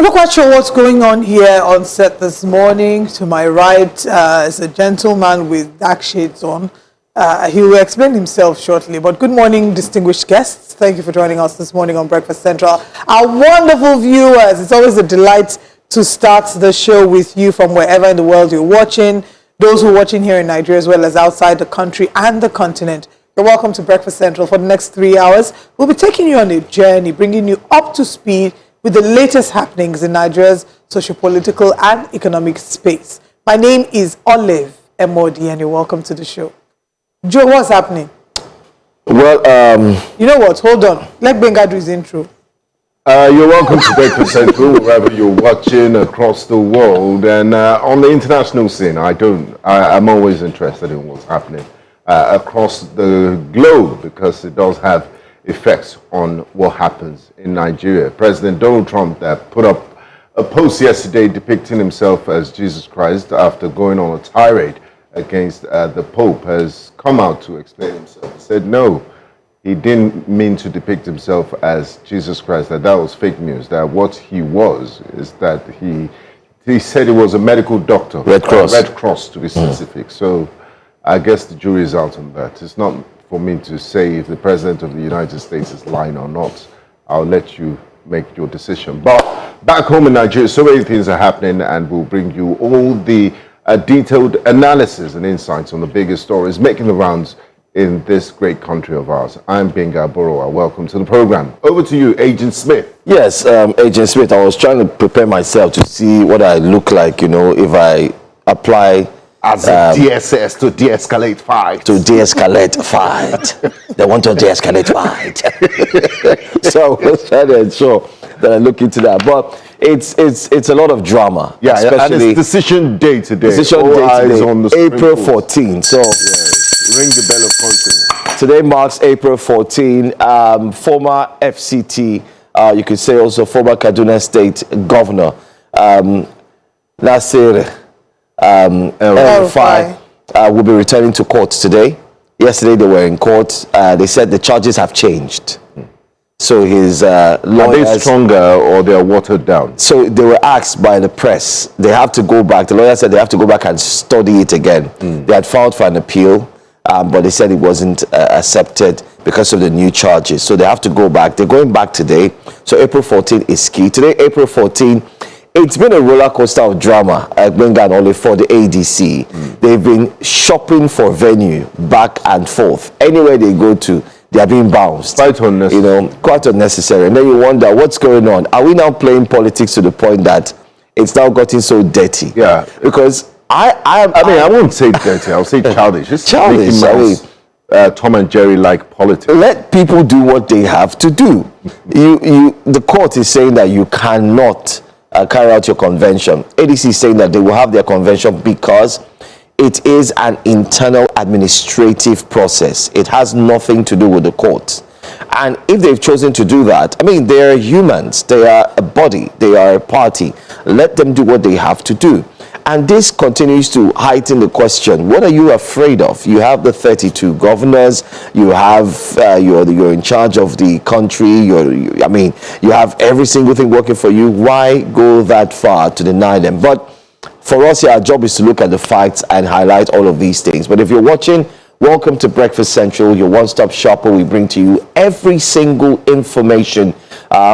I'm not quite sure what's going on here on set this morning. To my right is a gentleman with dark shades on. He will explain himself shortly. But good morning, distinguished guests. Thank you for joining us this morning on Breakfast Central. Our wonderful viewers, it's always a delight to start the show with you from wherever in the world you're watching. Those who are watching here in Nigeria as well as outside the country and the continent, you're welcome to Breakfast Central for the next 3 hours. We'll be taking you on a journey, bringing you up to speed with the latest happenings in Nigeria's socio-political and economic space. My name is Olive Emodi, and you're welcome to the show. Joe, what's happening? Well, you know what? Hold on. Let Benga do his intro. You're welcome to Breakfast Central, wherever you're watching across the world. And on the international scene, I'm always interested in what's happening across the globe, because it does have effects on what happens in Nigeria. President Donald Trump put up a post yesterday depicting himself as Jesus Christ after going on a tirade against the Pope, has come out to explain himself. He said no, he didn't mean to depict himself as Jesus Christ, that was fake news, that what he was is that he said he was a medical doctor. Red Cross to be specific. So I guess the jury is out on that. It's not for me to say if the President of the United States is lying or not. I'll let you make your decision. But back home in Nigeria, so many things are happening, and we'll bring you all the detailed analysis and insights on the biggest stories making the rounds in this great country of ours. I'm Benga Borowa. Welcome to the program. Over to you, Agent Smith. Yes, Agent Smith, I was trying to prepare myself to see what I look like, if I apply as a DSS to de-escalate fight. To de-escalate fight. They want to de-escalate fight. So I was trying to ensure that I look into that. But it's a lot of drama. Yeah, and it's decision day today. Decision day today, on the April 14. So ring the bell of conscience. Today marks April 14. Former FCT, you could say also former Kaduna State Governor, Nasir El-Rufai will be returning to court today. Yesterday they were in court. They said the charges have changed. So his lawyers... Are they stronger or they are watered down? So they were asked by the press. They have to go back. The lawyer said they have to go back and study it again. They had filed for an appeal, but they said it wasn't accepted because of the new charges. So they have to go back. They're going back today. So April 14 is key. Today, April 14... It's been a roller coaster of drama at Benga and Oli for the ADC. They've been shopping for venue back and forth. Anywhere they go to, they are being bounced. Quite unnecessary. Quite unnecessary. And then you wonder, what's going on? Are we now playing politics to the point that it's now gotten so dirty? Yeah. Because I won't say dirty. I'll say childish. It's childish. Tom and Jerry like politics. Let people do what they have to do. The court is saying that you cannot carry out your convention. ADC is saying that they will have their convention because it is an internal administrative process. It has nothing to do with the court. And if they've chosen to do that, they are humans. They are a body. They are a party. Let them do what they have to do. And this continues to heighten the question, what are you afraid of? You have the 32 governors, you have, you're in charge of the country, you have every single thing working for you. Why go that far to deny them? But for us here, our job is to look at the facts and highlight all of these things. But if you're watching, welcome to Breakfast Central, your one-stop shop where we bring to you every single information,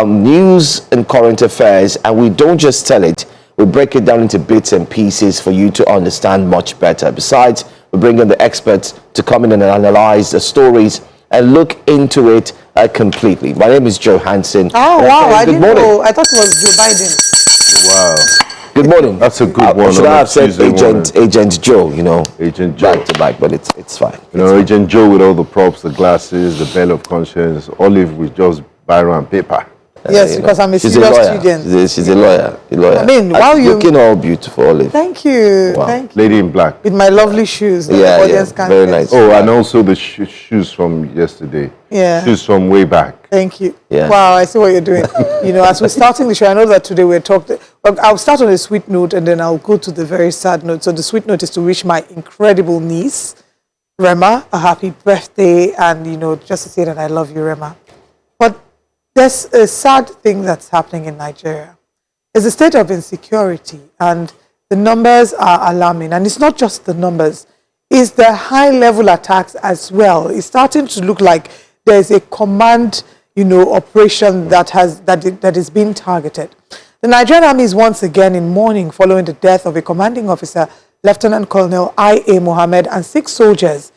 news and current affairs, and we don't just tell it. We break it down into bits and pieces for you to understand much better. Besides, we bring in the experts to come in and analyze the stories and look into it completely. My name is Joe Hansen. Oh, wow. I didn't know. I thought it was Joe Biden. Wow. Good morning. That's a good one. Should I have said Agent Joe, Agent Joe. Back to back, but it's fine. Agent Joe with all the props, the glasses, the bell of conscience, Olive with just biro and paper. Yes, because I'm a serious student. She's a lawyer. While you're looking all beautiful, Olive. Thank you. Wow. Thank you. Lady in black. With my lovely shoes. Very nice. Oh, and also the shoes from yesterday. Yeah. Shoes from way back. Thank you. Yeah. Wow, I see what you're doing. As we're starting the show, I know that today we're talking. I'll start on a sweet note and then I'll go to the very sad note. So the sweet note is to wish my incredible niece, Rema, a happy birthday, and just to say that I love you, Rema. But there's a sad thing that's happening in Nigeria. is a state of insecurity, and the numbers are alarming. And it's not just the numbers, it's the high-level attacks as well. It's starting to look like there's a command, operation that is being targeted. The Nigerian Army is once again in mourning following the death of a commanding officer, Lieutenant Colonel I.A. Mohammed, and 6 soldiers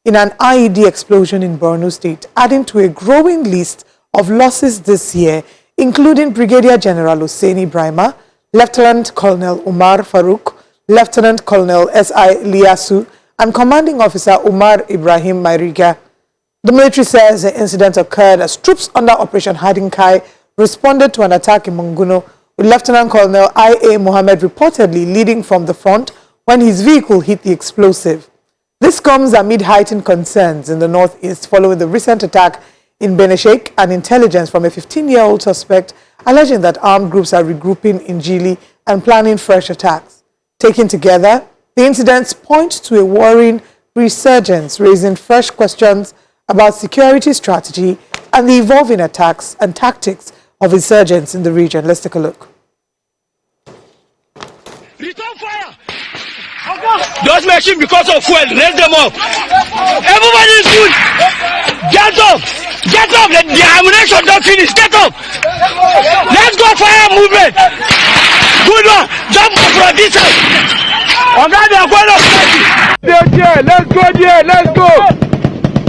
in an IED explosion in Borno State, adding to a growing list of losses this year, including Brigadier General Hussein Ibrahima, Lieutenant Colonel Umar Farouk, Lieutenant Colonel S.I. Liasu, and Commanding Officer Umar Ibrahim Mariga. The military says the incident occurred as troops under Operation Hiding Kai responded to an attack in Monguno, with Lieutenant Colonel I.A. Mohammed reportedly leading from the front when his vehicle hit the explosive. This comes amid heightened concerns in the northeast following the recent attack in Beneshek and intelligence from a 15-year-old suspect alleging that armed groups are regrouping in Jili and planning fresh attacks. Taken together, the incidents point to a worrying resurgence, raising fresh questions about security strategy and the evolving attacks and tactics of insurgents in the region. Let's take a look. Return fire! Those machines, because of fuel, raise them up. Everybody is good. Get up! Get up! The ammunition don't finish. Get up! Let's go fire movement! Good one! Jump up from this side! On that, they are going up. There, let's go there! Let's go!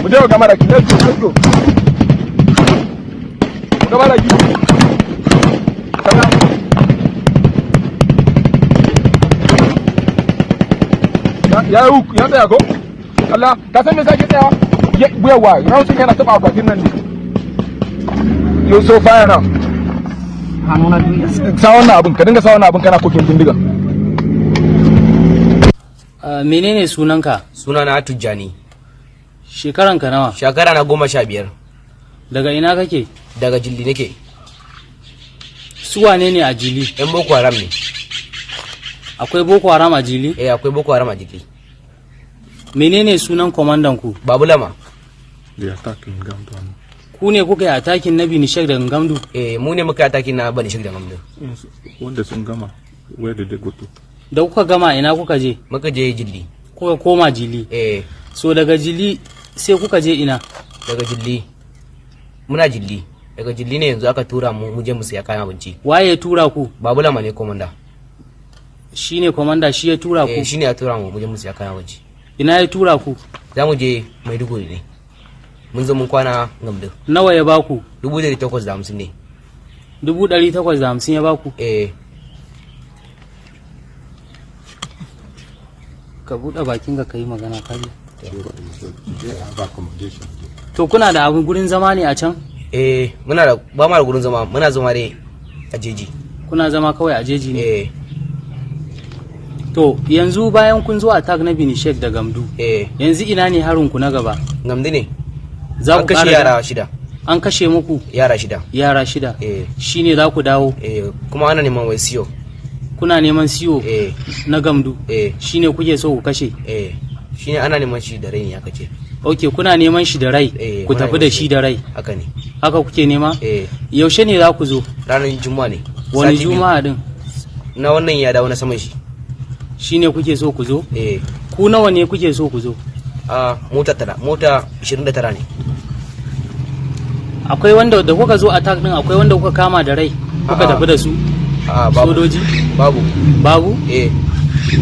Let's go! Ya tsaya ko? Allah, ka san me sake tsayawa? Yawa, ran sun yana taba akwatin nan ne. You so fire now. Sa wannan abun, ka dinga sa wannan abun kana kokin bindiga. Menene sunanka? Sunana Tujjani. Shekaranka nawa? Shekara na 15. Daga ina kake? Daga Jilli nake. Su wane ne a Jili? Yan Boko Haram ne. Akwai Boko Haram a Jili? Akwai Boko Haram a Jili. Menene sunan komandan ku? Babulama. The attacking Gamdu. Ku ne kuka yi attacking na Binishek da Ngamdu? Mu ne muka yi attacking na Binishek da Ngamdu. Wanda sun gama, where did they go to? Da kuka gama ina kuka je? Muka je Jilli. Kuka koma Jili? So daga Jili sai kuka je ina? Daga Jilli. Muna Jilli. Daga Jilli ne yanzu aka tura mu je mu siya kayan abinci. Waye ya tura ku? Babulama ne komanda. Shi ne komanda, shi ya tura ku? Shi ne ya tura mu je mu siya kayan abinci. Ina ya tura ku? Za mu je Maiduguri ne. Mun zo mun kwana Ngamdu. Nawa ya baku? 850 ne. 850 ya baku? Ka buɗe bakin ka yi magana kaji. To kuna da abin gurin zama ne a can? Muna da ba ma da gurin zama, muna zama dai a jeji. Kuna zama kawai a jeji ne? To yanzu bayan kun zo attack na Binishek da Gamdu, yanzu ina ne harin ku na gaba? Ngamdu ne. Za ku kashe yara 6. An kashe muku yara 6. Yara 6. Shine za ku dawo? Kuma ana neman wai siyo. Kuna neman siyo na Gamdu? Shine kuke so ku kashe? Shine ana neman shi da rai ne aka ce. Okay, kuna neman shi da rai, ku tafi da shi da rai. Haka ne. Haka kuke nema? Yaushe ne za ku zo? Ranar Juma'a ne. Wani Juma'a din? Na wannan ya dawo na saman shi. Shine kuke so ku zo? Ku nawa ne kuke so ku zo? Mota 29 ne. Akwai wanda da kuka zo attack din, akwai wanda kuka kama da rai kuka tafi da su? Sojoji? Babu. Babu?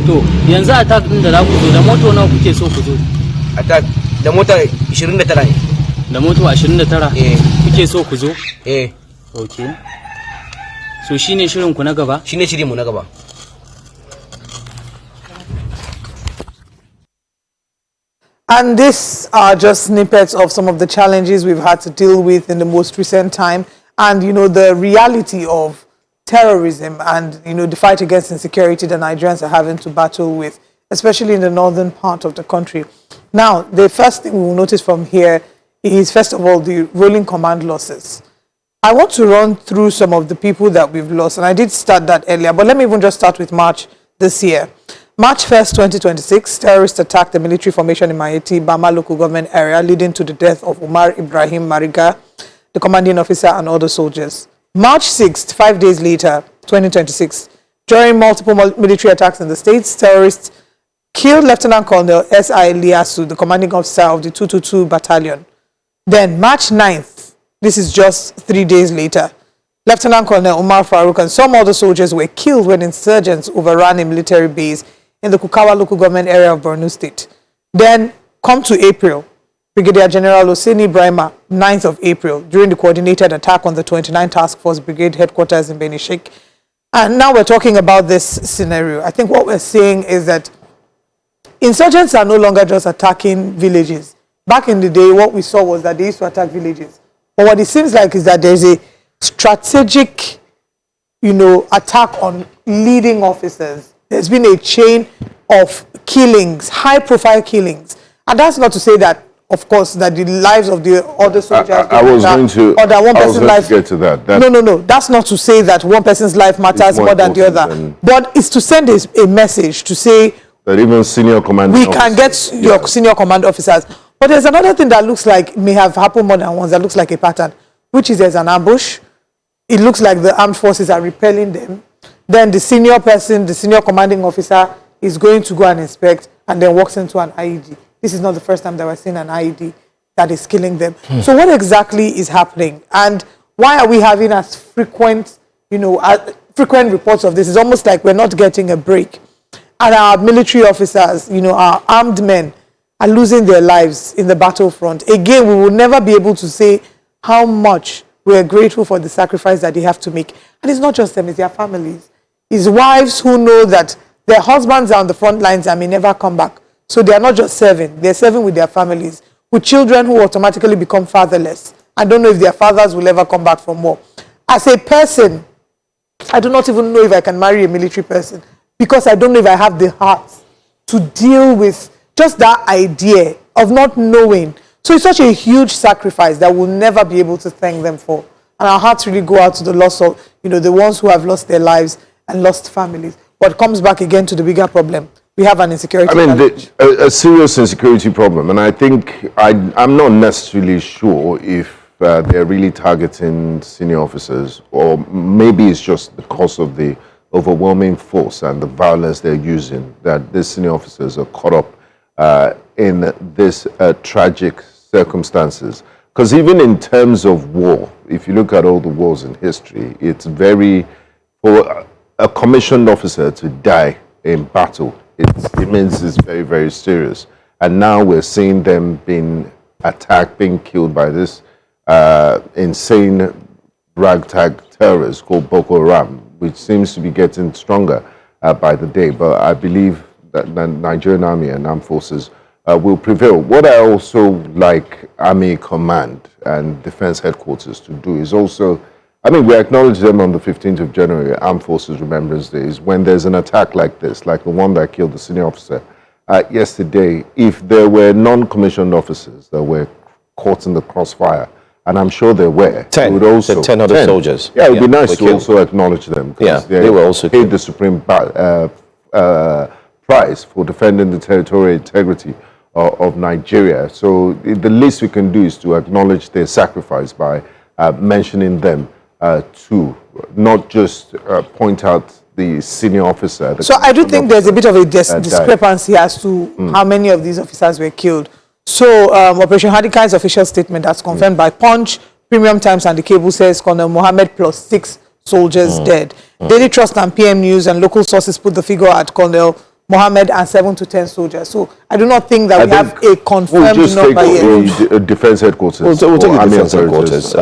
To yanzu attack din da za ku zo da moto nawa kuke so ku zo? Attack da mota 29 ne. Da moto 29? Kuke so ku zo? Okay. So shine shirin ku na gaba? Shine shirin mu na gaba. And these are just snippets of some of the challenges we've had to deal with in the most recent time. And, the reality of terrorism and, the fight against insecurity that Nigerians are having to battle with, especially in the northern part of the country. Now, the first thing we will notice from here is, first of all, the rolling command losses. I want to run through some of the people that we've lost. And I did start that earlier, but let me even just start with March this year. March 1st, 2026, terrorists attacked the military formation in Maeti, Bama local government area, leading to the death of Umar Ibrahim Mariga, the commanding officer, and other soldiers. March 6th, 5 days later, 2026. During multiple military attacks in the states, terrorists killed Lieutenant Colonel S.I. Liasu, the commanding officer of the 222 Battalion. Then, March 9th, this is just 3 days later, Lieutenant Colonel Umar Farouk and some other soldiers were killed when insurgents overran a military base in the Kukawa local government area of Borno State. Then, come to April, Brigadier General Oseni Brahima, 9th of April, during the coordinated attack on the 29th Task Force Brigade headquarters in Benishek. And now we're talking about this scenario. I think what we're saying is that insurgents are no longer just attacking villages. Back in the day, what we saw was that they used to attack villages. But what it seems like is that there's a strategic, attack on leading officers. There's been a chain of killings, high-profile killings. And that's not to say that, of course, that the lives of the other soldiers I was going to get to that. No. That's not to say that one person's life matters more than the other. But it's to send a message to say that even senior command officers, can get your senior command officers. But there's another thing that looks like may have happened more than once, that looks like a pattern, which is there's an ambush. It looks like the armed forces are repelling them. Then the senior person, the senior commanding officer, is going to go and inspect and then walks into an IED. This is not the first time that we're seeing an IED that is killing them. So what exactly is happening? And why are we having as frequent reports of this? It's almost like we're not getting a break. And our military officers, our armed men are losing their lives in the battlefront. Again, we will never be able to say how much we're grateful for the sacrifice that they have to make. And it's not just them, it's their families. It's wives who know that their husbands are on the front lines and may never come back. So they are not just serving, they're serving with their families, with children who automatically become fatherless. I don't know if their fathers will ever come back from war. As a person, I do not even know if I can marry a military person, because I don't know if I have the heart to deal with just that idea of not knowing. So it's such a huge sacrifice that we'll never be able to thank them for. And our hearts really go out to the loss of, the ones who have lost their lives and lost families. But it comes back again to the bigger problem. We have an insecurity problem. A serious insecurity problem. And I think I'm not necessarily sure if they're really targeting senior officers, or maybe it's just because of the overwhelming force and the violence they're using that these senior officers are caught up in this tragic circumstances. Because even in terms of war, if you look at all the wars in history, it's for a commissioned officer to die in battle, it means it's very, very serious. And now we're seeing them being attacked, being killed by this insane ragtag terrorists called Boko Haram, which seems to be getting stronger by the day. But I believe that the Nigerian Army and armed forces will prevail. What I also like Army Command and Defense Headquarters to do is also, we acknowledge them on the 15th of January, Armed Forces Remembrance Days, when there's an attack like this, like the one that killed the senior officer yesterday. If there were non-commissioned officers that were caught in the crossfire, and I'm sure there were, 10 other soldiers. Yeah, it would be nice to also acknowledge them. Yeah, they were also paid the supreme price for defending the territorial integrity of Nigeria. So the least we can do is to acknowledge their sacrifice by mentioning them too, not just point out the senior officer. So I do think there's a bit of a discrepancy as to how many of these officers were killed. So Operation Hadikai's official statement that's confirmed by Punch, Premium Times and The Cable says Colonel Mohammed plus 6 soldiers dead. Daily Trust and PM News and local sources put the figure at Colonel Mohammed and 7 to 10 soldiers. So I do not think that we have a confirmed number yet. Defense Headquarters. We'll take the Defense Headquarters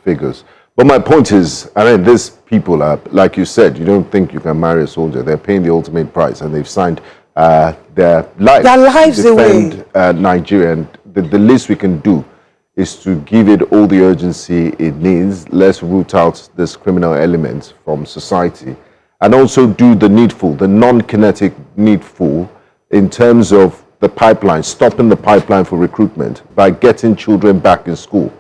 figures. But my point is, these people are, like you said, you don't think you can marry a soldier. They're paying the ultimate price, and they've signed their lives to defend Nigeria. And the least we can do is to give it all the urgency it needs. Let's root out this criminal element from society, and also do the needful, the non-kinetic needful, in terms of the pipeline, stopping the pipeline for recruitment by getting children back in school.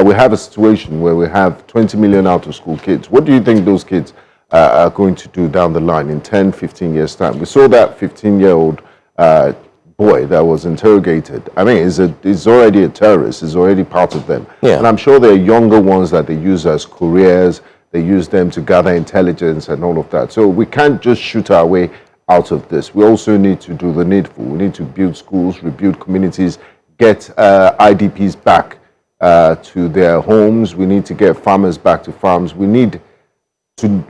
We have a situation where we have 20 million out-of-school kids. What do you think those kids are going to do down the line in 10, 15 years' time? We saw that 15-year-old boy that was interrogated. He's already a terrorist. He's already part of them. Yeah. And I'm sure there are younger ones that they use as couriers. They use them to gather intelligence and all of that. So we can't just shoot our way out of this. We also need to do the needful. We need to build schools, rebuild communities, get IDPs back to their homes. We need to get farmers back to farms. We need to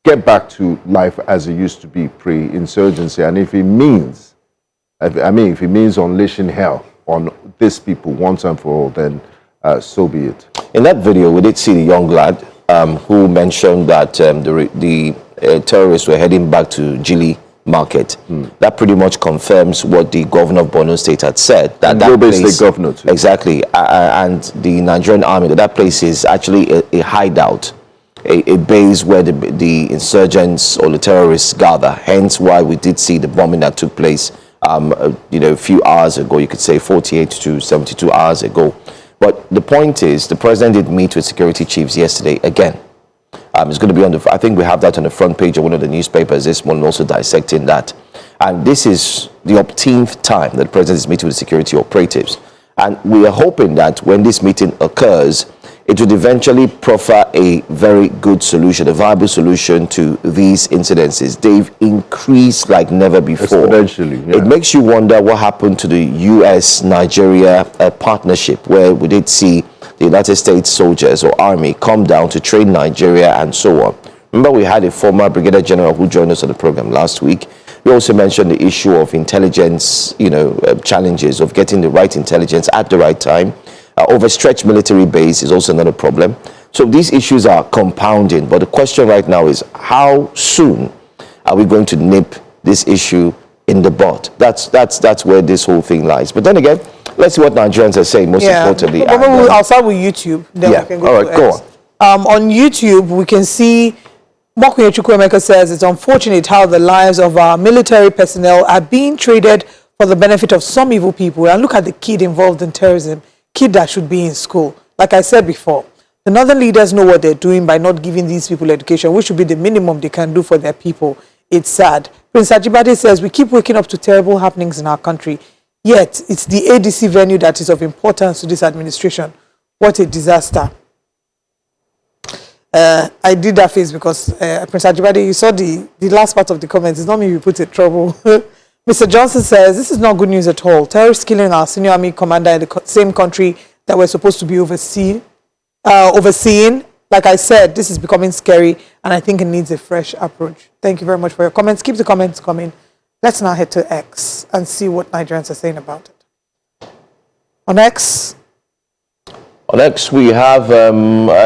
get back to life as it used to be pre-insurgency. And if it means, if it means unleashing hell on these people once and for all, then so be it. In that video, we did see the young lad who mentioned that the terrorists were heading back to Jili market. That pretty much confirms what the governor of Borno State had said. That State governor too. Exactly. And the Nigerian Army, that place is actually a hideout, a base where the insurgents or the terrorists gather. Hence why we did see the bombing that took place a few hours ago, you could say 48 to 72 hours ago. But the point is, the president did meet with security chiefs yesterday again. It's going to be on I think we have that on the front page of one of the newspapers this morning, also dissecting that. And this is the 18th time that the president is meeting with security operatives. And we are hoping that when this meeting occurs, it would eventually proffer a very good solution, a viable solution to these incidences. They've increased like never before. Exponentially, yeah. It makes you wonder what happened to the US-Nigeria partnership, where we did see the United States soldiers or army come down to train Nigeria and so on. Remember, we had a former brigadier general who joined us on the program last week. We also mentioned the issue of intelligence, challenges of getting the right intelligence at the right time. Overstretched military base is also another problem. So these issues are compounding. But the question right now is, how soon are we going to nip this issue in the bud? That's where this whole thing lies. But then again, let's see what Nigerians are saying, most importantly. I'll start with YouTube. Then we can go to go X. On YouTube, we can see Mokunye Chukwuemeka says it's unfortunate how the lives of our military personnel are being traded for the benefit of some evil people. And look at the kid involved in terrorism, kid that should be in school. Like I said before, the northern leaders know what they're doing by not giving these people education, which should be the minimum they can do for their people. It's sad. Prince Ajibade says we keep waking up to terrible happenings in our country, yet it's the ADC venue that is of importance to this administration. What a disaster. I did that face because Prince Ajibade, you saw the last part of the comments. It's not me you put in trouble. Mr. Johnson says, this is not good news at all. Terrorists killing our senior army commander in the same country that we're supposed to be overseeing. Like I said, this is becoming scary, and I think it needs a fresh approach. Thank you very much for your comments. Keep the comments coming. Let's now head to X and see what Nigerians are saying about it. On X, we have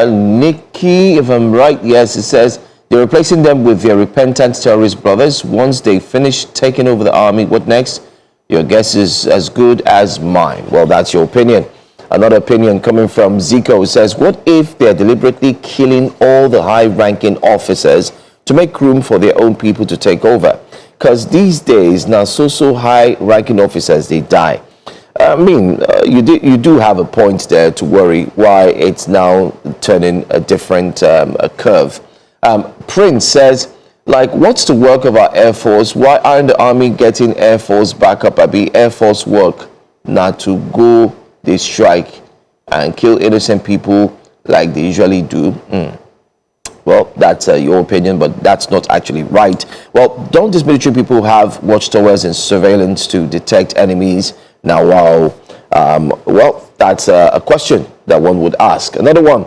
Nikki, if I'm right, yes, it says, they're replacing them with their repentant terrorist brothers. Once they finish taking over the army, what next? Your guess is as good as mine. Well, that's your opinion. Another opinion coming from Zico says, what if they're deliberately killing all the high-ranking officers to make room for their own people to take over? Because these days, now so high-ranking officers, they die. I mean, you do have a point there to worry why it's now turning a different curve. Prince says, like, what's the work of our Air Force? Why aren't the Army getting Air Force backup? Air Force work not to go, they strike and kill innocent people like they usually do. Well, that's your opinion, but that's not actually right. Well, don't these military people have watchtowers and surveillance to detect enemies? Now, well, that's a question that one would ask. Another one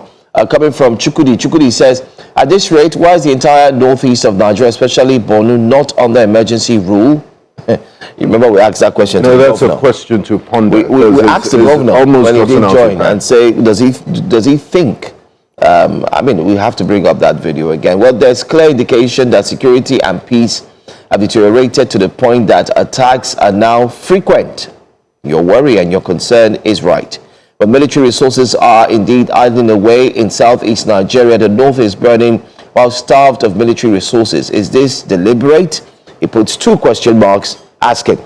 coming from Chukudi. Chukudi says, at this rate, why is the entire northeast of Nigeria, especially Borno, not under emergency rule? You remember we asked that question to the governor. No, that's a question to ponder. We asked the governor when he didn't join and say, does he think? I mean, we have to bring up that video again. Well, there's clear indication that security and peace have deteriorated to the point that attacks are now frequent. Your worry and your concern is right. But military resources are indeed idling away in southeast Nigeria. The north is burning while starved of military resources. Is this deliberate? He puts 2 question marks asking.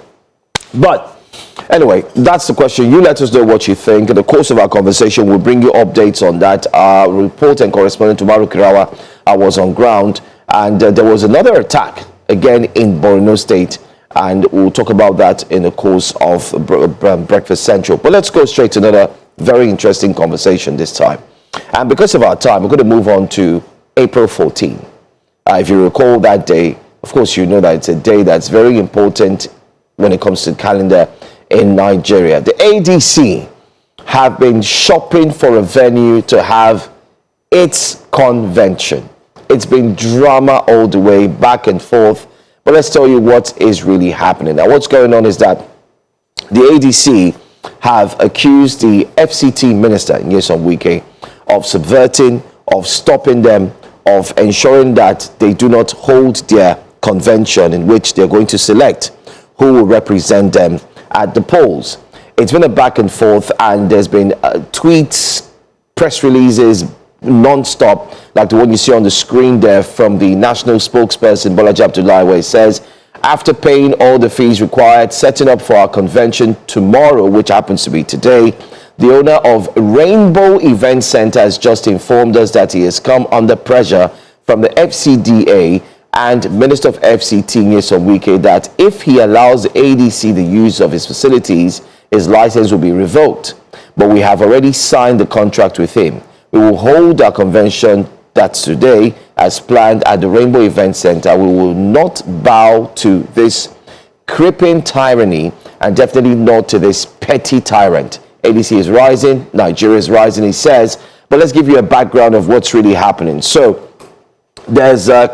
But anyway, that's the question. You let us know what you think. In the course of our conversation, we'll bring you updates on that. Our reporter and correspondent Tumaru Kirawa was on ground, and there was another attack again in Borno State. And we'll talk about that in the course of Breakfast Central. But let's go straight to another very interesting conversation this time. And because of our time, we're going to move on to April 14. If you recall that day, of course, you know that it's a day that's very important when it comes to calendar in Nigeria. The ADC have been shopping for a venue to have its convention. It's been drama all the way, back and forth. But let's tell you what is really happening. Now, what's going on is that the ADC have accused the FCT minister, Nyesom Wike, of subverting, of stopping them, of ensuring that they do not hold their convention in which they're going to select who will represent them at the polls. It's been a back and forth, and there's been tweets, press releases, non-stop, like the one you see on the screen there from the national spokesperson, Bolaji Abdullahi, where it says, after paying all the fees required, setting up for our convention tomorrow, which happens to be today, the owner of Rainbow Event Center has just informed us that he has come under pressure from the FCDA and Minister of FCT, Nyesom Wike, that if he allows the ADC the use of his facilities, his license will be revoked. But we have already signed the contract with him. We will hold our convention that's today as planned at the Rainbow Event Center. We will not bow to this creeping tyranny, and definitely not to this petty tyrant. ADC is rising, Nigeria is rising, he says. But let's give you a background of what's really happening. So there's a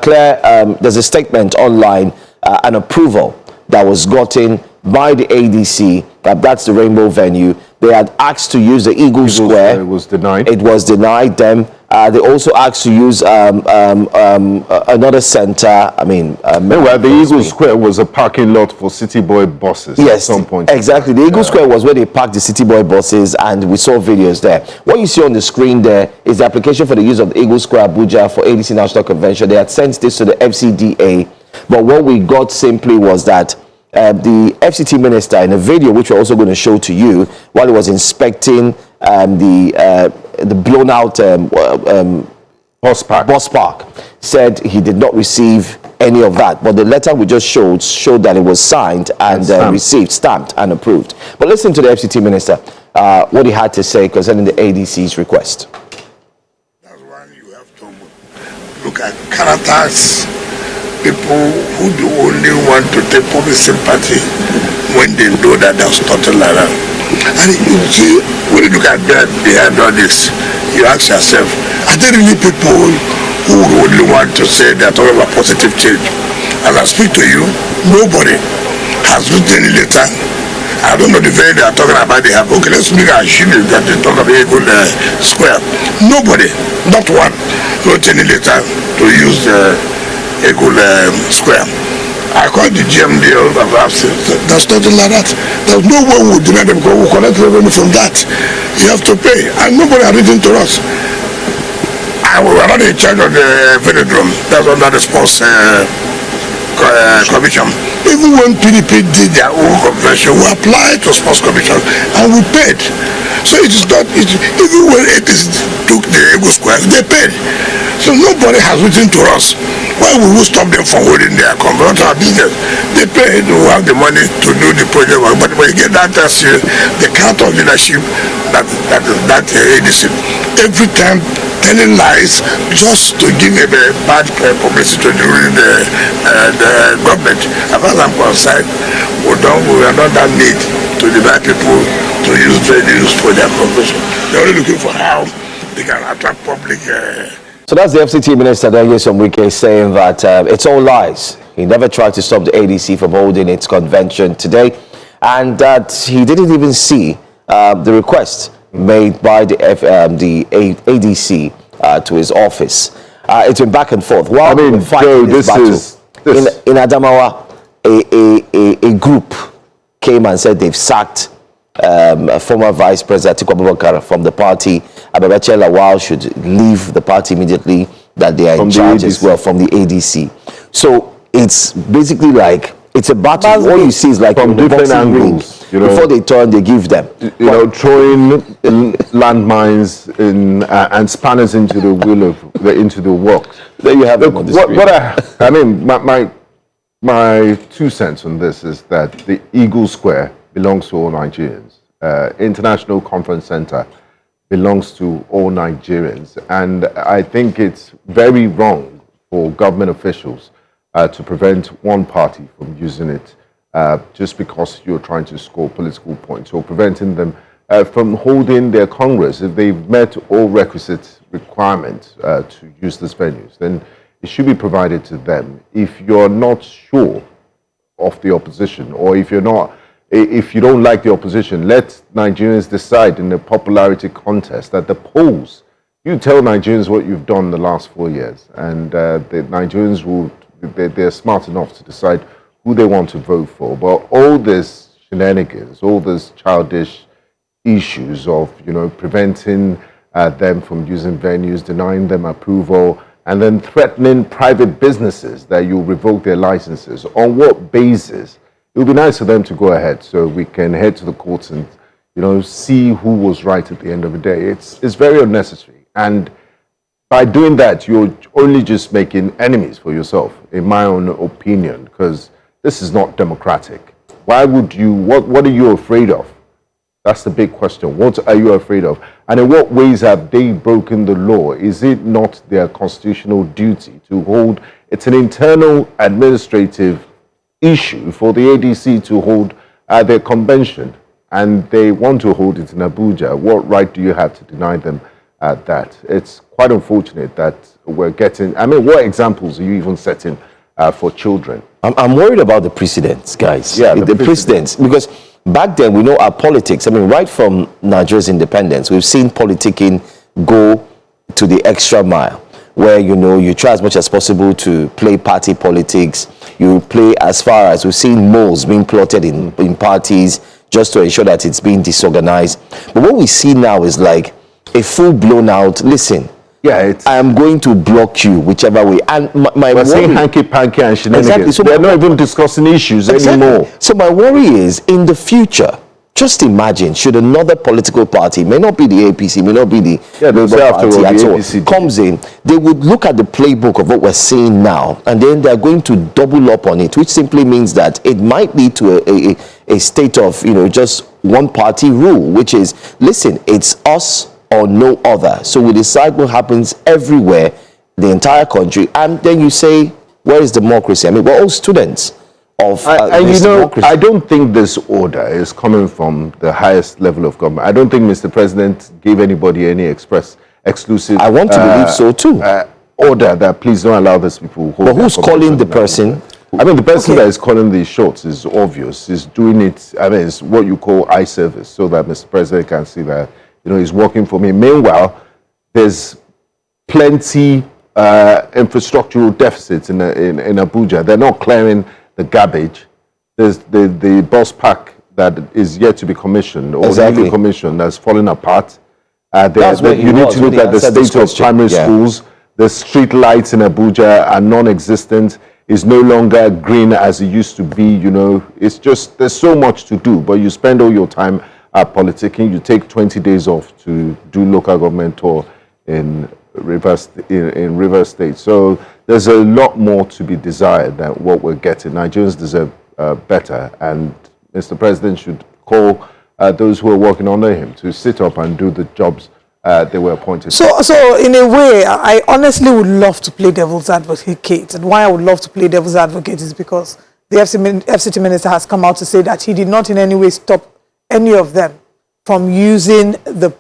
statement online, an approval that was gotten by the ADC, that's the Rainbow venue. They had asked to use the Eagle Square. It was denied. It was denied them. They also asked to use another center. Meanwhile, the Eagle Square was a parking lot for City Boy buses. Yes, at some point. Exactly. The Eagle Square was where they parked the City Boy buses, and we saw videos there. What you see on the screen there is the application for the use of the Eagle Square Abuja for ADC National Convention. They had sent this to the FCDA, but what we got simply was that the FCT minister, in a video which we're also going to show to you, while he was inspecting the blown out bus park, said he did not receive any of that. But the letter we just showed that it was signed and received, stamped and approved. But listen to the FCT minister, what he had to say concerning the ADC's request. That's why you have to look at characters, people who do only want to take public sympathy when they know that they're starting like that. And you see, when you look at that behind all this, you ask yourself, are there really people who only want to say they're talking about positive change? As I speak to you, nobody has written any letter. I don't know the very they are talking about. They have, okay, let's make a assume that they talk about Eagle Square. Nobody, not one, wrote any letter to use the Eagle Square. I called the GMD of that's nothing like that. There's no one who deny them because we collect revenue from that. You have to pay, and nobody has written to us. We were not in charge of the velodrome. That's under the sports commission. Even when PDP did their own convention, we applied to sports commission and we paid. So it is not, even when it took the Eagle Square, they paid. So nobody has written to us. Why will we stop them from holding their convention, our business? They paid, we have the money to do the project, but when you get that, the character of leadership that ADC. Every time telling lies just to give a bad publicity during the government. As far as I'm concerned, we are not that need to divide people to use venues for their convention. They're only looking for how they can attract public. So that's the FCT minister, Nyesom Wike, saying that it's all lies. He never tried to stop the ADC from holding its convention today, and that he didn't even see the request made by the ADC to his office. It's been back and forth. While we were fighting this battle, in Adamawa, a group came and said they've sacked former Vice President Atiku Abubakar from the party. Ababache Lawal should leave the party immediately, that they are in charge as well from the ADC. So it's basically like, it's a battle. All you see is like from different angles. Before they turn, they give them. Throwing landmines and spanners into the wheel into the works. There you have it. My 2 cents on this is that the Eagle Square belongs to all Nigerians. International Conference Center belongs to all Nigerians. And I think it's very wrong for government officials to prevent one party from using it just because you're trying to score political points, or preventing them from holding their Congress. If they've met all requisite requirements to use these venues, then it should be provided to them. If you're not sure of the opposition, or if you don't like the opposition, let Nigerians decide in the popularity contest at the polls. You tell Nigerians what you've done the last 4 years, and the Nigerians they're smart enough to decide who they want to vote for. But all this shenanigans, all these childish issues of preventing them from using venues, denying them approval, and then threatening private businesses that you'll revoke their licenses. On what basis? It would be nice for them to go ahead so we can head to the courts and see who was right at the end of the day. It's very unnecessary, and by doing that, you're only just making enemies for yourself, in my own opinion, because this is not democratic. Why would you? What are you afraid of? That's the big question. What are you afraid of? And in what ways have they broken the law? Is it not their constitutional duty to hold? It's an internal administrative issue for the ADC to hold their convention, and they want to hold it in Abuja. What right do you have to deny them that? It's quite unfortunate that we're getting... I mean, what examples are you even setting for children? I'm worried about the precedents, guys. Yeah, the precedents, because back then, we know our politics. I mean, right from Nigeria's independence, we've seen politicking go to the extra mile, where, you try as much as possible to play party politics. You play as far as we've seen moles being plotted in parties just to ensure that it's being disorganized. But what we see now is like a full-blown out, listen, I am going to block you whichever way. And we're saying hanky-panky and shenanigans. Exactly. So they're not even discussing issues anymore. So my worry is, in the future, just imagine, should another political party, may not be the APC, may not be the Labour Party at all, comes in, they would look at the playbook of what we're seeing now, and then they're going to double up on it, which simply means that it might lead to a state of, just one party rule, which is, listen, it's us or no other. So we decide what happens everywhere, the entire country, and then you say, where is democracy? I mean, we're all students of democracy. I don't think this order is coming from the highest level of government. I don't think Mr. President gave anybody any exclusive... I want to believe so too. Order that please don't allow these people... But who's calling the person? I mean, the person that is calling these shots is obvious. He's doing it, I mean, it's what you call eye service, so that Mr. President can see that he's working for me. Meanwhile, there's plenty infrastructural deficits in Abuja. They're not clearing the garbage. There's the bus park that is yet to be commissioned, or newly commissioned, that's falling apart. You need to look at the state of primary schools. The street lights in Abuja are non-existent. It's no longer green as it used to be. It's just, there's so much to do, but you spend all your time politicking. You take 20 days off to do local government tour in River State. So there's a lot more to be desired than what we're getting. Nigerians deserve better, and Mr. President should call those who are working under him to sit up and do the jobs they were appointed. So in a way, I honestly would love to play devil's advocate, and why I would love to play devil's advocate is because the FCT minister has come out to say that he did not in any way stop any of them from using the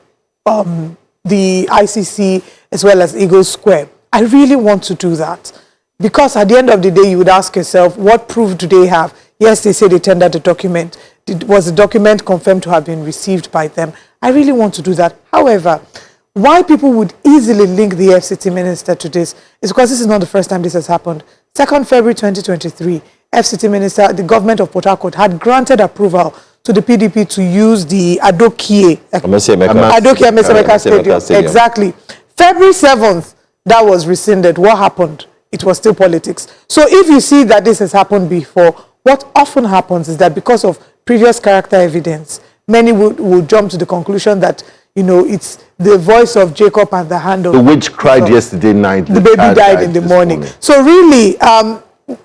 ICC as well as Eagle Square. I really want to do that, because at the end of the day, you would ask yourself, what proof do they have? Yes, they say they tendered the document. Was the document confirmed to have been received by them? I really want to do that. However, why people would easily link the FCT minister to this is because this is not the first time this has happened. 2nd February 2023, FCT minister, the government of Port Harcourt, had granted approval to the PDP to use the Adokie Emeka Stadium. Exactly. February 7th, that was rescinded. What happened? It was still politics. So if you see that this has happened before, what often happens is that because of previous character evidence, many would jump to the conclusion that, it's the voice of Jacob and the hand of... The witch cried yesterday night. The baby died in the morning. So really,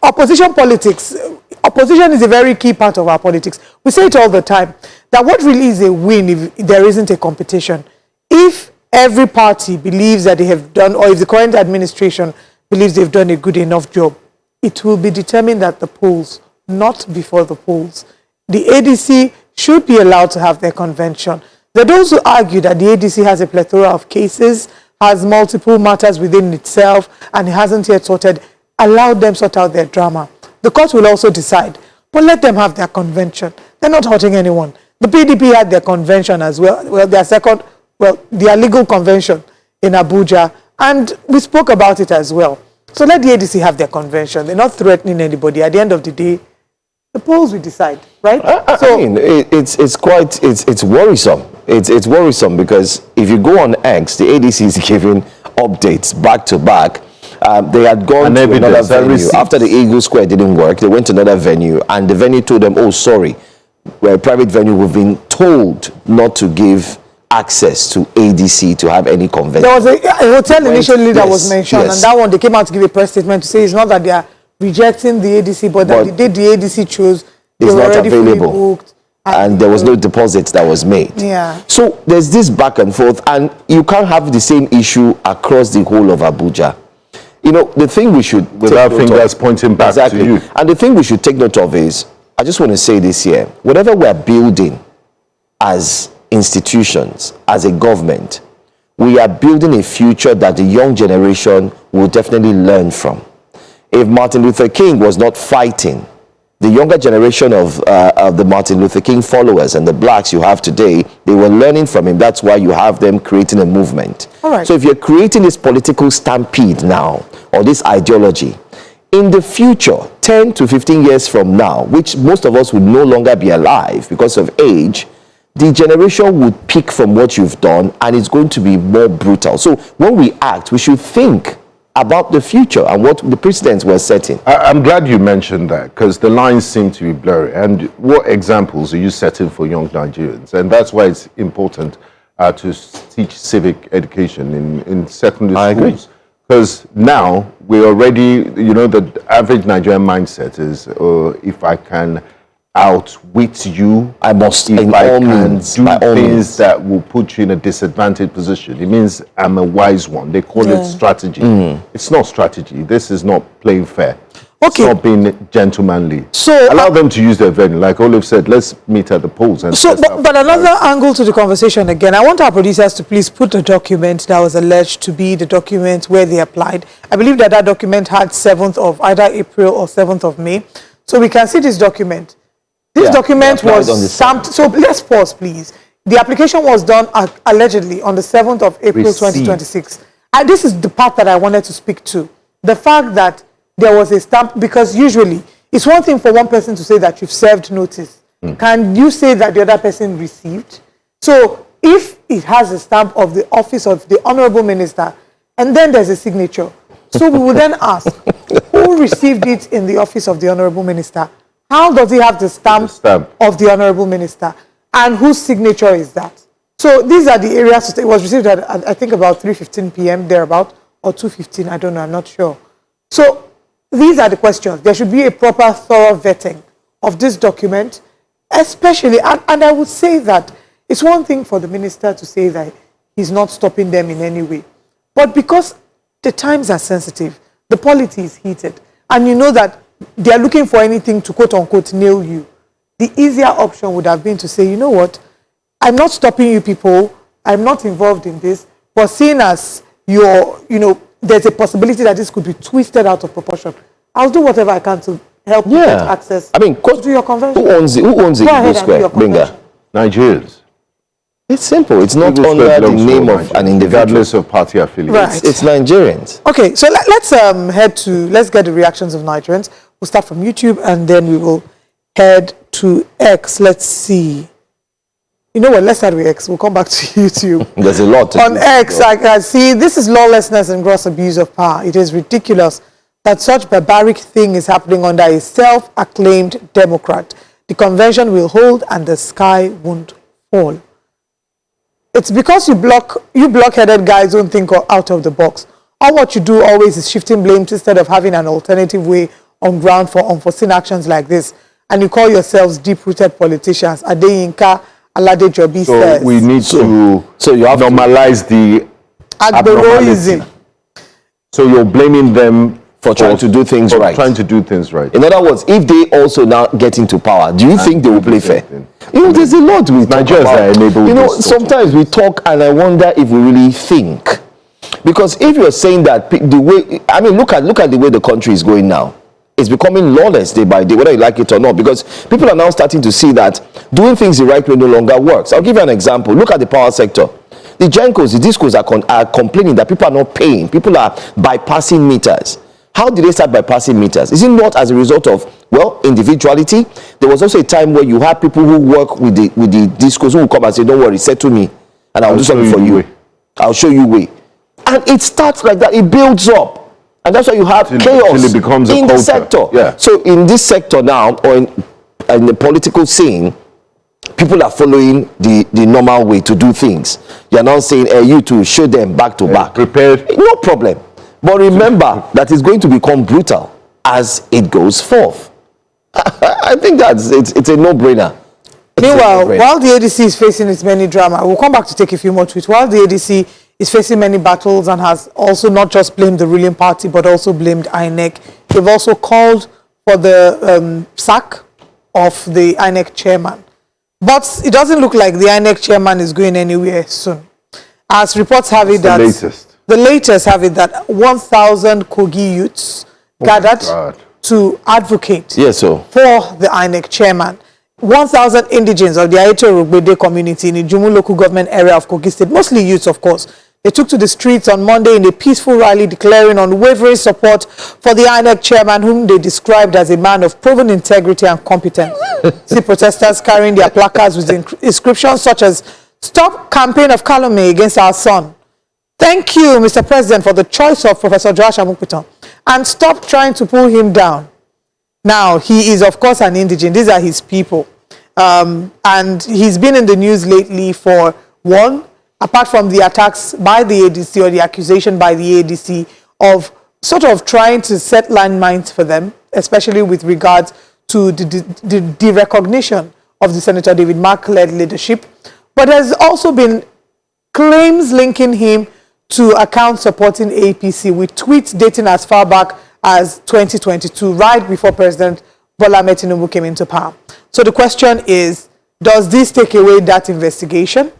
opposition politics... Opposition is a very key part of our politics. We say it all the time, that what really is a win if there isn't a competition if every party believes that they have done, or if the current administration believes they've done a good enough job, it will be determined at the polls, not before the polls. The ADC should be allowed to have their convention. There are those who argue that the ADC has a plethora of cases, has multiple matters within itself, and it hasn't yet sorted. Allow them sort out their drama. The court will also decide, but let them have their convention. They're not hurting anyone. The PDP had their convention as well, their legal convention in Abuja, and we spoke about it as well. So let the ADC have their convention. They're not threatening anybody. At the end of the day, the polls will decide, right? I mean, it's worrisome. It's worrisome because if you go on X, the ADC is giving updates back to back. They had gone to another venue. After the Eagle Square didn't work, they went to another venue, and the venue told them, oh, sorry, we're a private venue. We've been told not to give access to ADC to have any convention. There was a hotel initially that was mentioned, and that one, they came out to give a press statement to say it's not that they are rejecting the ADC, but that the day the ADC chose, they were not already available. fully booked. And there was no deposit that was made. Yeah. So there's this back and forth, and you can't have the same issue across the whole of Abuja. You know, the thing we should... Without fingers pointing back to you. And the thing we should take note of is, I just want to say this here, whatever we're building as institutions, as a government, we are building a future that the young generation will definitely learn from. If Martin Luther King was not fighting, the younger generation of the Martin Luther King followers and the blacks you have today, they were learning from him. That's why you have them creating a movement. All right. So if you're creating this political stampede now, or this ideology, in the future, 10 to 15 years from now, which most of us would no longer be alive because of age, the generation would pick from what you've done, and it's going to be more brutal. So when we act, we should think about the future and what the precedents were setting. I'm glad you mentioned that, because the lines seem to be blurry. And what examples are you setting for young Nigerians? And that's why it's important to teach civic education in secondary schools. Because now we're already, you know, the average Nigerian mindset is, if I can outwit you, I must, if in I all can means, do things that will put you in a disadvantaged position. It means I'm a wise one. They call it strategy. It's not strategy. This is not playing fair. Okay. It's not being gentlemanly. So allow them to use their venue. Like Olive said, let's meet at the polls. And but another angle to the conversation again, I want our producers to please put the document that was alleged to be the document where they applied. I believe that that document had 7th of either April or 7th of May. So we can see this document. This document was stamped. So let's pause, please. The application was done allegedly on the 7th of April, 2026. And this is the part that I wanted to speak to. The fact that there was a stamp, because usually it's one thing for one person to say that you've served notice. Can you say that the other person received? So if it has a stamp of the office of the Honorable Minister, and then there's a signature. So we will then ask, who received it in the office of the Honorable Minister? How does he have the stamp of the Honorable Minister? And whose signature is that? So these are the areas. It was received at, I think, about 3:15 p.m. thereabout, or 2:15, I don't know, I'm not sure. So these are the questions. There should be a proper, thorough vetting of this document, especially, and I would say that it's one thing for the minister to say that he's not stopping them in any way. But because the times are sensitive, the polity is heated, and you know that they are looking for anything to quote-unquote nail you, the easier option would have been to say, you know what, I'm not stopping you people, I'm not involved in this, but seeing as there's a possibility that this could be twisted out of proportion, I'll do whatever I can to help you get access to your convention. Who owns the Eagle Square? Binga. Nigerians. It's simple. It's not under the name of an individual. Regardless of party affiliation. Right. It's Nigerians. Okay, so let's get the reactions of Nigerians. We'll start from YouTube and then we will head to X. Let's see. You know what? Let's start with X. We'll come back to YouTube. There's a lot on X. I can see this is lawlessness and gross abuse of power. It is ridiculous that such barbaric thing is happening under a self-acclaimed Democrat. The convention will hold and the sky won't fall. It's because you blockheaded guys don't think out of the box. All what you do always is shifting blames instead of having an alternative way on ground for unforeseen actions like this. And you call yourselves deep-rooted politicians. Adeyinka, Alade Jobi says. So we need to you have normalize the Agboroism. So you're blaming them for trying to do things right. Trying to do things right. In other words, if they also now get into power, do you think they will play fair? You know, there's a lot we talk Nigerians about. are enabled. You know, sometimes we talk and I wonder if we really think. Because if you're saying that the way, I mean, look at the way the country is going now. It's becoming lawless day by day, whether you like it or not, because people are now starting to see that doing things the right way no longer works. I'll give you an example. Look at the power sector. The Gencos, the Discos are complaining that people are not paying. People are bypassing meters. How did they start bypassing meters? Is it not as a result of, well, individuality? There was also a time where you had people who work with the Discos who will come and say, don't worry, settle me, and I'll do something for you. I'll show you way. And it starts like that. It builds up. And that's why you have chaos it becomes a in culture. the sector. Yeah. So in this sector now, or in the political scene, people are following the normal way to do things. You're now saying, you two, show them back to back. Prepared. No problem. But remember that it's going to become brutal as it goes forth. I think it's a no-brainer. Meanwhile, while the ADC is facing its many drama, we'll come back to take a few more tweets. While the ADC is facing many battles and has also not just blamed the ruling party, but also blamed INEC, they've also called for the sack of the INEC chairman. But it doesn't look like the INEC chairman is going anywhere soon. As reports have it that the latest have it that 1,000 Kogi youths gathered to advocate for the INEC chairman. 1,000 indigents of the Aito-Rogbede community in the Jumu local government area of Kogi State, mostly youths, of course. They took to the streets on Monday in a peaceful rally declaring unwavering support for the INEC chairman, whom they described as a man of proven integrity and competence. See protesters carrying their placards with inscriptions such as, "Stop campaign of calumny against our son. Thank you, Mr. President, for the choice of Professor Joash Amupitan. And stop trying to pull him down." Now, he is, of course, an indigent. These are his people. And he's been in the news lately for, one, apart from the attacks by the ADC or the accusation by the ADC of sort of trying to set landmines for them, especially with regards to the recognition of the Senator David Mark-led leadership. But there's also been claims linking him to accounts supporting APC with tweets dating as far back as 2022, right before President Bola Ahmed Tinubu came into power. So the question is, does this take away that investigation?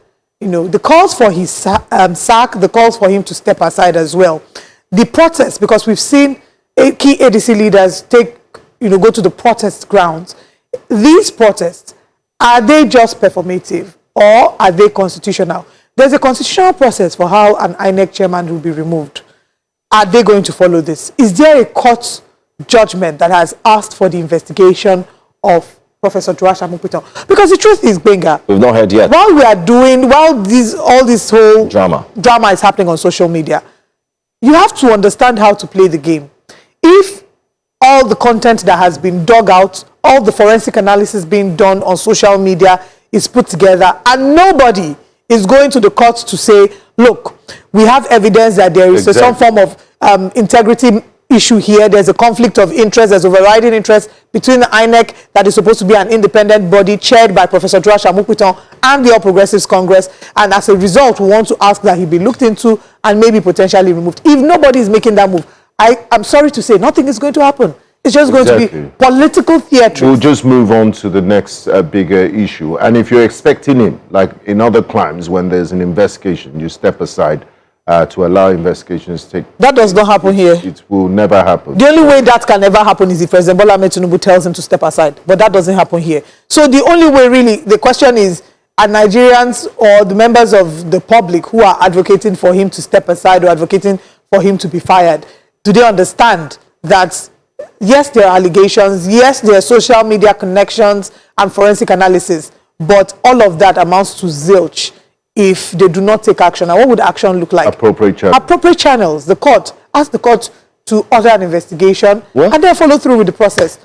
You know, the calls for his sack, the calls for him to step aside as well. The protests, because we've seen key ADC leaders go to the protest grounds. These protests, are they just performative or are they constitutional? There's a constitutional process for how an INEC chairman will be removed. Are they going to follow this? Is there a court judgment that has asked for the investigation of Professor Joash Amupitan? Because the truth is, Benga, we've not heard yet. While all this whole drama is happening on social media, you have to understand how to play the game. If all the content that has been dug out, all the forensic analysis being done on social media is put together, and nobody is going to the courts to say, look, we have evidence that there is some form of integrity issue here. There's a conflict of interest. There's overriding interest between the INEC, that is supposed to be an independent body chaired by Professor Joash Amupitan, and the All Progressives Congress. And as a result, we want to ask that he be looked into and maybe potentially removed. If nobody is making that move, I'm sorry to say, nothing is going to happen. It's just going to be political theatre. We'll just move on to the next bigger issue. And if you're expecting him, like in other crimes, when there's an investigation, you step aside to allow investigations to take. That does not happen here. It will never happen. The only way that can ever happen is if President Bola Ahmed Tinubu tells him to step aside. But that doesn't happen here. So the only way, really, the question is, are Nigerians or the members of the public who are advocating for him to step aside or advocating for him to be fired, do they understand that, yes, there are allegations, yes, there are social media connections and forensic analysis, but all of that amounts to zilch if they do not take action? And what would action look like? Appropriate channels. Appropriate channels. The court. Ask the court to order an investigation and then follow through with the process.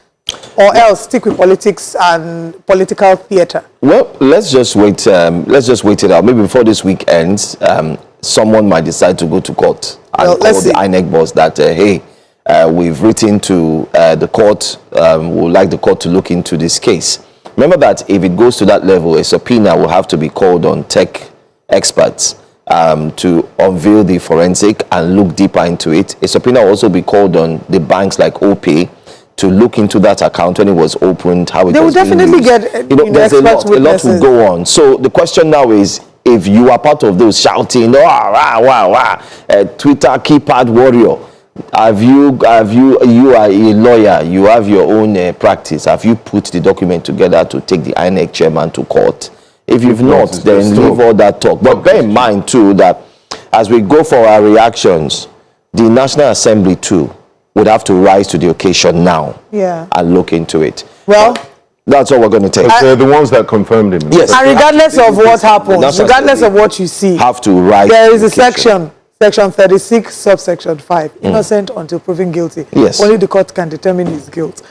Or else stick with politics and political theatre. Well, let's just wait it out. Maybe before this week ends, someone might decide to go to court and call the INEC boss that, hey, we've written to the court, we would like the court to look into this case. Remember that if it goes to that level, a subpoena will have to be called on tech experts to unveil the forensic and look deeper into it. A subpoena will also be called on the banks like OP to look into that account when it was opened, how it They will was being definitely used. get There's a lot witnesses. will go on. So the question now is, if you are part of those shouting, Twitter keypad warrior, you are a lawyer, you have your own practice, have you put the document together to take the INEC chairman to court? If you've not, then leave all that talk. But bear in mind too that as we go for our reactions, the National Assembly too would have to rise to the occasion now and look into it. Well, that's all we're going to take. They're the ones that confirmed him. Yes. And regardless of what happens, regardless of what you see, have to rise. There is a section 36, subsection 5, innocent until proven guilty. Yes. Only the court can determine his guilt.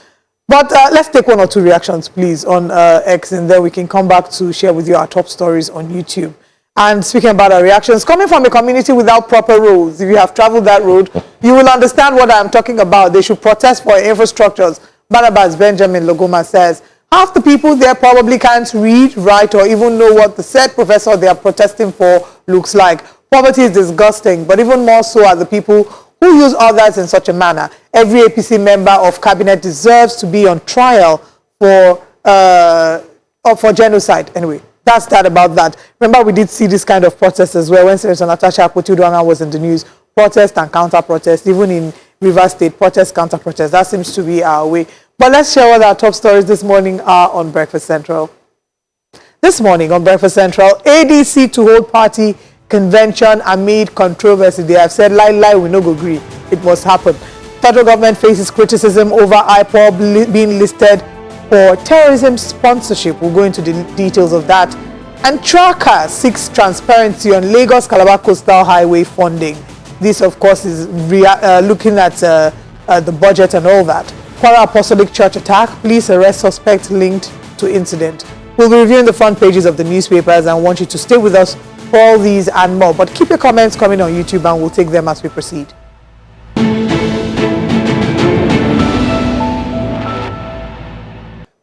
But let's take one or two reactions, please, on X, and then we can come back to share with you our top stories on YouTube. And speaking about our reactions, coming from a community without proper roads, if you have traveled that road, you will understand what I'm talking about. They should protest for infrastructures. Barnabas Benjamin Logoma says, half the people there probably can't read, write, or even know what the said professor they are protesting for looks like. Poverty is disgusting, but even more so are the people who use others in such a manner. Every APC member of cabinet deserves to be on trial for genocide. Anyway, that's that about that. Remember, we did see this kind of protests as well when Senator Natasha Akpoti-Uduaghan was in the news. Protest and counter-protest, even in Rivers State, protest, counter-protest. That seems to be our way. But let's share what our top stories this morning are on Breakfast Central. This morning on Breakfast Central, ADC to hold party convention amid controversy. They have said, lie, we no go agree. It must happen. Federal government faces criticism over IPOB being listed for terrorism sponsorship. We'll go into the details of that. And Tracker seeks transparency on Lagos-Calabar Coastal Highway funding. This, of course, is looking at the budget and all that. Kwara Apostolic Church attack. Police arrest suspect linked to incident. We'll be reviewing the front pages of the newspapers and want you to stay with us for all these and more. But keep your comments coming on YouTube and we'll take them as we proceed.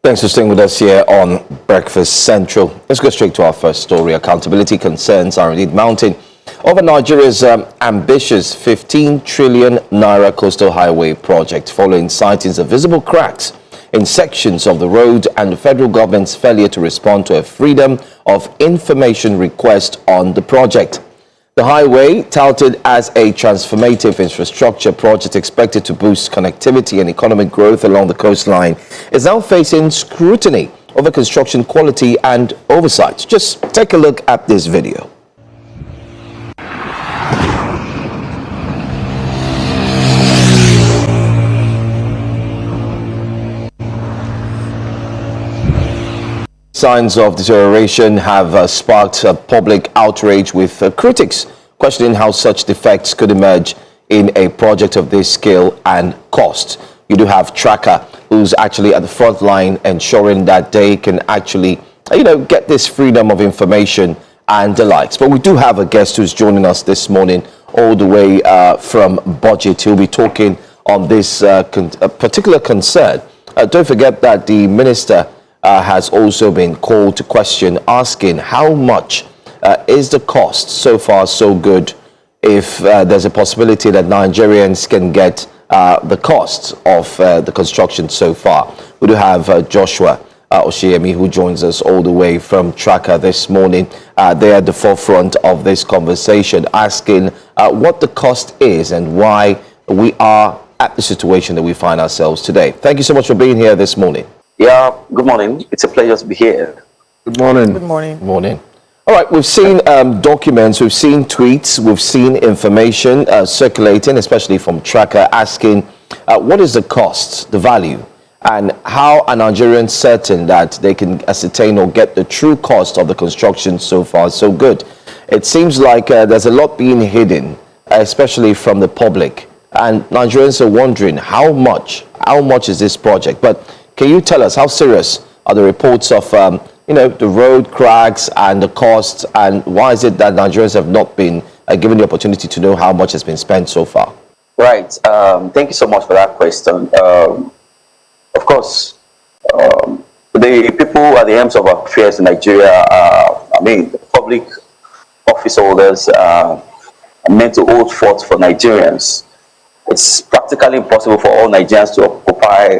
Thanks for staying with us here on Breakfast Central. Let's go straight to our first story. Accountability concerns are indeed mounting over Nigeria's ambitious 15 trillion naira coastal highway project following sightings of visible cracks in sections of the road and the federal government's failure to respond to a freedom of information request on the project. The highway, touted as a transformative infrastructure project expected to boost connectivity and economic growth along the coastline, is now facing scrutiny over construction quality and oversight. Just take a look at this video. Signs of deterioration have sparked public outrage with critics questioning how such defects could emerge in a project of this scale and cost. You do have Tracker, who's actually at the front line ensuring that they can actually, get this freedom of information and the likes. But we do have a guest who's joining us this morning all the way from Budget. He'll be talking on this particular concern. Don't forget that the minister has also been called to question, asking how much is the cost. So far, so good. If there's a possibility that Nigerians can get the cost of the construction so far. We do have Joshua Oshiemi, who joins us all the way from Tracker this morning. They're at the forefront of this conversation, asking what the cost is and why we are at the situation that we find ourselves today. Thank you so much for being here this morning. Yeah, good morning. It's a pleasure to be here. Good morning. Good morning. Good morning. All right, we've seen documents, we've seen tweets, we've seen information circulating, especially from Tracker, asking what is the cost, the value, and how are Nigerians certain that they can ascertain or get the true cost of the construction. So far, so good. It seems like there's a lot being hidden, especially from the public, and Nigerians are wondering how much is this project. But can you tell us how serious are the reports of the road cracks and the costs, and why is it that Nigerians have not been given the opportunity to know how much has been spent so far? Right. Thank you so much for that question. Of course, the people at the helms of affairs in Nigeria are, the public office holders are meant to hold forth for Nigerians. It's practically impossible for all Nigerians to occupy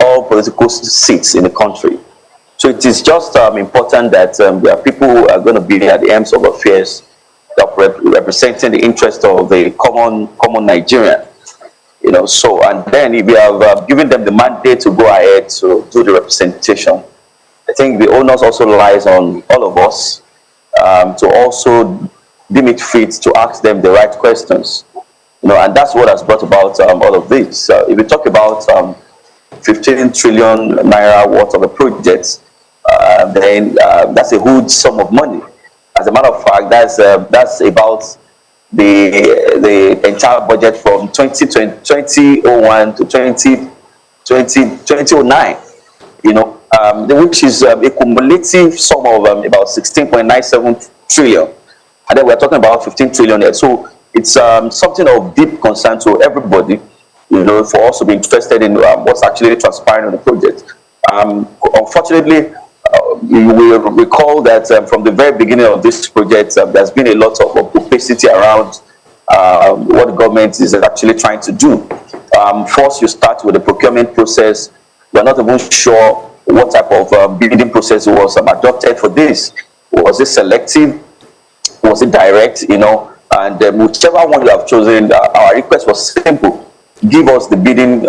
all political seats in the country. So it is just important that there are people who are going to be at the helms of affairs that representing the interest of the common Nigerian. So, and then if we have given them the mandate to go ahead to do the representation, I think the onus also lies on all of us to also deem it fit to ask them the right questions. And that's what has brought about all of this. If we talk about 15 trillion naira worth of a project, then that's a huge sum of money. As a matter of fact, that's about the entire budget from 2001 to 2009, which is a cumulative sum of about 16.97 trillion, and then we're talking about 15 trillion here. So it's something of deep concern to everybody, for us to be interested in what's actually transpiring on the project. Unfortunately, you will recall that from the very beginning of this project, there's been a lot of opacity around what the government is actually trying to do. First, you start with the procurement process. We're not even sure what type of bidding process was adopted for this. Was it selective? Was it direct? And whichever one you have chosen, our request was simple: give us the bidding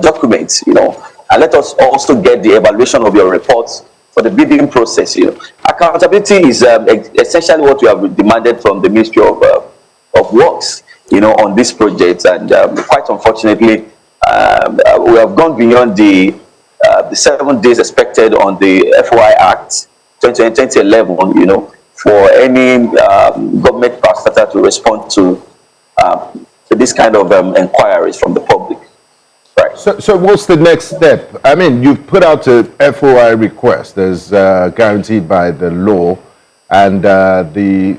documents, and let us also get the evaluation of your reports for the bidding process. Accountability is essentially what we have demanded from the Ministry of Works, on this project, and quite unfortunately, we have gone beyond the 7 days expected on the FOI Act 2011, for any government parastatal to respond to this kind of inquiries from the public. Right. So what's the next step? I mean, you put out a FOI request as guaranteed by the law, and the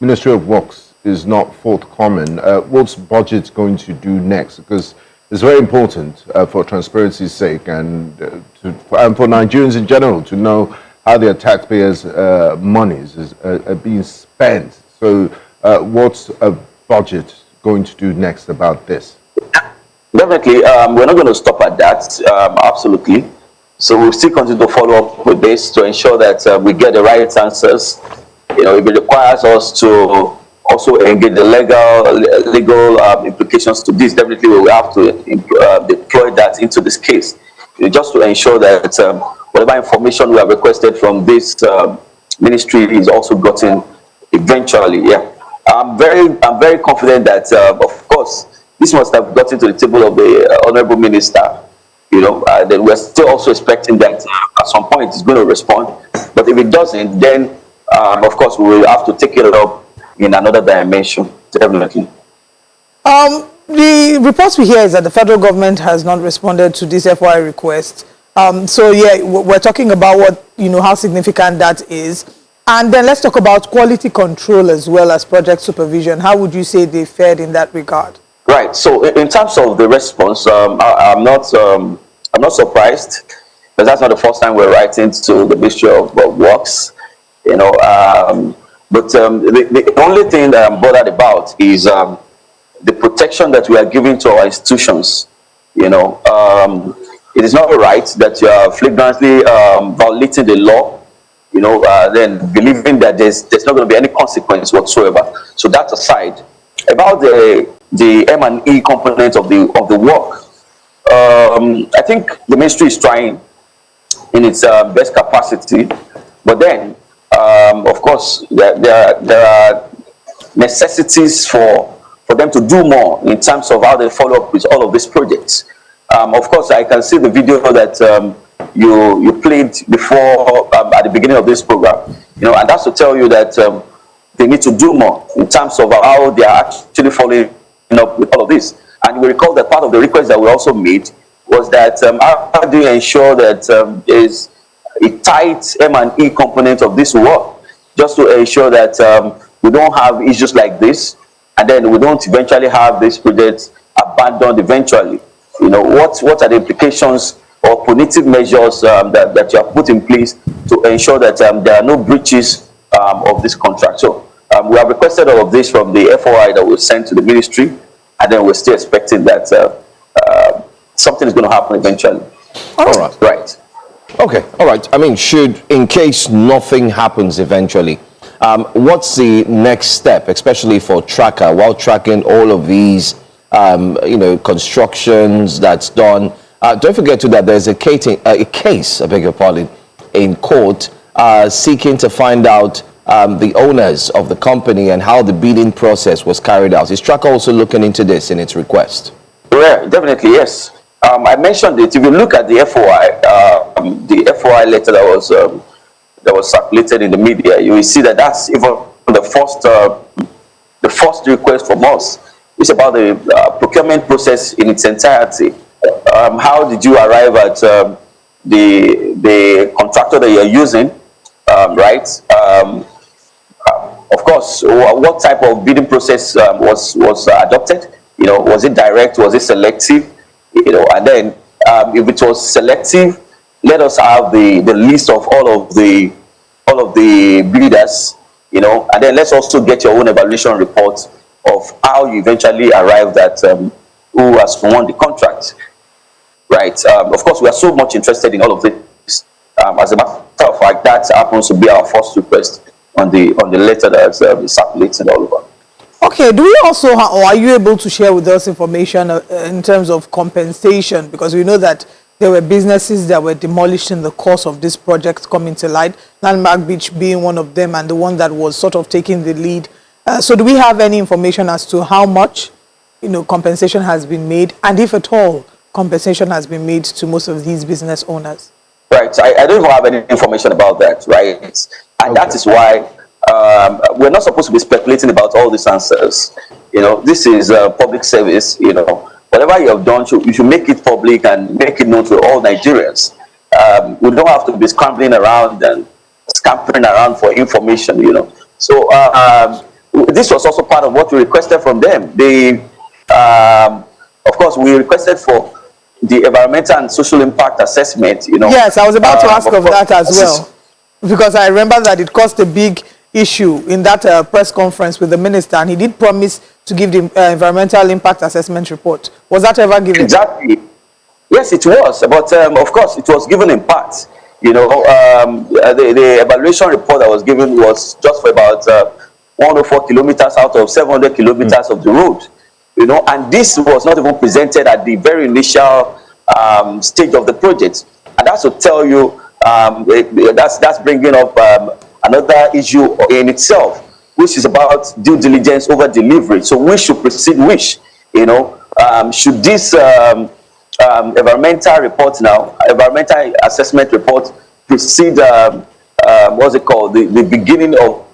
Ministry of Works is not forthcoming. What's budget going to do next? Because it's very important for transparency's sake and for Nigerians in general to know how their taxpayers' monies are being spent. So what's a budget going to do next about this? Definitely, we're not going to stop at that, absolutely. So we'll still continue to follow up with this to ensure that we get the right answers. If it requires us to also engage the legal implications to this, definitely we will have to deploy that into this case, just to ensure that whatever information we have requested from this ministry is also gotten eventually. Yeah, I'm very confident that, of course, this must have gotten to the table of the Honorable Minister, then we're still also expecting that at some point it's going to respond. But if it doesn't, then, of course, we will have to take it up in another dimension, definitely. The reports we hear is that the federal government has not responded to this FOI request. So, yeah, we're talking about what, how significant that is. And then let's talk about quality control as well as project supervision. How would you say they fared in that regard? Right. So in terms of the response, I'm not surprised, because that's not the first time we're writing to the Ministry of Works. But the only thing that I'm bothered about is the protection that we are giving to our institutions. It is not right that you are flagrantly violating the law. Then believing that there's not going to be any consequence whatsoever. So that aside, about the M&E component of the work, I think the ministry is trying in its best capacity, but then of course there are necessities for them to do more in terms of how they follow up with all of these projects. Of course, I can see the video that you played before at the beginning of this program, and that's to tell you that they need to do more in terms of how they are actually following up with all of this. And we recall that part of the request that we also made was that how do you ensure that there is a tight M&E component of this work, just to ensure that we don't have issues like this, and then we don't eventually have this project abandoned eventually. What are the implications or punitive measures that you have put in place to ensure that there are no breaches of this contract. So we have requested all of this from the FOI that we sent to the ministry, and then we're still expecting that something is going to happen eventually. All right. Right. Okay, all right. I mean, in case nothing happens eventually, what's the next step, especially for Tracker, while tracking all of these, constructions that's done? Don't forget too that there's a case, I beg your pardon, in court seeking to find out the owners of the company and how the bidding process was carried out. Is Tracker also looking into this in its request? Yeah, definitely, yes. I mentioned it. If you look at the FOI letter that was circulated in the media, you will see that that's even the first request from us. It's about the procurement process in its entirety. How did you arrive at the contractor that you're using, right? Of course, what type of bidding process was adopted? Was it direct? Was it selective? And then if it was selective, let us have the list of all of the bidders, and then let's also get your own evaluation report of how you eventually arrived at who has won the contract, right? Of course, we are so much interested in all of this. As a matter of fact, that happens to be our first request on the letter that's circulating all over. Okay, do we also, or are you able to share with us information in terms of compensation? Because we know that there were businesses that were demolished in the course of this project coming to light, Landmark Beach being one of them and the one that was sort of taking the lead. So do we have any information as to how much, compensation has been made, and if at all, compensation has been made to most of these business owners? Right, I don't have any information about that, right? And that is why we're not supposed to be speculating about all these answers. This is public service. Whatever you have done, you should make it public and make it known to all Nigerians. We don't have to be scrambling around and scampering around for information. So this was also part of what we requested from them. Of course, we requested for the environmental and social impact assessment. Yes, I was about to ask of that as well, because I remember that it caused a big issue in that press conference with the minister, and he did promise to give the environmental impact assessment report. Was that ever given? Exactly. Yes, it was, but of course it was given in parts. The evaluation report that was given was just for about 104 kilometers out of 700 kilometers of the road. And this was not even presented at the very initial stage of the project, and that's to tell you that's bringing up another issue in itself, which is about due diligence over delivery. So we should proceed should this environmental report now, environmental assessment report, precede what's it called, the beginning of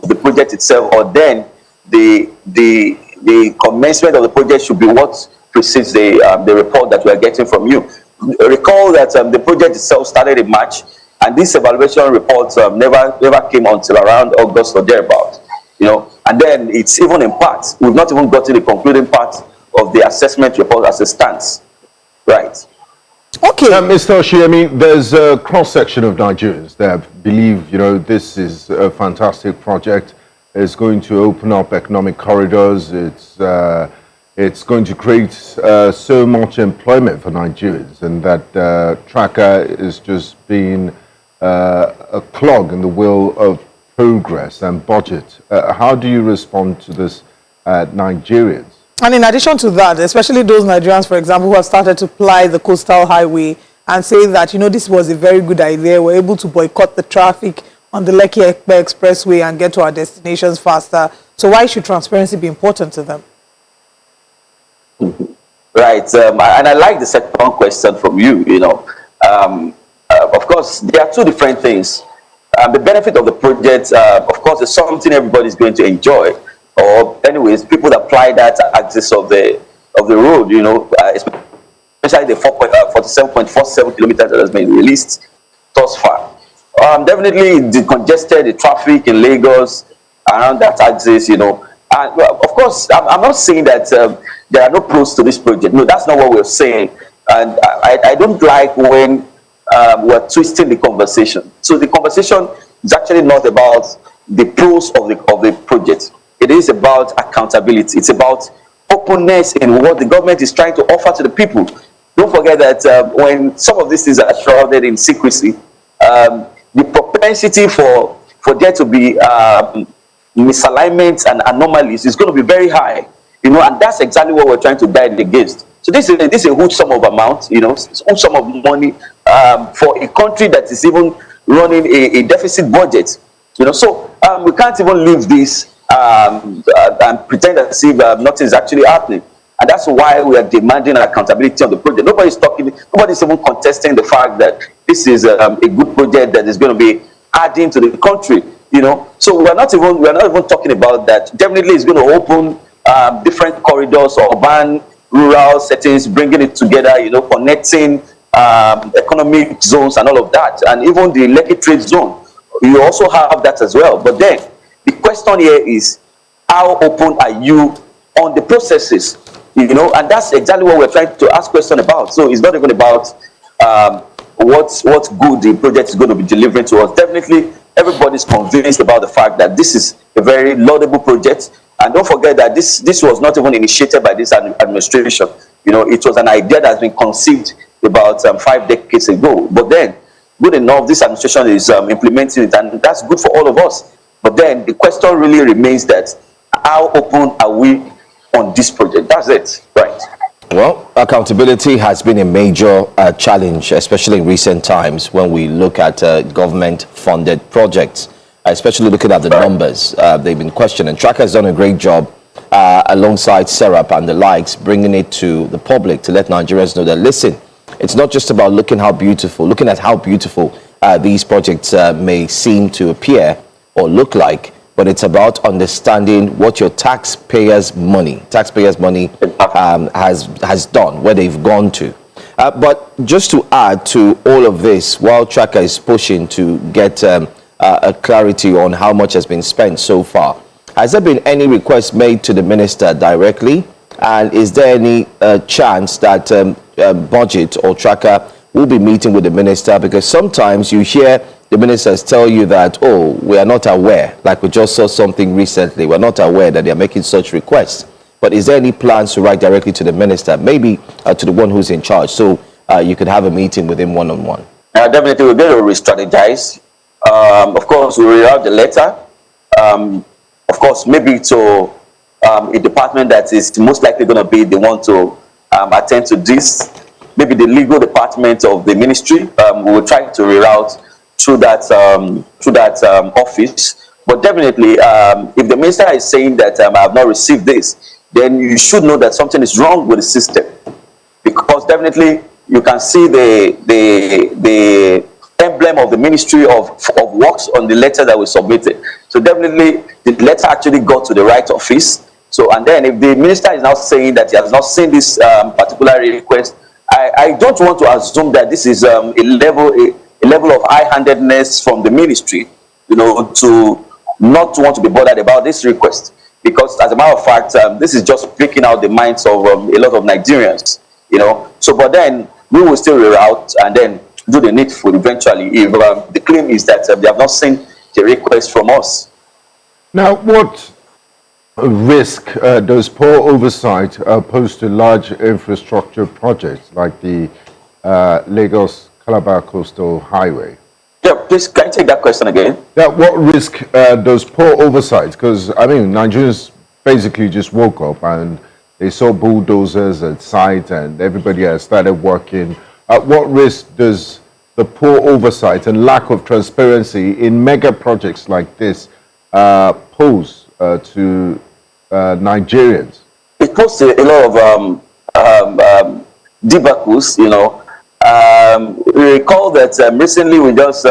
the project itself, or then the commencement of the project should be what precedes the report that we are getting from you. Recall that the project itself started in March, and this evaluation report never came until around August or thereabout. And then it's even in part. We've not even gotten the concluding part of the assessment report as it stands. Right. Okay. Mr. Oshie, there's a cross-section of Nigerians that believe, this is a fantastic project. It's going to open up economic corridors. It's going to create so much employment for Nigerians, and that Tracker is just being a clog in the wheel of progress and budget. How do you respond to this, Nigerians? And in addition to that, especially those Nigerians, for example, who have started to ply the coastal highway and say that, this was a very good idea. We're able to boycott the traffic on the Lekki-Ekpe Expressway and get to our destinations faster. So why should transparency be important to them? Right. And I like the second question from you, of course, there are two different things. The benefit of the project, of course, is something everybody's going to enjoy. Or anyways, people that apply that axis of the road, especially the 47.47 kilometers that has been released thus far. Definitely decongested the traffic in Lagos around that axis, And of course, I'm not saying that there are no pros to this project. No, that's not what we're saying. And I don't like when we're twisting the conversation. So the conversation is actually not about the pros of the project. It is about accountability. It's about openness in what the government is trying to offer to the people. Don't forget that when some of these things are shrouded in secrecy, the propensity for there to be misalignments and anomalies is going to be very high, you know, and that's exactly what we're trying to guide against. So this is a huge sum of amount, you know, it's a huge sum of money for a country that is even running a deficit budget, you know. So we can't even leave this and pretend as if nothing is actually happening. And that's why we are demanding accountability on the project. Nobody's even contesting the fact that this is a good project that is going to be adding to the country, you know. So we're not even talking about that. Definitely, it's going to open different corridors, urban, rural settings, bringing it together, you know, connecting economic zones and all of that, and even the Lekki trade zone. You also have that as well. But then the question here is, how open are you on the processes? You know, and that's exactly what we're trying to ask questions about. So it's not even about what good the project is going to be delivering to us. Definitely, everybody's convinced about the fact that this is a very laudable project. And don't forget that this was not even initiated by this administration. You know, it was an idea that's been conceived about 5 decades ago. But then, good enough, this administration is implementing it, and that's good for all of us. But then the question really remains that how open are we on this project? That's it, right? Well, accountability has been a major challenge, especially in recent times when we look at government-funded projects, especially looking at the numbers. They've been questioned, and Tracker has done a great job alongside Serap and the likes, bringing it to the public to let Nigerians know that, listen, it's not just about looking at how beautiful these projects may seem to appear or look like, but it's about understanding what your taxpayers' money has done, where they've gone to. But just to add to all of this, while Tracker is pushing to get a clarity on how much has been spent so far, has there been any request made to the minister directly? And is there any chance that Budget or Tracker will be meeting with the minister? Because sometimes you hear the ministers tell you that, oh, we are not aware, like we just saw something recently, we're not aware that they are making such requests. But is there any plans to write directly to the minister, maybe to the one who's in charge, so you could have a meeting with him one-on-one? Definitely, we're going to re-strategize. Of course, we will write the letter. Of course, maybe to a department that is most likely going to be the one to attend to this. Maybe the legal department of the ministry. We will try to reroute through that office. But definitely, if the minister is saying that I have not received this, then you should know that something is wrong with the system, because definitely you can see the emblem of the Ministry of Works on the letter that was submitted. So definitely the letter actually got to the right office. So, and then if the minister is now saying that he has not seen this particular request, I don't want to assume that this is a level of high-handedness from the ministry, you know, to not want to be bothered about this request. Because as a matter of fact, this is just breaking out the minds of a lot of Nigerians, you know. So, but then we will still reroute and then do the needful eventually if the claim is that they have not seen the request from us. Now, what risk does poor oversight pose to large infrastructure projects like the Lagos-Calabar Coastal Highway? Yeah, please, can you take that question again? Yeah, what risk does poor oversight, because, I mean, Nigerians basically just woke up and they saw bulldozers at site and everybody has started working. What risk does the poor oversight and lack of transparency in mega projects like this pose to Nigerians? It poses a lot of debacles, you know. We recall that recently we just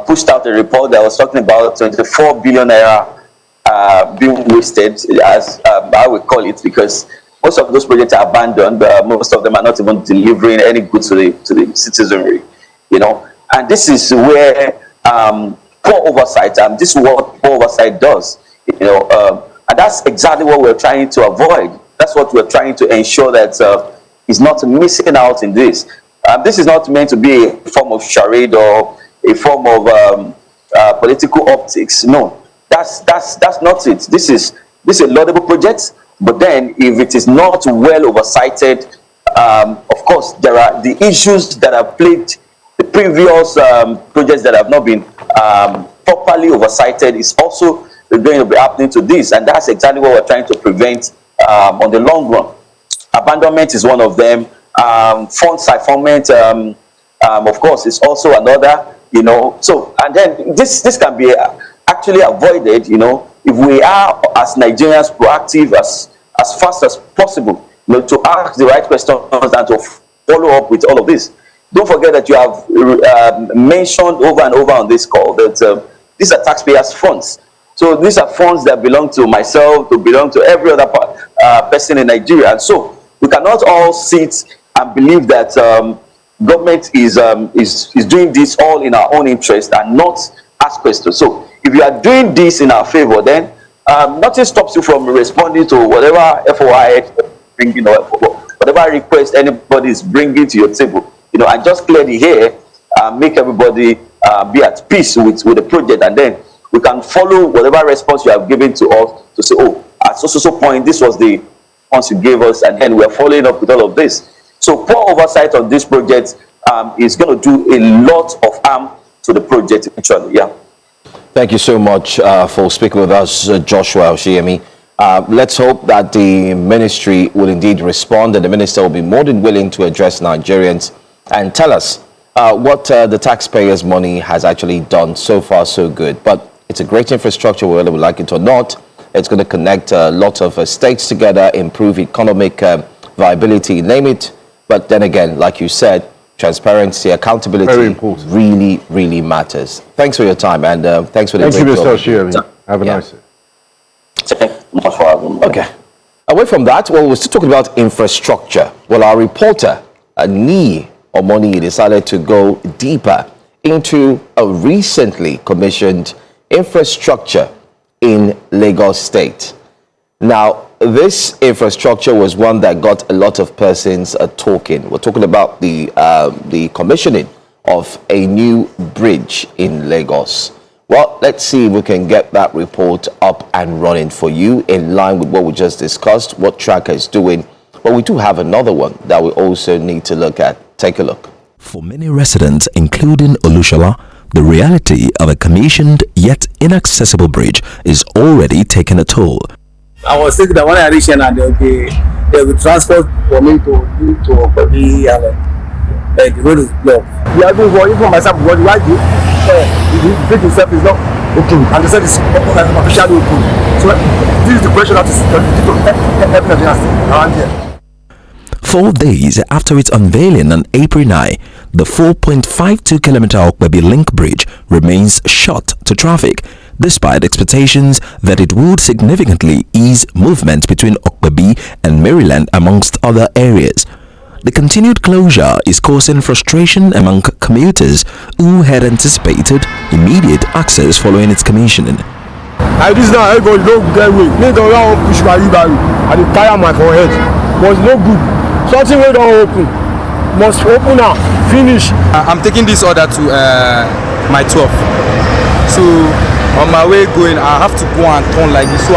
pushed out a report that was talking about 24 billion naira being wasted, as I would call it, because most of those projects are abandoned. Most of them are not even delivering any goods to the citizenry, you know. And this is where poor oversight, this is what poor oversight does, you know. And that's exactly what we're trying to avoid. That's what we're trying to ensure that is not missing out in this. This is not meant to be a form of charade or a form of political optics. No, that's not it. This is a laudable project, but then if it is not well oversighted, of course there are the issues that have plagued the previous projects that have not been properly oversighted is also going to be happening to this, and that's exactly what we're trying to prevent on the long run. Abandonment is one of them. Fund siphonment, of course, is also another. So and then this can be actually avoided. If we are as Nigerians proactive as fast as possible, to ask the right questions and to follow up with all of this. Don't forget that you have mentioned over and over on this call that these are taxpayers' funds. So these are funds that belong to myself, to belong to every other person in Nigeria. And so we cannot all sit and believe that government is doing this all in our own interest and not ask questions. So if you are doing this in our favor, then nothing stops you from responding to whatever FOI bringing or whatever request anybody is bringing to your table. And just clear the air, make everybody be at peace with the project, and then we can follow whatever response you have given to us to say, oh, at so point, this was the response you gave us, and then we are following up with all of this. So poor oversight on this project is going to do a lot of harm to the project eventually. Yeah. Thank you so much for speaking with us, Joshua Oshiemi. Let's hope that the ministry will indeed respond, and the minister will be more than willing to address Nigerians and tell us what the taxpayers' money has actually done. So far, so good. But it's a great infrastructure, whether we like it or not. It's going to connect a lot of states together, improve economic viability, name it. But then again, like you said, transparency, accountability really, really matters. Thanks for your time, and thanks for the Thank you, Mr. Oshiemi. Have a nice day. Okay. Away from that, well, we're still talking about infrastructure. Well, our reporter, Ni Omoni, decided to go deeper into a recently commissioned infrastructure in Lagos State. Now, this infrastructure was one that got a lot of persons talking. We're talking about the commissioning of a new bridge in Lagos. Well, let's see if we can get that report up and running for you in line with what we just discussed, what Tracker is doing. But we do have another one that we also need to look at. Take a look. For many residents, including Olushola, the reality of a commissioned yet inaccessible bridge is already taking a toll. I was thinking that when I reach here now, there will transport for me to Okpebi, and the road is blocked. We are doing for even myself, what do I do? The bridge itself is not open, and they said it's officially open. So this is the question that is helping us around here. 4 days after its unveiling on April 9, the 4.52-kilometer Okpebi Link Bridge remains shut to traffic, despite expectations that it would significantly ease movement between Okpebi and Maryland, amongst other areas. The continued closure is causing frustration among commuters who had anticipated immediate access following its commissioning. This now everybody don't get away. Me don't want to push my wheelbarrow and the tire my forehead. Was no good. Something we don't open. Must open now. Finish. I'm taking this order to my 12. So on my way going, I have to go and turn like this. So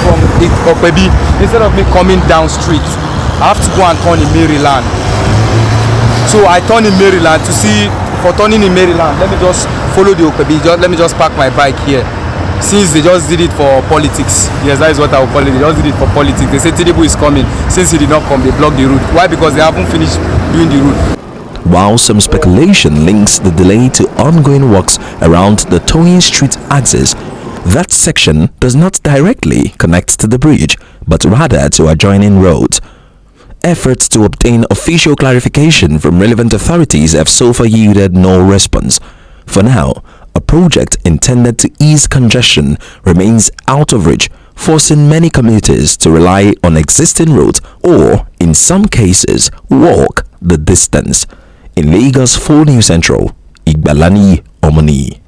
from Okpebi, instead of me coming down street, I have to go and turn in Maryland. So I turn in Maryland to see, for turning in Maryland, let me just follow the Okpebi. Let me just park my bike here. Since they just did it for politics. Yes, that is what I will call it. They just did it for politics. They say Tinubu is coming. Since he did not come, they blocked the route. Why? Because they haven't finished doing the route. While some speculation links the delay to ongoing works around the Towing Street axis, that section does not directly connect to the bridge, but rather to adjoining roads. Efforts to obtain official clarification from relevant authorities have so far yielded no response. For now, a project intended to ease congestion remains out of reach, forcing many commuters to rely on existing roads or, in some cases, walk the distance. In Lagos 4 News Central, Igbalani Omoni.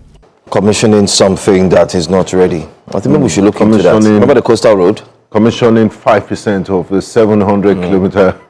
Commissioning something that is not ready. I think maybe we should look into that. Remember the coastal road? Commissioning 5% of the 700-kilometer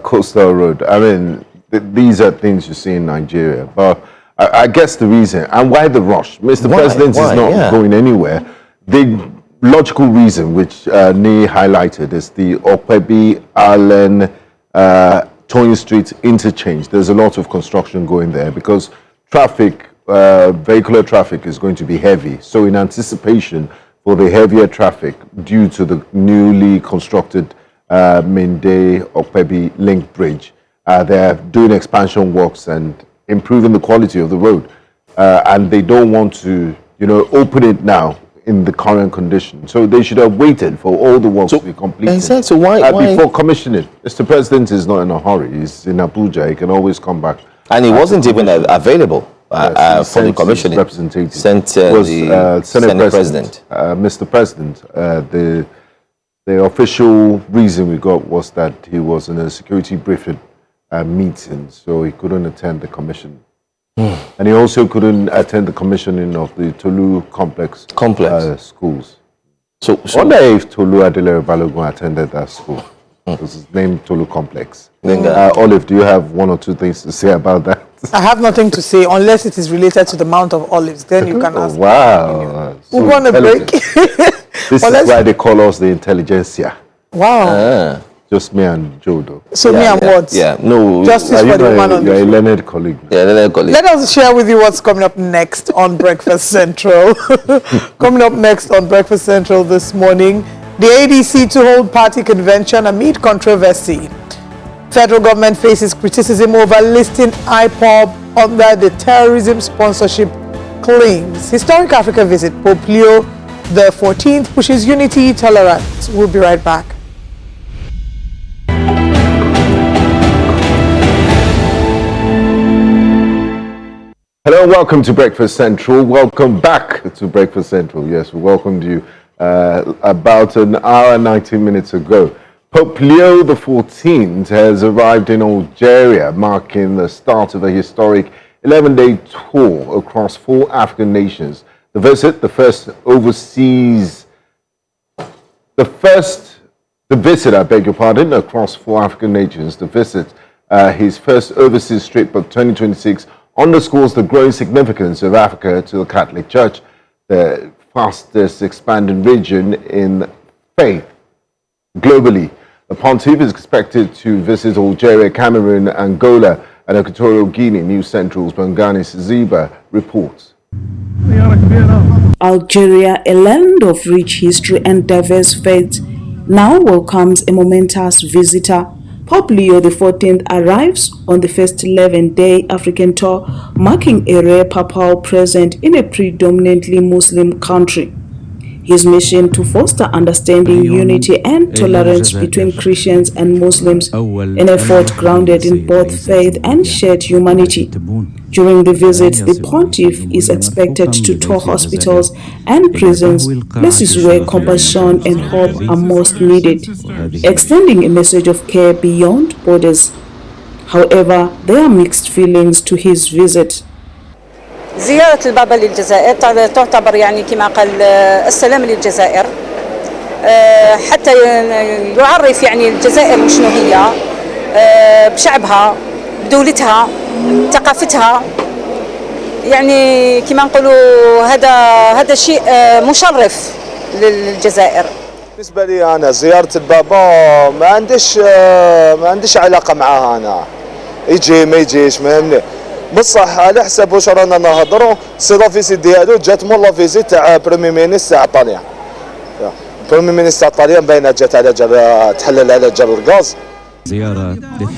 coastal road. I mean, these are things you see in Nigeria. But I guess the reason, and why the rush? Mr. President is not going anywhere. The logical reason, which Ni highlighted, is the Okpebi Allen Toyin Street interchange. There's a lot of construction going there because traffic, vehicular traffic is going to be heavy. So in anticipation for the heavier traffic due to the newly constructed Mende Okpebi Link Bridge, they're doing expansion works and improving the quality of the road. And they don't want to, open it now in the current condition. So they should have waited for all the works to be completed. So why before commissioning? Mr. President is not in a hurry. He's in Abuja. He can always come back. And he wasn't even available for the commissioning. Representative Sent the Senate President. Mr. President, the official reason we got was that he was in a security briefing meeting, so he couldn't attend the commission. And he also couldn't attend the commissioning of the Tolu complex schools. So I wonder if Tolu Adelere Balogun attended that school. This is named Tolu Complex. Olive, do you have one or two things to say about that? I have nothing to say unless it is related to the Mount of Olives. Then you can ask. Wow. We're going to break. This is why they call us the intelligentsia. Wow. Just me and Joe, though. So me and what? No. Justice for the woman on the You're a learned colleague. Yeah, learned colleague. Let us share with you what's coming up next on Breakfast Central. Coming up next on Breakfast Central this morning, the ADC to hold party convention amid controversy. Federal government faces criticism over listing IPOB under the terrorism sponsorship claims. Historic Africa visit Pope Leo the 14th pushes unity, tolerance. We'll be right back. Hello, welcome to Breakfast Central. Welcome back to Breakfast Central. Yes, we welcomed you about an hour and 19 minutes ago. Pope Leo the 14th has arrived in Algeria, marking the start of a historic 11-day tour across 4 African nations. The visit, the visit, across 4 African nations. The visit, his first overseas trip of 2026, underscores the growing significance of Africa to the Catholic Church, the fastest expanding region in faith globally. The Pontiff is expected to visit Algeria, Cameroon, Angola, and Equatorial Guinea. News Central's Banganis Ziba reports. Algeria, a land of rich history and diverse faiths, now welcomes a momentous visitor. Pope Leo XIV arrives on the first 11-day African tour, marking a rare papal presence in a predominantly Muslim country. His mission to foster understanding, unity, and tolerance between Christians and Muslims, an effort grounded in both faith and shared humanity. During the visit, the Pontiff is expected to tour hospitals and prisons, places where compassion and hope are most needed, extending a message of care beyond borders. However, there are mixed feelings to his visit. زيارة البابا للجزائر تعتبر يعني كما قال السلام للجزائر حتى يعرف يعني الجزائر شنو هي بشعبها بدولتها ثقافتها يعني كما نقولوا هذا شيء مشرف للجزائر. بالنسبة لي أنا زيارة البابا ما عنديش علاقة معها أنا يجي ما يجيش ما يهمني بصح على حساب واش رانا نهضروا سي لا فيزيت ديالو جات مول لا فيزيت تاع بريمي مينيستر تاع طاليان بريمي مينيستر تاع طاليان باينه جات على تحلل على جال الغاز.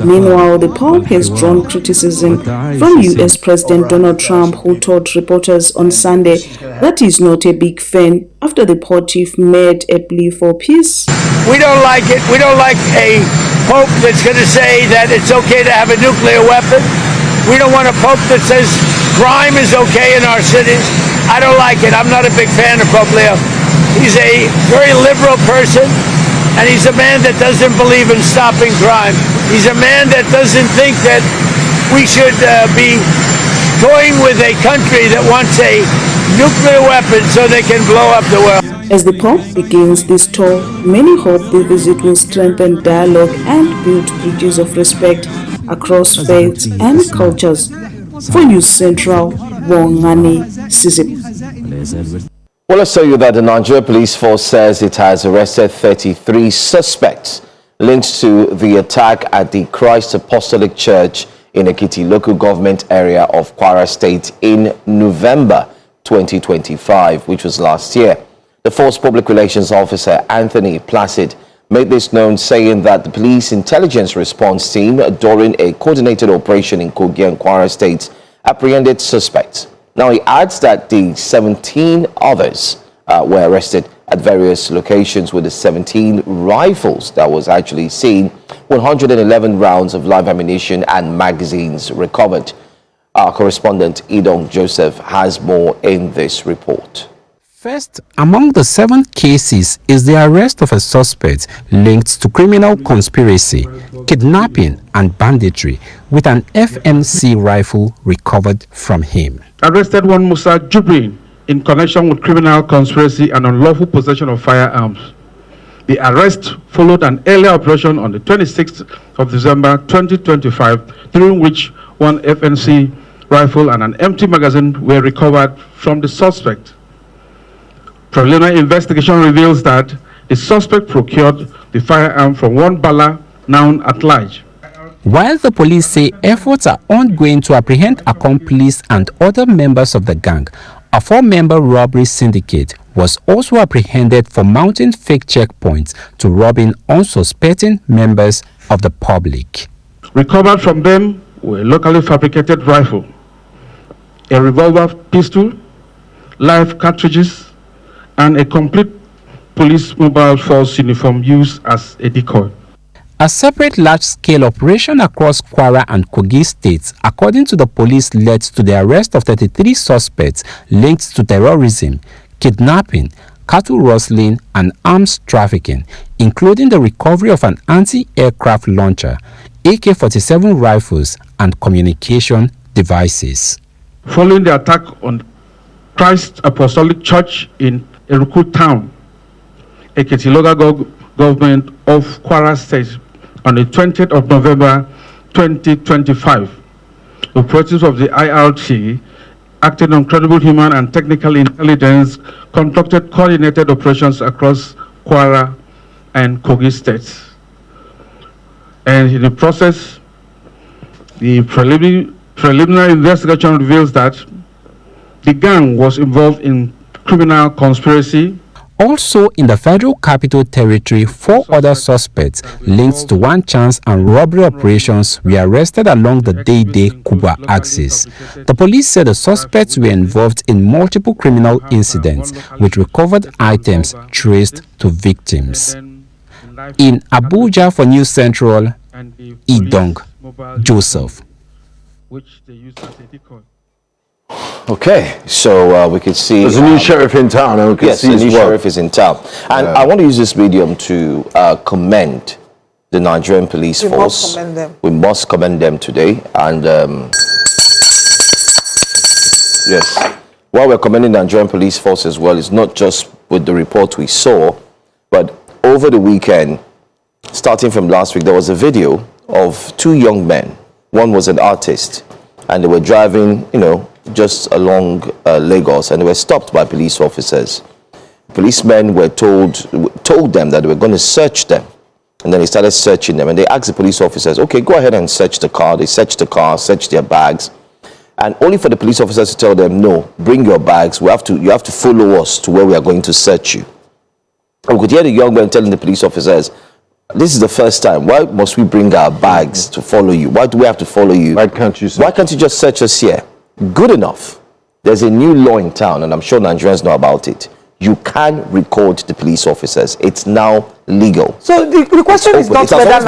Meanwhile, the Pope has drawn criticism from US President Donald Trump, who told reporters on Sunday that he's not a big fan after the Pontiff made a plea for peace. We don't like it. We don't like a Pope that's going to say that it's okay to have a nuclear weapon. We don't want a Pope that says crime is okay in our cities. I don't like it. I'm not a big fan of Pope Leo. He's a very liberal person, and he's a man that doesn't believe in stopping crime. He's a man that doesn't think that we should be toying with a country that wants a nuclear weapon so they can blow up the world. As the Pope begins this tour, many hope the visit will strengthen dialogue and build bridges of respect across faiths and cultures. For News Central, Wongani Sizip. Well, let's tell you that the Nigerian Police Force says it has arrested 33 suspects linked to the attack at the Christ Apostolic Church in Ekiti local government area of Kwara State in November 2025, which was last year. The Force Public Relations Officer Anthony Placid made this known, saying that the police intelligence response team during a coordinated operation in Kogi and Kwara States apprehended suspects. Now, he adds that the 17 others were arrested at various locations with the 17 rifles that was actually seen, 111 rounds of live ammunition and magazines recovered. Our correspondent Idong Joseph has more in this report. First, among the 7 cases is the arrest of a suspect linked to criminal conspiracy, kidnapping and banditry with an FMC rifle recovered from him. Arrested one Musa Jubrin in connection with criminal conspiracy and unlawful possession of firearms. The arrest followed an earlier operation on the 26th of December 2025, during which one FMC rifle and an empty magazine were recovered from the suspect. Preliminary investigation reveals that the suspect procured the firearm from one Bala, now at large. While the police say efforts are ongoing to apprehend accomplices and other members of the gang, a 4-member robbery syndicate was also apprehended for mounting fake checkpoints to robbing unsuspecting members of the public. Recovered from them were a locally fabricated rifle, a revolver pistol, live cartridges, and a complete police mobile force uniform used as a decoy. A separate large-scale operation across Kwara and Kogi states, according to the police, led to the arrest of 33 suspects linked to terrorism, kidnapping, cattle rustling, and arms trafficking, including the recovery of an anti-aircraft launcher, AK-47 rifles, and communication devices. Following the attack on Christ Apostolic Church in Eruku Town, Ekiti local government of Kwara State, on the 20th of November 2025, operatives of the IRT, acting on credible human and technical intelligence, conducted coordinated operations across Kwara and Kogi states. And in the process, the preliminary investigation reveals that the gang was involved in criminal conspiracy. Also in the Federal Capital Territory, 4 other suspects linked to one chance and robbery operations were arrested along the Day-Day-Kuba axis. The police said the suspects were involved in multiple criminal incidents with recovered items traced to victims. In Abuja for News Central, Idong Joseph. Okay, so we could see... There's a new sheriff in town. And we can yes, see a new his work. sheriff is in town. And I want to use this medium to commend the Nigerian Police Force. We must commend them today. And yes, while we're commending the Nigerian Police Force as well, it's not just with the report we saw, but over the weekend, starting from last week, there was a video of 2 young men. One was an artist, and they were driving, just along Lagos, and they were stopped by police officers. Policemen were told them that they were going to search them, and then they started searching them, and they asked the police officers, okay, go ahead and search the car. They searched the car, searched their bags, and only for the police officers to tell them, no, bring your bags. You have to follow us to where we are going to search you. And we could hear the young men telling the police officers, this is the first time. Why must we bring our bags to follow you? Why do we have to follow you? Why can't you just search us here? Good enough. There's a new law in town, and I'm sure Nigerians know about it. You can record the police officers. It's now legal. So the question is not whether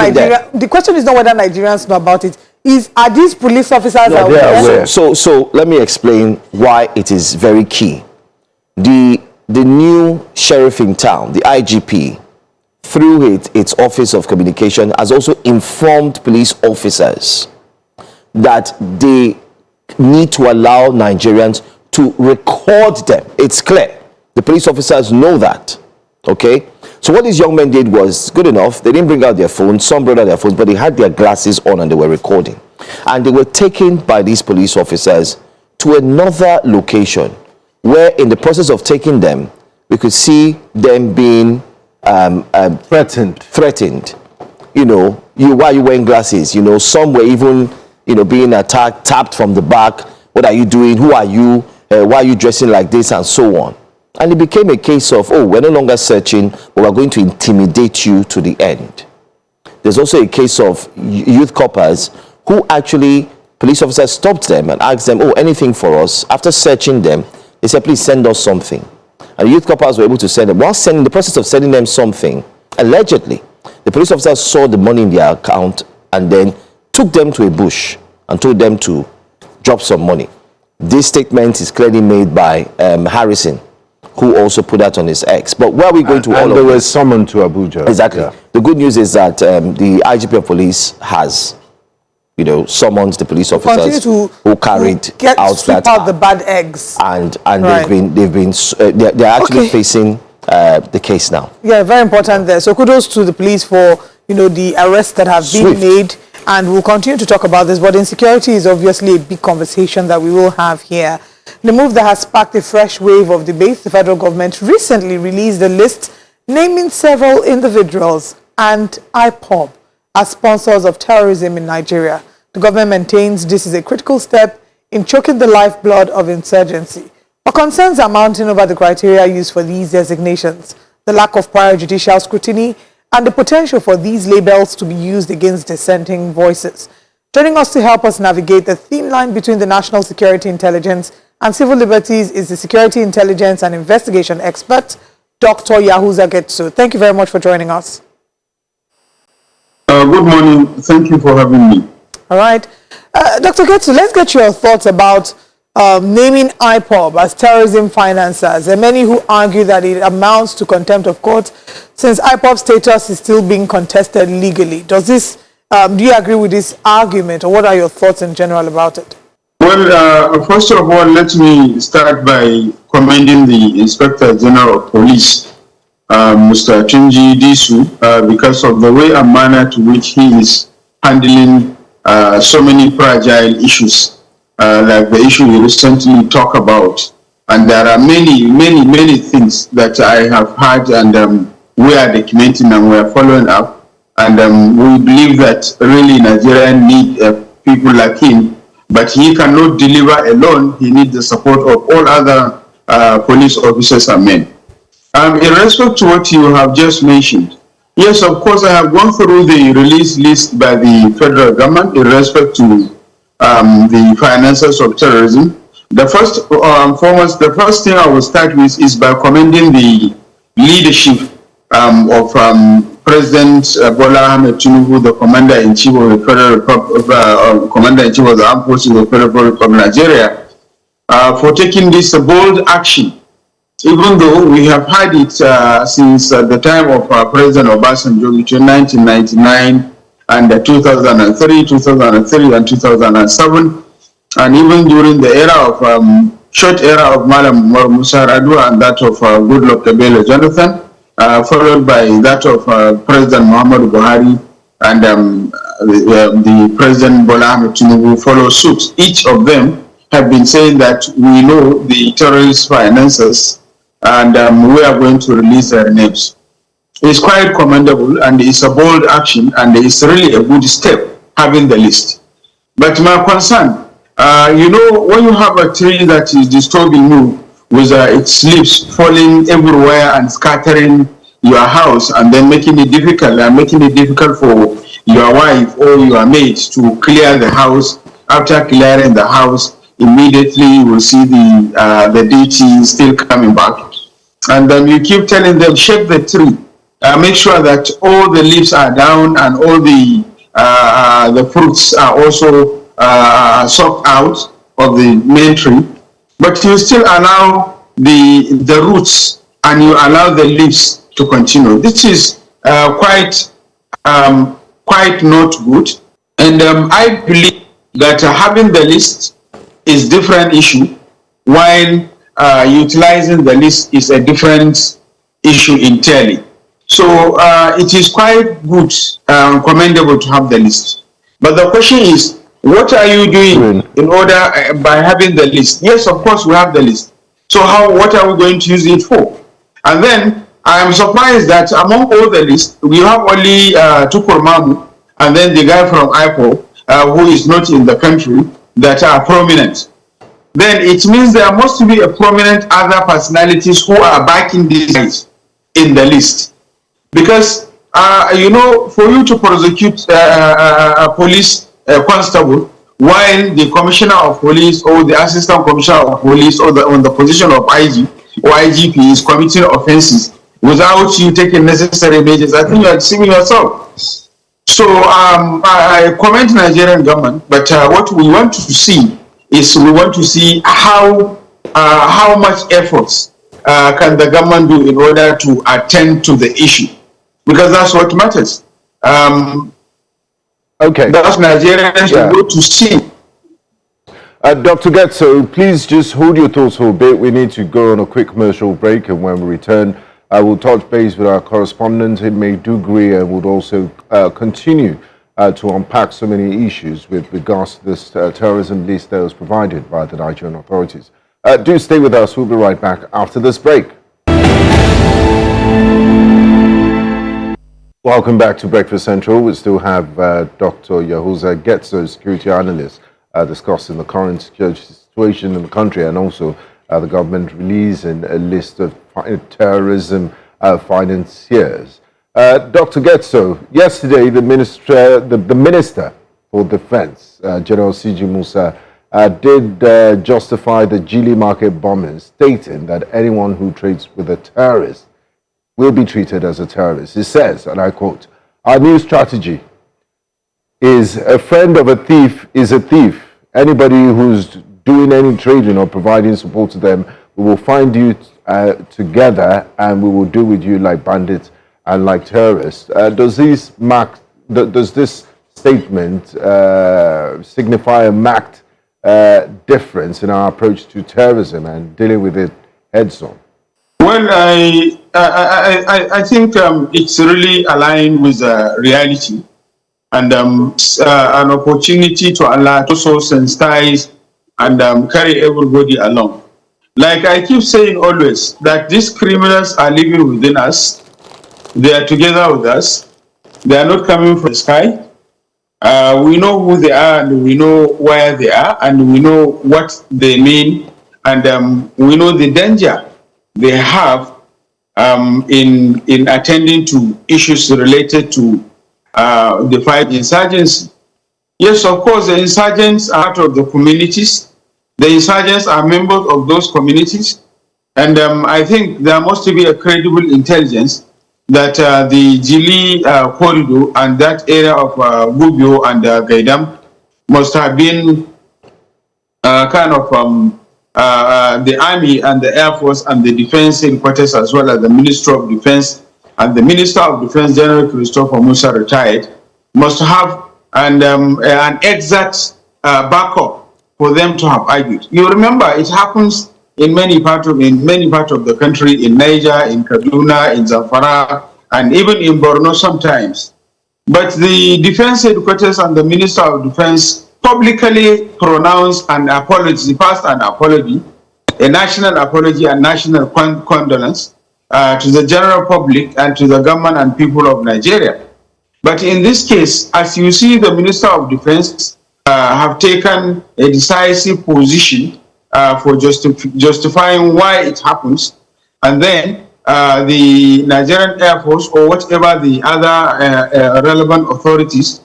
Nigerians know about it. Are these police officers aware? So let me explain why it is very key. The new sheriff in town, the IGP, through its Office of Communication, has also informed police officers that they need to allow Nigerians to record them. It's clear. The police officers know that. Okay? So what these young men did was good enough. They didn't bring out their phones. Some brought out their phones, but they had their glasses on and they were recording. And they were taken by these police officers to another location where in the process of taking them, we could see them being threatened. You know, why are you wearing glasses? You know, some were even, you know, being attacked, tapped from the back. What are you doing? Who are you? Why are you dressing like this? And so on. And it became a case of, oh, we're no longer searching, but we're going to intimidate you to the end. There's also a case of youth coppers who actually, police officers stopped them and asked them, oh, anything for us. After searching them, they said, please send us something. And the youth coppers were able to send them. While in the process of sending them something, allegedly, the police officers saw the money in their account and then took them to a bush and told them to drop some money. This statement is clearly made by Harrison, who also put that on his X. But where are we going to all of this? And they were summoned to Abuja. Exactly. Yeah. The good news is that the IGP of police has, you know, summoned the police officers who carried out the bad eggs. And right. they're actually facing the case now. Yeah, very important there. So kudos to the police for, you know, the arrests that have been made. And we'll continue to talk about this. But insecurity is obviously a big conversation that we will have here. The move that has sparked a fresh wave of debate, the federal government recently released a list naming several individuals and IPOB as sponsors of terrorism in Nigeria. The government maintains this is a critical step in choking the lifeblood of insurgency. But concerns are mounting over the criteria used for these designations, the lack of prior judicial scrutiny, and the potential for these labels to be used against dissenting voices. Joining us to help us navigate the thin line between the national security intelligence and civil liberties is the security intelligence and investigation expert, Dr. Yahuza Getso. Thank you very much for joining us. Good morning. Thank you for having me. All right. Dr. Getso, let's get your thoughts about naming IPOB as terrorism financiers. There are many who argue that it amounts to contempt of court since IPOB status is still being contested legally. Does this, do you agree with this argument, or what are your thoughts in general about it? Well, first of all, let me start by commending the Inspector General of Police, Mr. Tunji Disu, because of the way and manner to which he is handling so many fragile issues, like the issue we recently talked about. And there are many things that I have heard, and we are documenting and we are following up. And we believe that really Nigeria need people like him. But he cannot deliver alone. He needs the support of all other police officers and men. In respect to what you have just mentioned, yes, of course, I have gone through the release list by the federal government in respect to the financiers of terrorism. The first the first thing I will start with is by commending the leadership of President Bola Ahmed Tinubu, the Commander-in-Chief of the Federal Commander-in-Chief of the Armed Forces of the Federal Republic of Nigeria, for taking this bold action, even though we have had it since the time of President Obasanjo between 1999 and 2003, 2003 and 2007, and even during the era of short era of Malam Umar Musa Radu and that of Goodluck Ebele Jonathan, followed by that of President Muhammad Buhari, and the President Bola Ahmed Tinubu follow suit. Each of them have been saying that we know the terrorist financiers and we are going to release their names. It's quite commendable and it's a bold action and it's really a good step having the list. But my concern, you know, when you have a tree that is disturbing you with its leaves falling everywhere and scattering your house and then making it difficult for your wife or your maid to clear the house. After clearing the house, immediately you will see the DT still coming back. And then you keep telling them, shake the tree. Make sure that all the leaves are down and all the fruits are also sucked out of the main tree. But you still allow the roots and you allow the leaves to continue. This is quite not good. And I believe that having the list is different issue, while utilizing the list is a different issue entirely. So it is quite good and commendable to have the list. But the question is, what are you doing in order by having the list? Yes, of course we have the list. So what are we going to use it for? And then I am surprised that among all the list, we have only Tukur Mamu and then the guy from IPO who is not in the country that are prominent. Then it means there must be a prominent other personalities who are backing these guys in the list. Because, you know, for you to prosecute a police constable while the commissioner of police or the assistant commissioner of police or on the position of IG or IGP is committing offenses without you taking necessary measures, I think you are deceiving yourself. So I commend Nigerian government, but what we want to see is we want to see how much efforts can the government do in order to attend to the issue, because that's what matters. Okay. That's Nigerians go to see. Dr. Getso, please just hold your thoughts for a bit. We need to go on a quick commercial break, and when we return, I will touch base with our correspondent in Maiduguri and would also continue to unpack so many issues with regards to this terrorism list that was provided by the Nigerian authorities. Do stay with us. We'll be right back after this break. Welcome back to Breakfast Central. We still have Dr. Yahuza Getso, security analyst, discussing the current security situation in the country and also the government releasing a list of terrorism financiers. Dr. Getso, yesterday the Minister for Defense, General C.G. Musa, did justify the Gili market bombing, stating that anyone who trades with a terrorist will be treated as a terrorist. He says, and I quote, "Our new strategy is a friend of a thief is a thief. Anybody who's doing any trading or providing support to them, we will find you together and we will deal with you like bandits and like terrorists." Does this statement signify a marked difference in our approach to terrorism and dealing with it heads on? Well, I think it's really aligned with reality and an opportunity to allow also sensitize and carry everybody along. Like I keep saying always, that these criminals are living within us. They are together with us. They are not coming from the sky. We know who they are and we know where they are and we know what they mean and we know the danger they have in attending to issues related to the fight insurgency. Yes, of course, the insurgents are part of the communities. The insurgents are members of those communities. And I think there must be a credible intelligence that the Gili corridor and that area of Gubio and Gaidam must have been kind of the Army and the Air Force and the Defense Headquarters, as well as the Minister of Defense and the Minister of Defense, General Christopher Musa, retired, must have an exact backup for them to have argued. You remember, it happens in many parts of the country, in Niger, in Kaduna, in Zamfara, and even in Borno sometimes. But the Defense Headquarters and the Minister of Defense publicly pronounced an apology, passed an apology, a national apology and national condolence to the general public and to the government and people of Nigeria. But in this case, as you see, the Minister of Defense have taken a decisive position for justifying why it happens, and then the Nigerian Air Force or whatever the other relevant authorities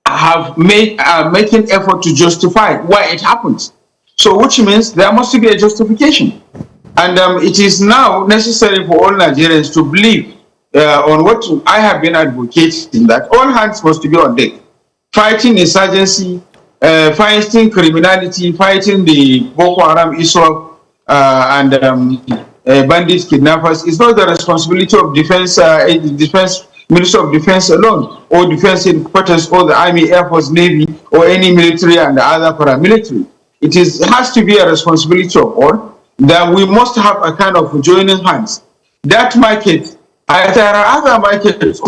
have made making effort to justify why it happens. So which means there must be a justification. And it is now necessary for all Nigerians to believe on what I have been advocating, that all hands must be on deck. Fighting insurgency, fighting criminality, fighting the Boko Haram, ISWAP, and bandits, kidnappers is not the responsibility of defense Minister of Defense alone, or Defense Headquarters, or the Army, Air Force, Navy, or any military and other paramilitary. has to be a responsibility of all, that we must have a kind of joining hands. That market, there are other markets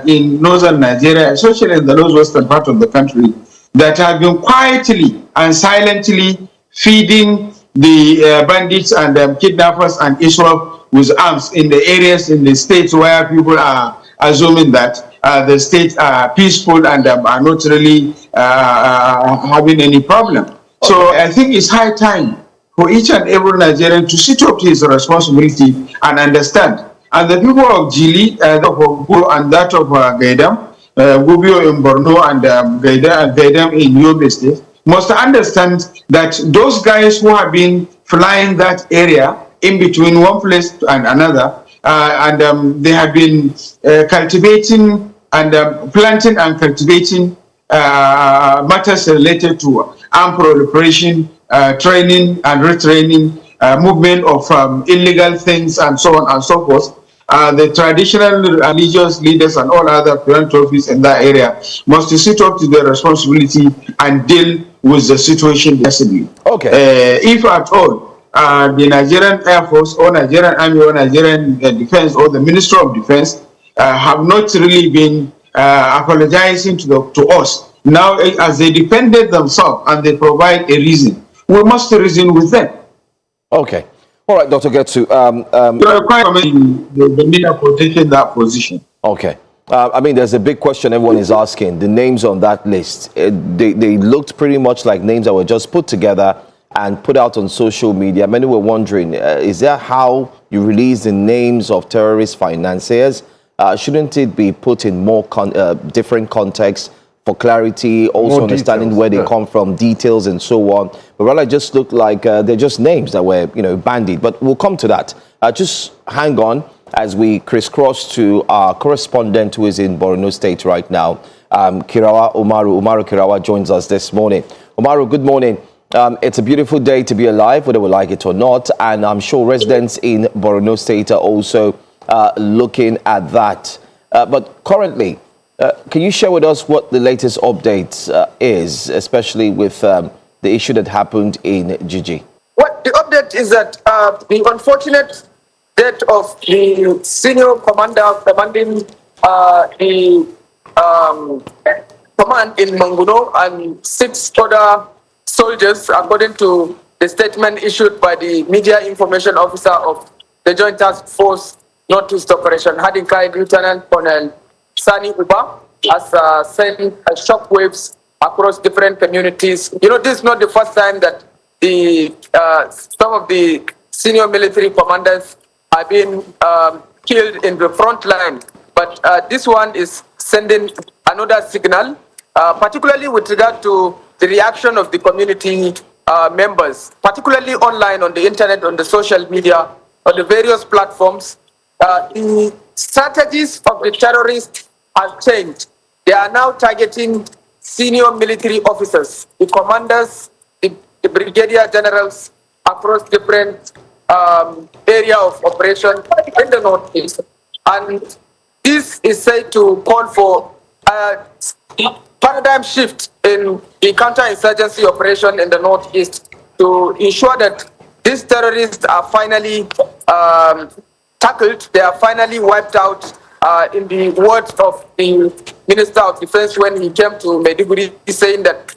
in northern Nigeria, especially in the northwestern part of the country, that have been quietly and silently feeding the bandits and kidnappers and ISWAP with arms in the areas, in the states where people are assuming that the states are peaceful and are not really having any problem. Okay. So I think it's high time for each and every Nigerian to sit up to his responsibility and understand. And the people of Jili, and that of Gaidam, Gubio in Borno and Gaidam in Yobe State, must understand that those guys who have been flying that area in between one place and another, they have been cultivating and planting and cultivating matters related to armed proliferation, training and retraining, movement of illegal things, and so on and so forth. The traditional religious leaders and all other philanthropists in that area must sit up to their responsibility and deal with the situation decisively. Okay. If at all, the Nigerian Air Force or Nigerian Army or Nigerian Defense or the Minister of Defense have not really been apologizing to us. Now, as they defended themselves and they provide a reason, we must reason with them. Okay. All right, Dr. Getsu. You're quite the media for taking that position. Okay. I mean, there's a big question everyone is asking. The names on that list, they looked pretty much like names that were just put together and put out on social media. Many were wondering, is that how you release the names of terrorist financiers? Shouldn't it be put in more different contexts for clarity, also understanding details, where they come from, details and so on? But rather just look like they're just names that were, bandied. But we'll come to that. Just hang on as we crisscross to our correspondent who is in Borno State right now, Kirawa Umaru. Umaru Kirawa joins us this morning. Umaru, good morning. It's a beautiful day to be alive, whether we like it or not, and I'm sure residents in Borno State are also looking at that. But currently, can you share with us what the latest update is, especially with the issue that happened in Jiji? What the update is that the unfortunate death of the senior commander commanding the command in Manguno and 6 other soldiers, according to the statement issued by the media information officer of the Joint Task Force Northeast Operation, Hadinkai Lieutenant Colonel Sani Uba, has sent shockwaves across different communities. This is not the first time that some of the senior military commanders have been killed in the front line. But this one is sending another signal, particularly with regard to the reaction of the community members, particularly online, on the internet, on the social media, on the various platforms. The strategies of the terrorists have changed. They are now targeting senior military officers, the commanders, the brigadier generals across different area of operation in the Northeast. And this is said to call for a paradigm shift in the counterinsurgency operation in the Northeast to ensure that these terrorists are finally tackled, they are finally wiped out, in the words of the Minister of Defense when he came to Maiduguri, saying that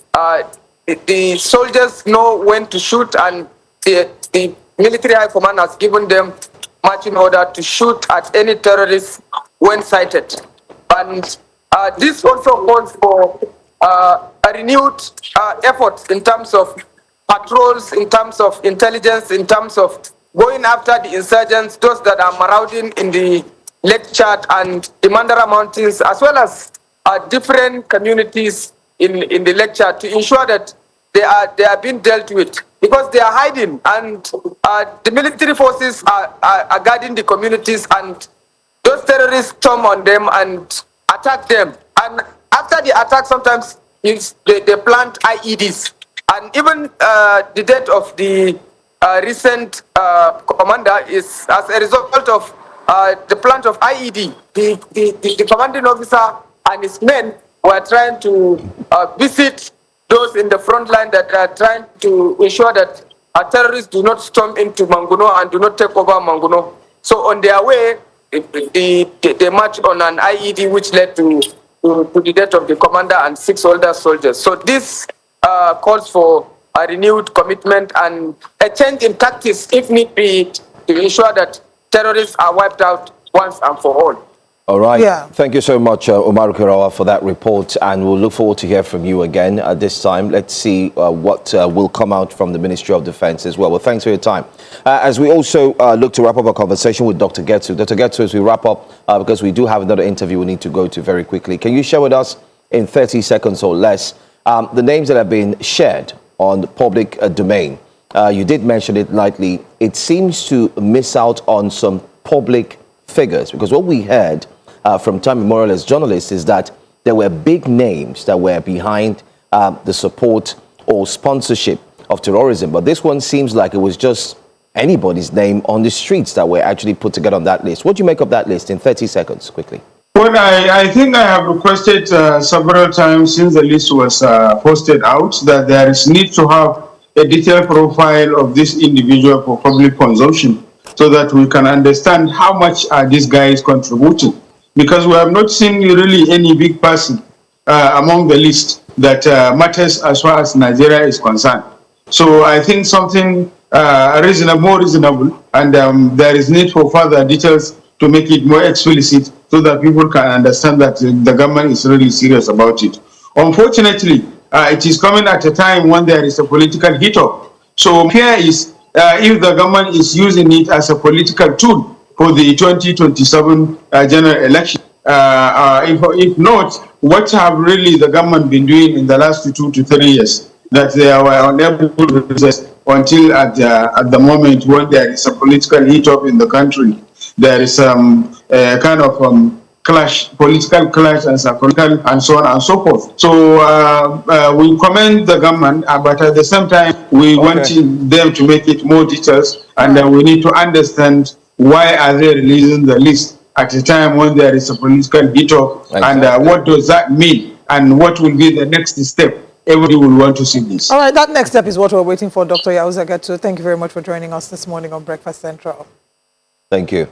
the soldiers know when to shoot, and the military high command has given them marching order to shoot at any terrorist when sighted. And this also calls for a renewed effort in terms of patrols, in terms of intelligence, in terms of going after the insurgents, those that are marauding in the Lake Chad and the Mandara Mountains, as well as different communities in the Lake Chad, to ensure that they are being dealt with, because they are hiding, and the military forces are guarding the communities, and those terrorists storm on them and attack them. And after the attack, sometimes they plant IEDs. And even the death of the recent commander is as a result of the plant of IED. The commanding officer and his men were trying to visit those in the front line that are trying to ensure that our terrorists do not storm into Manguno and do not take over Manguno. So on their way, they marched on an IED which led to the death of the commander and 6 older soldiers. So this calls for a renewed commitment and a change in tactics, if need be, to ensure that terrorists are wiped out once and for all. All right. Yeah. Thank you so much, Omar Kirawa, for that report. And we'll look forward to hear from you again at this time. Let's see what will come out from the Ministry of Defense as well. Well, thanks for your time. As we also look to wrap up our conversation with Dr. Getsu. Dr. Getsu, as we wrap up, because we do have another interview we need to go to very quickly. Can you share with us in 30 seconds or less the names that have been shared on the public domain? You did mention it lightly. It seems to miss out on some public figures, because what we heard from time immemorial as journalists is that there were big names that were behind the support or sponsorship of terrorism. But this one seems like it was just anybody's name on the streets that were actually put together on that list. What do you make of that list in 30 seconds, quickly? Well, I think I have requested several times since the list was posted out that there is need to have a detailed profile of this individual for public consumption so that we can understand how much are these guys contributing. Because we have not seen really any big person among the list that matters as far as Nigeria is concerned. So I think something more reasonable, and there is need for further details to make it more explicit so that people can understand that the government is really serious about it. Unfortunately, it is coming at a time when there is a political hit-up. So here is, if the government is using it as a political tool for the 2027 general election. If not, what have really the government been doing in the last 2 to 3 years that they were unable to resist until at the moment when there is a political heat-up in the country, there is a kind of clash, political clash and psychological and so on and so forth. So we commend the government, but at the same time, we want them to make it more details, and we need to understand why are they releasing the list at a time when there is a political hit-up, and what does that mean, and what will be the next step? Everybody will want to see this. All right, that next step is what we're waiting for, Dr. Yahuza Getsu. Thank you very much for joining us this morning on Breakfast Central. Thank you.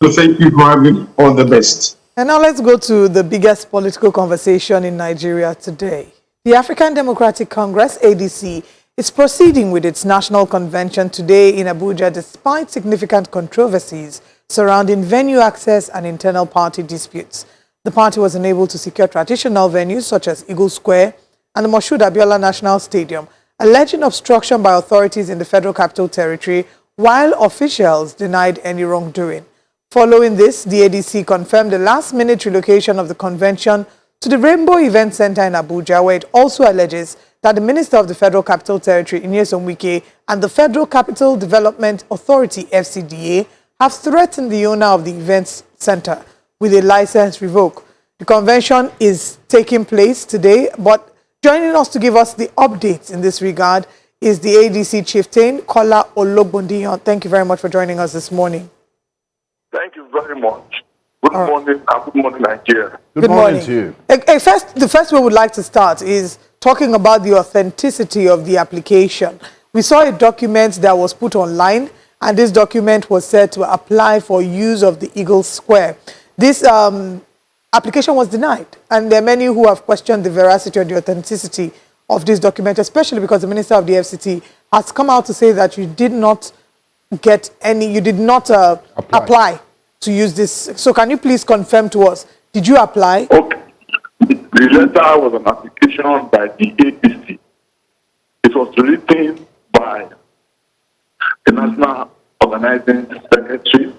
So thank you for having me. All the best. And now let's go to the biggest political conversation in Nigeria today. The African Democratic Congress, ADC, is proceeding with its national convention today in Abuja despite significant controversies surrounding venue access and internal party disputes. The party was unable to secure traditional venues such as Eagle Square and the Moshood Abiola National Stadium, alleging obstruction by authorities in the Federal Capital Territory, while officials denied any wrongdoing. Following this, the ADC confirmed the last-minute relocation of the convention to the Rainbow Event Center in Abuja, where it also alleges that the Minister of the Federal Capital Territory, Nyesom Wike, and the Federal Capital Development Authority, FCDA, have threatened the owner of the event center with a license revoke. The convention is taking place today, but joining us to give us the updates in this regard is the ADC chieftain, Kola Ologbondiyan. Thank you very much for joining us this morning. Thank you very much. Good morning and good morning, Nigeria. Good morning to you. The first we would like to start is talking about the authenticity of the application. We saw a document that was put online, and this document was said to apply for use of the Eagle Square. This application was denied, and there are many who have questioned the veracity or the authenticity of this document, especially because the Minister of the FCT has come out to say that you did not get any, you did not apply to use this. So can you please confirm to us, did you apply? Okay. The letter was an application by the APC. It was written by the National Organizing Secretary,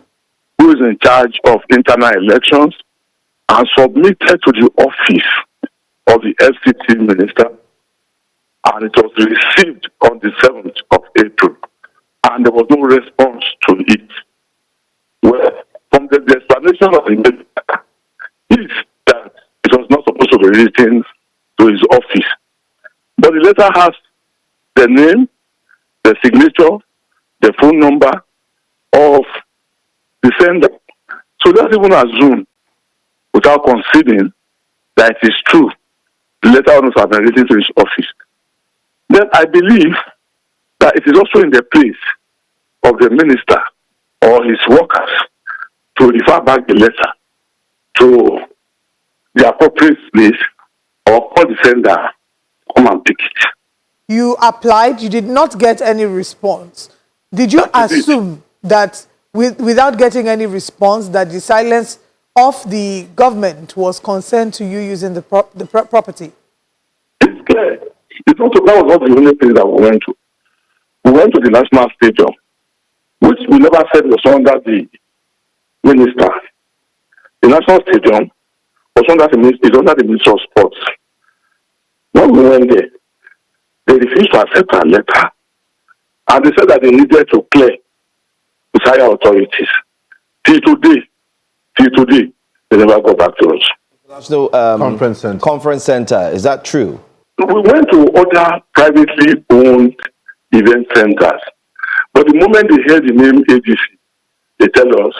who is in charge of internal elections, and submitted to the office of the FCT minister, and it was received on the 7th of April, and there was no response to it. Well, from the explanation of the minister is that it was not supposed to be written to his office. But the letter has the name, the signature, the phone number of the sender. So let's even assume, without conceding, that it is true, the letter must have been written to his office. then I believe that it is also in the place of the minister or his workers to refer back the letter to the appropriate place or call the sender, come and pick it. You applied, you did not get any response. Did you assume that without getting any response, that the silence of the government was concerned to you using the property? It's clear. That was not the only thing that we went to. We went to the National Stadium, which we never said was under the minister. The National Stadium was under the Minister of Sports. When we went there, they refused to accept our letter, and they said that they needed to clear with higher authorities. Till today, they never go back to us. National Conference Center, is that true? We went to other privately owned event centers, but the moment they hear the name ADC, they tell us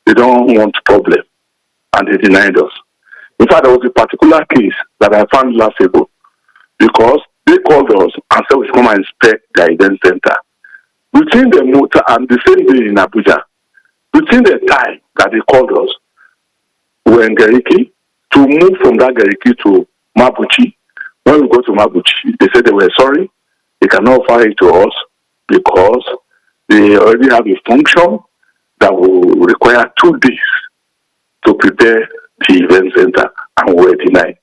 they don't want problem, and they denied us. In fact, there was a particular case that I found laughable because they called us and said we should come and inspect their event center. Between the motor and the same day in Abuja, between the time that they called us, we were in Gariki. To move from that Gariki to Mabuchi, when we go to Mabuchi, they said they were sorry, they cannot offer it to us because they already have a function that will require 2 days to prepare the event center, and we were denied.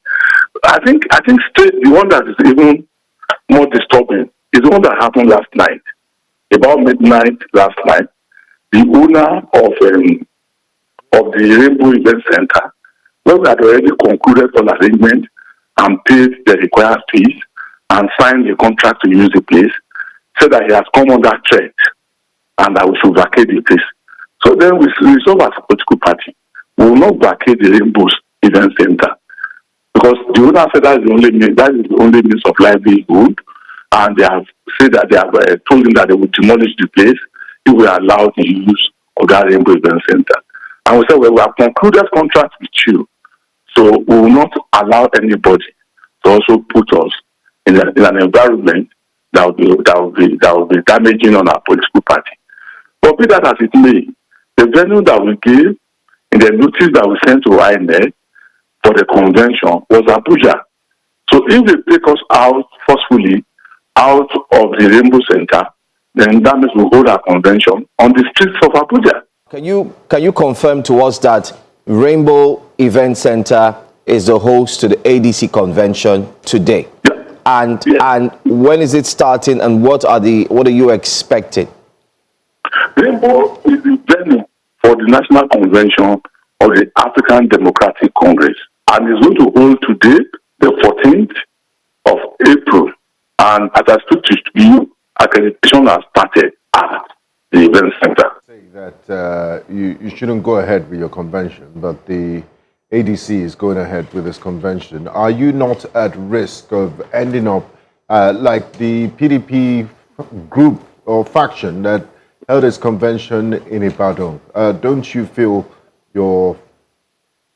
I think the one that is even more disturbing is the one that happened last night. About midnight last night, the owner of the Rainbow Event Center, when we had already concluded an arrangement and paid the required fees and signed a contract to use the place, said that he has come under threat and that we should vacate the place. So then we resolve as a political party, we will not vacate the Rainbow Event Center because the owner said that is the only means of livelihood, and they have said that they have told him that they will demolish the place if we are allowed the use of that Rainbow Event Center. And we said, well, we have concluded contracts with you, so we will not allow anybody to also put us in an environment that will be damaging on our political party. But be that as it may, the venue that we gave in the notice that we sent to INEC for the convention was Abuja. So if they take us out forcefully out of the Rainbow Center, then that means we hold our convention on the streets of Abuja. Can you confirm to us that Rainbow Event Center is the host to the ADC convention today? Yeah. And when is it starting, and what are you expecting? Rainbow is the venue for the National Convention of the African Democratic Congress, and it's going to hold today, the 14th of April. And as I speak to you, accreditation has started at the event center. Say that you shouldn't go ahead with your convention, but the ADC is going ahead with this convention. Are you not at risk of ending up like the PDP group or faction that held its convention in Ibadan? Don't you feel you're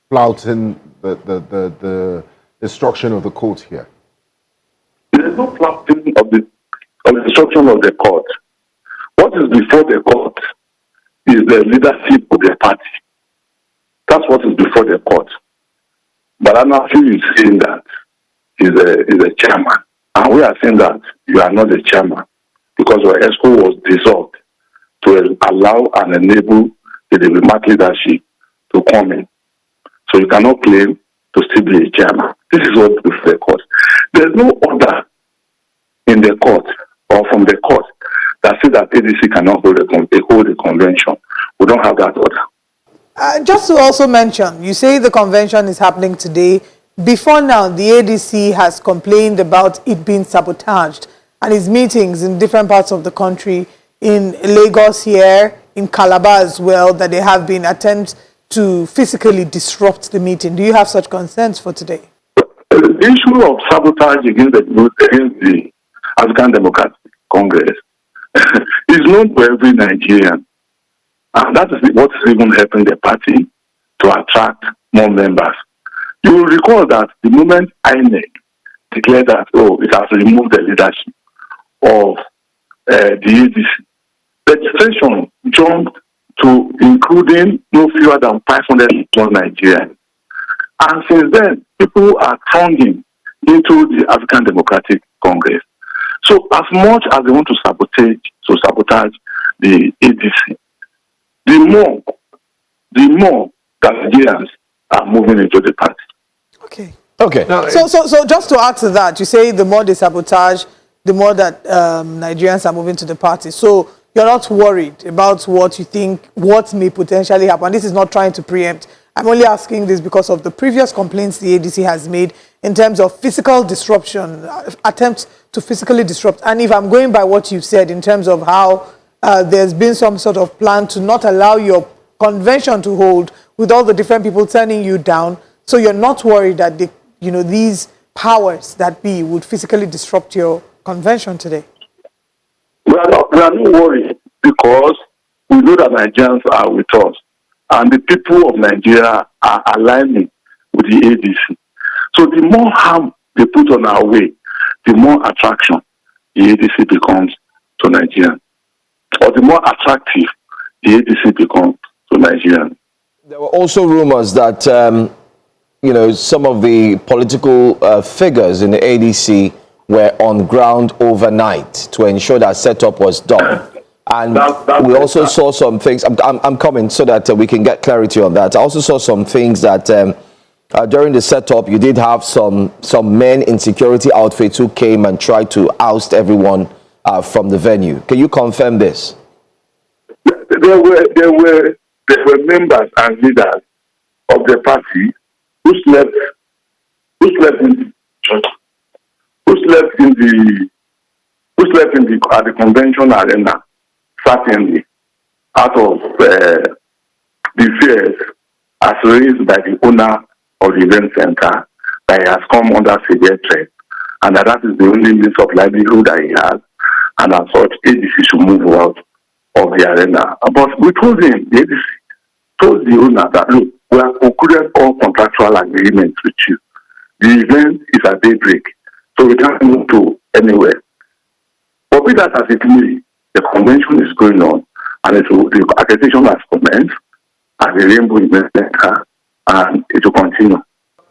flouting the instruction of the court here? There is no flouting of the instruction of the court. What is before the court is the leadership of the party. That's what is before the court. But Anafi is saying that he's a chairman. And we are saying that you are not a chairman because your ESCO was dissolved to allow and enable the diplomatic leadership to come in. So you cannot claim to still be a chairman. This is what before the court. There's no order in the court or from the court that says that ADC cannot hold a convention. We don't have that order. Just to also mention, you say the convention is happening today. Before now, the ADC has complained about it being sabotaged, and its meetings in different parts of the country, in Lagos here, in Calabar as well, that there have been attempts to physically disrupt the meeting. Do you have such concerns for today? The issue of sabotage against the African Democratic Congress is known to every Nigerian. And that is what is even helping the party to attract more members. You will recall that the moment INEC declared that, it has removed the leadership of the ADC. Registration jumped to including no fewer than 500 Nigerians. And since then, people are thronging into the African Democratic Congress. So as much as they want to sabotage the ADC, the more that Nigerians are moving into the party. Okay. Okay. No, so just to add to that, you say the more they sabotage, the more that Nigerians are moving to the party. So you're not worried about what you think, what may potentially happen. This is not trying to preempt. I'm only asking this because of the previous complaints the ADC has made in terms of physical disruption, attempts to physically disrupt. And if I'm going by what you've said in terms of how there's been some sort of plan to not allow your convention to hold with all the different people turning you down, so you're not worried that these powers that be would physically disrupt your convention today? We are not worried because we know that Nigerians are with us. And the people of Nigeria are aligning with the ADC. So the more harm they put on our way, the more attraction the ADC becomes to Nigerians. Or the more attractive the ADC becomes to Nigerians. There were also rumors that, some of the political figures in the ADC were on ground overnight to ensure that setup was done. And we also saw some things. I'm coming so that we can get clarity on that. I also saw some things that during the setup, you did have some men in security outfits who came and tried to oust everyone from the venue. Can you confirm this? There were members and leaders of the party who slept at the convention arena, certainly out of the fears as raised by the owner of the event center that he has come under severe threat, and that is the only means of livelihood that he has, and as such, ADC should move out of the arena. But we told him, the ADC told the owner that, look, we have concluded all contractual agreements with you. The event is at daybreak, so we can't move to anywhere. But with that as it may, the convention is going on, and the accreditation has commenced at the Rainbow Event Center, and it will continue.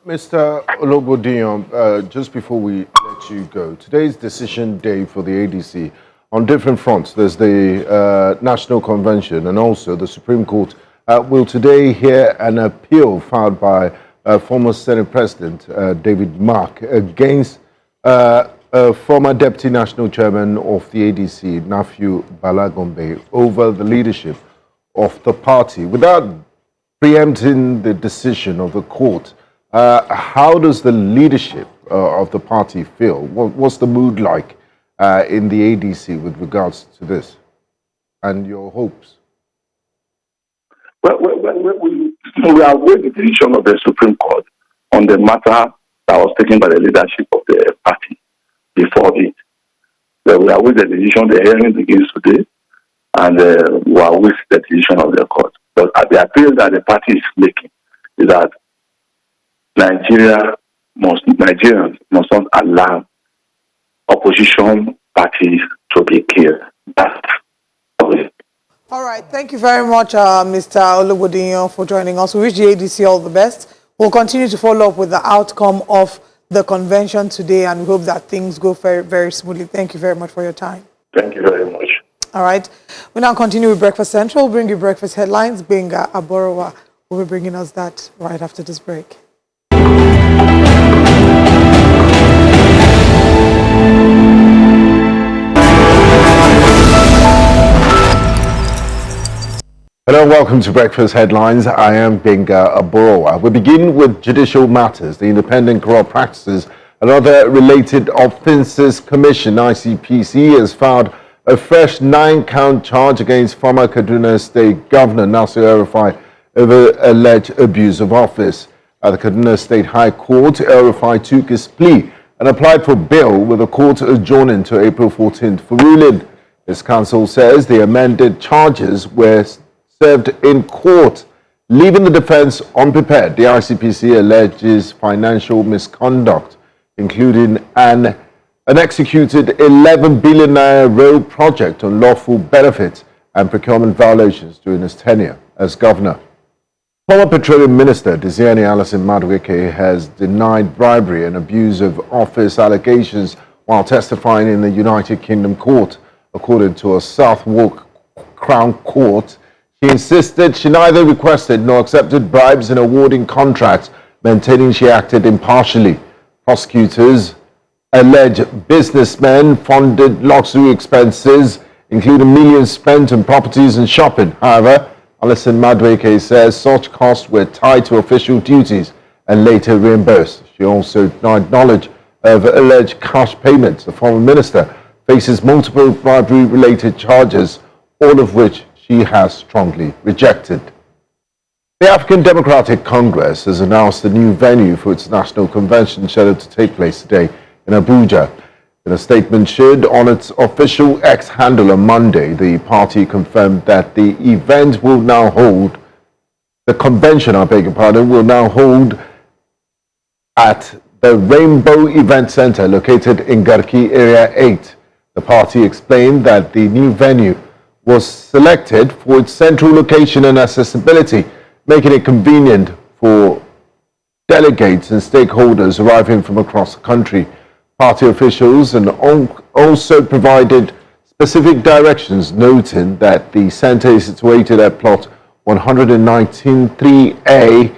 Mr. Ologbodiyan, just before we let you go, today's decision day for the ADC on different fronts. There's the National Convention, and also the Supreme Court will today hear an appeal filed by former Senate President David Mark against former Deputy National Chairman of the ADC, Nafiu Balagombe, over the leadership of the party. Without preempting the decision of the court, how does the leadership of the party feel? What's the mood like in the ADC with regards to this and your hopes? Well, we are awaiting the decision of the Supreme Court on the matter that was taken by the leadership of the party before it. We are awaiting the decision. The hearing begins today, and we are awaiting the decision of the court. But the appeal that the party is making is that Nigerians must not allow opposition parties to be killed. That's all right. Thank you very much, Mr. Ologbodiyan, for joining us. We wish the ADC all the best. We'll continue to follow up with the outcome of the convention today, and we hope that things go very, very smoothly. Thank you very much for your time. Thank you very much. All right. We now continue with Breakfast Central. We'll bring you breakfast headlines. Benga Aborowa will be bringing us that right after this break. Hello, welcome to Breakfast Headlines. I am Benga Aborowa. We begin with judicial matters. The Independent Corrupt Practices and Other Related Offences Commission, ICPC, has filed a fresh 9-count charge against former Kaduna State Governor Nasir El-Rufai over alleged abuse of office. At the Kaduna State High Court, El-Rufai took his plea and applied for bail, with the court adjourning to April 14th for ruling. His counsel says the amended charges were served in court, leaving the defense unprepared. The ICPC alleges financial misconduct, including an an executed 11 billion naira road project on lawful benefits and procurement violations during his tenure as governor. Former Petroleum Minister Diziani Alison Madueke has denied bribery and abuse of office allegations while testifying in the United Kingdom court. According to a Southwark Crown Court, she insisted she neither requested nor accepted bribes in awarding contracts, maintaining she acted impartially. Prosecutors allege businessmen funded luxury expenses, including millions spent on properties and shopping. However, Alison Madueke says such costs were tied to official duties and later reimbursed. She also denied knowledge of alleged cash payments. The former minister faces multiple bribery-related charges, all of which she has strongly rejected. The African Democratic Congress has announced a new venue for its national convention scheduled to take place today in Abuja. In a statement shared on its official X handle on Monday, the party confirmed that the event will now hold, the convention, will now hold at the Rainbow Event Center located in Garki Area 8. The party explained that the new venue was selected for its central location and accessibility, making it convenient for delegates and stakeholders arriving from across the country. Party officials and also provided specific directions, noting that the center is situated at plot 119-3A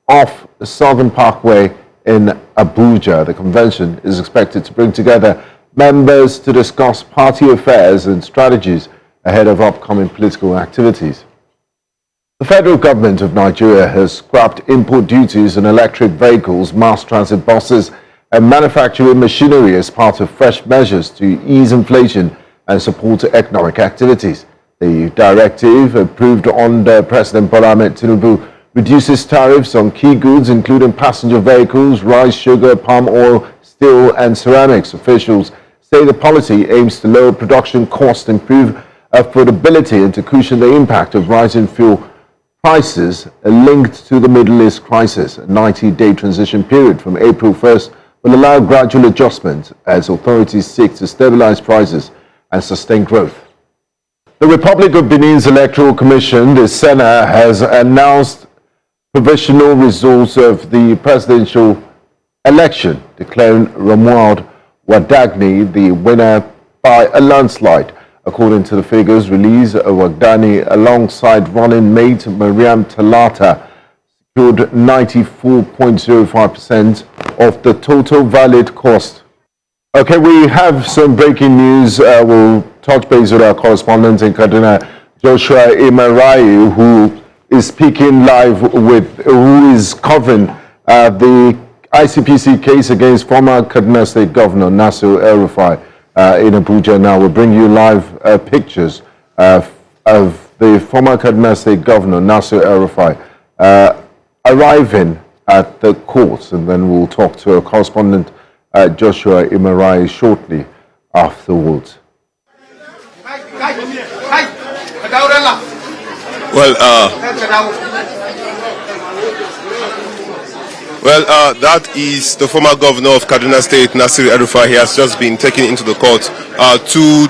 off the Southern Parkway in Abuja. The convention is expected to bring together members to discuss party affairs and strategies ahead of upcoming political activities. The federal government of Nigeria has scrapped import duties on electric vehicles, mass transit buses, and manufacturing machinery as part of fresh measures to ease inflation and support economic activities. The directive, approved under President Bola Ahmed Tinubu, reduces tariffs on key goods including passenger vehicles, rice, sugar, palm oil, steel, and ceramics. Officials say the policy aims to lower production costs, improve affordability, and to cushion the impact of rising fuel prices linked to the Middle East crisis. A 90-day transition period from April 1st will allow gradual adjustment as authorities seek to stabilize prices and sustain growth. The Republic of Benin's Electoral Commission, the Senate, has announced provisional results of the presidential election, declaring Romuald Wadagni the winner by a landslide. According to the figures released, Wadagni, alongside running mate Mariam Talata, secured 94.05% of the total valid cost. Okay, we have some breaking news. We'll touch base with our correspondent in Kaduna, Joshua Imarayu, who is speaking live who is covering the ICPC case against former Kaduna State Governor Nasir El-Rufai in Abuja. Now we'll bring you live pictures of the former Kaduna State Governor Nasir El-Rufai arriving at the court, and then we'll talk to our correspondent Joshua Imarayu shortly afterwards. That is the former governor of Kaduna State, Nasir El-Rufai. He has just been taken into the court. Two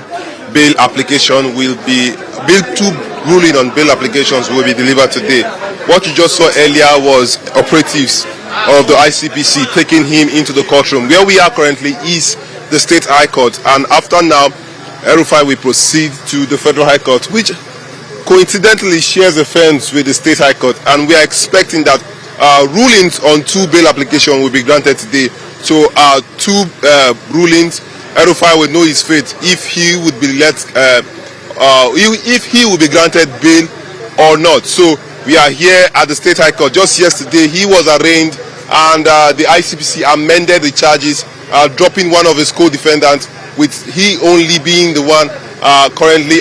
ruling on bail applications will be delivered today. What you just saw earlier was operatives of the ICPC taking him into the courtroom. Where we are currently is the State High Court, and after now, El-Rufai will proceed to the Federal High Court, which coincidentally shares a fence with the State High Court, and we are expecting that rulings on two bail applications will be granted today. So two rulings, El-Rufai will know his fate if he would be if he will be granted bail or not. So we are here at the State High Court. Just yesterday he was arraigned, and the ICPC amended the charges, dropping one of his co-defendants, with he only being the one currently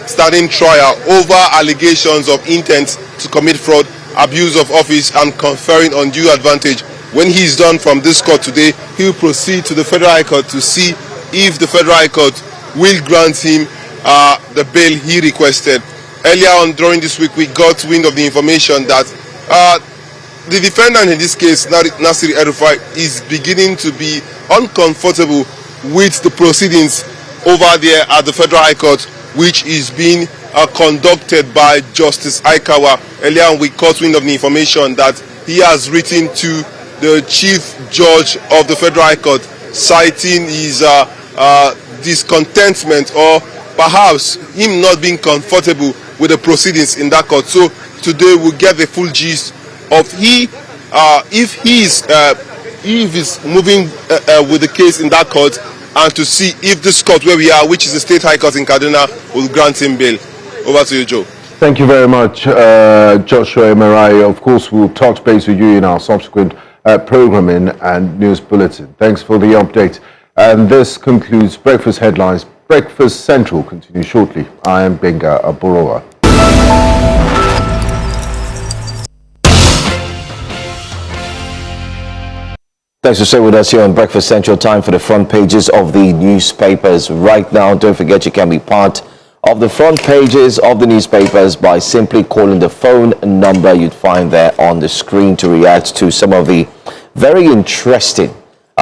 standing trial over allegations of intent to commit fraud, abuse of office, and conferring undue advantage. When he is done from this court today, he will proceed to the Federal High Court to see if the Federal High Court will grant him the bail he requested. Earlier on during this week, we got wind of the information that the defendant in this case, Nasir El-Rufai, is beginning to be uncomfortable with the proceedings over there at the Federal High Court, which is being conducted by Justice Aikawa. Earlier we caught wind of the information that he has written to the Chief Judge of the Federal High Court, citing his discontentment, or perhaps him not being comfortable with the proceedings in that court. So today we'll get the full gist of if he's moving with the case in that court, and to see if this court where we are, which is the State High Court in Kaduna, will grant him bail. Over to you, Joe. Thank you very much, Joshua Emerai. Of course, we'll touch base with you in our subsequent programming and news bulletin. Thanks for the update. And this concludes Breakfast Headlines. Breakfast Central continues shortly. I am Benga Aborowa. Thanks for staying with us here on Breakfast Central. Time for the front pages of the newspapers right now. Don't forget you can be part of the front pages of the newspapers by simply calling the phone number you'd find there on the screen to react to some of the very interesting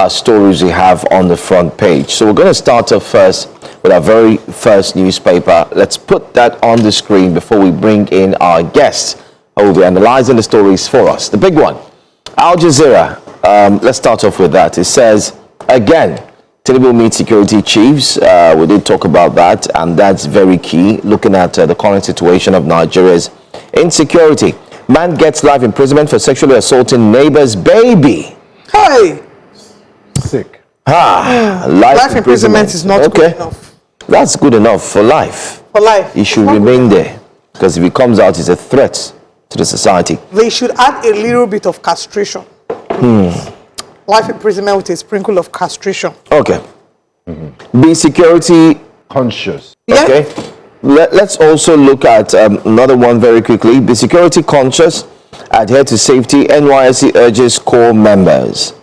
stories we have on the front page. So we're going to start off first with our very first newspaper. Let's put that on the screen before we bring in our guests who will be analyzing the stories for us. The big one, Al Jazeera. Let's start off with that. It says, again, Tinubu meets security chiefs. We did talk about that, and that's very key, looking at the current situation of Nigeria's insecurity. Man gets life imprisonment for sexually assaulting neighbor's baby. Hey! Sick. Life imprisonment is not good enough. That's good enough for life. For life. He should remain there, because if he comes out, it's a threat to the society. They should add a little bit of castration. Life imprisonment with a sprinkle of castration. Okay. Be security conscious. Yeah. Okay. Let's also look at another one very quickly. Be security conscious. Adhere to safety. NYSC urges core members.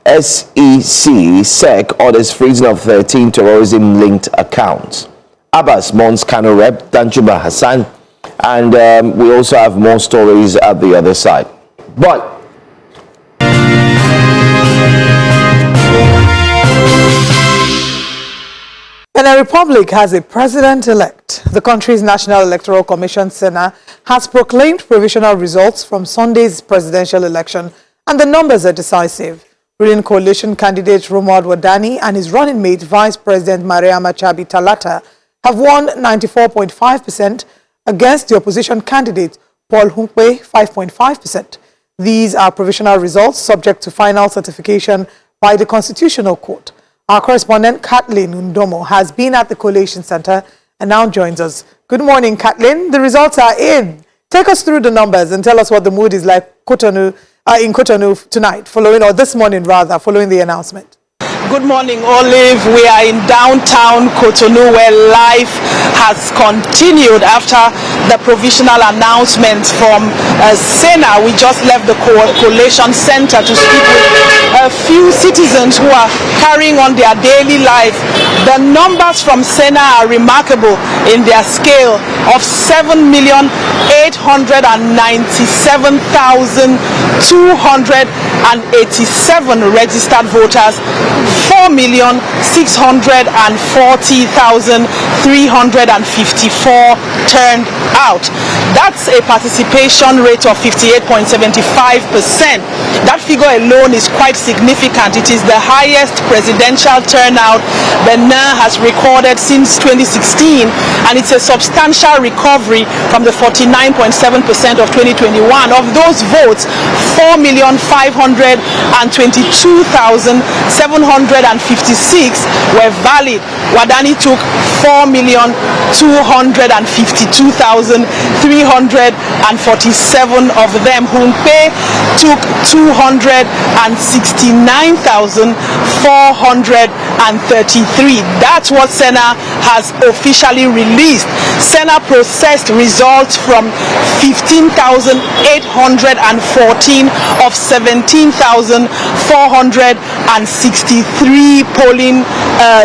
SEC orders freezing of 13 terrorism-linked accounts. Abbas mourns Kano rep Danjuma Hassan. And we also have more stories at the other side. But Benin Republic has a president-elect. The country's National Electoral Commission, SENA, has proclaimed provisional results from Sunday's presidential election, and the numbers are decisive. Ruling coalition candidate Romuald Wadani and his running mate, Vice President Mariama Chabi Talata, have won 94.5% against the opposition candidate, Paul Hunkwe, 5.5%. These are provisional results subject to final certification by the Constitutional Court. Our correspondent, Kathleen Undomo, has been at the Collation Center and now joins us. Good morning, Kathleen. The results are in. Take us through the numbers and tell us what the mood is like in Cotonou tonight, this morning, following the announcement. Good morning, Olive. We are in downtown Cotonou, where life has continued after the provisional announcement from SENA. We just left the Collation Center to speak with a few citizens who are carrying on their daily life. The numbers from SENA are remarkable in their scale of 7,897,287 registered voters, 4,640,354 turned out. That's a participation rate of 58.75%. That figure alone is quite significant. It is the highest presidential turnout Benin has recorded since 2016, and it's a substantial recovery from the 49.7% of 2021. Of those votes, 4,522,756 were valid. Wadani took 4,252,347 of them. Humpe took 269,433. That's what SENA has officially released. SENA processed results from 15,814 of 17,444 263 polling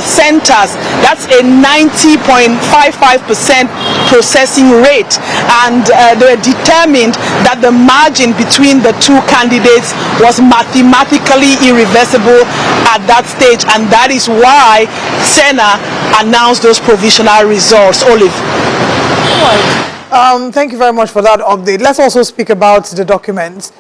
centers. That's a 90.55% processing rate, and they were determined that the margin between the two candidates was mathematically irreversible at that stage, and that is why Senna announced those provisional results. Olive. Thank you very much for that update. Let's also speak about the documents.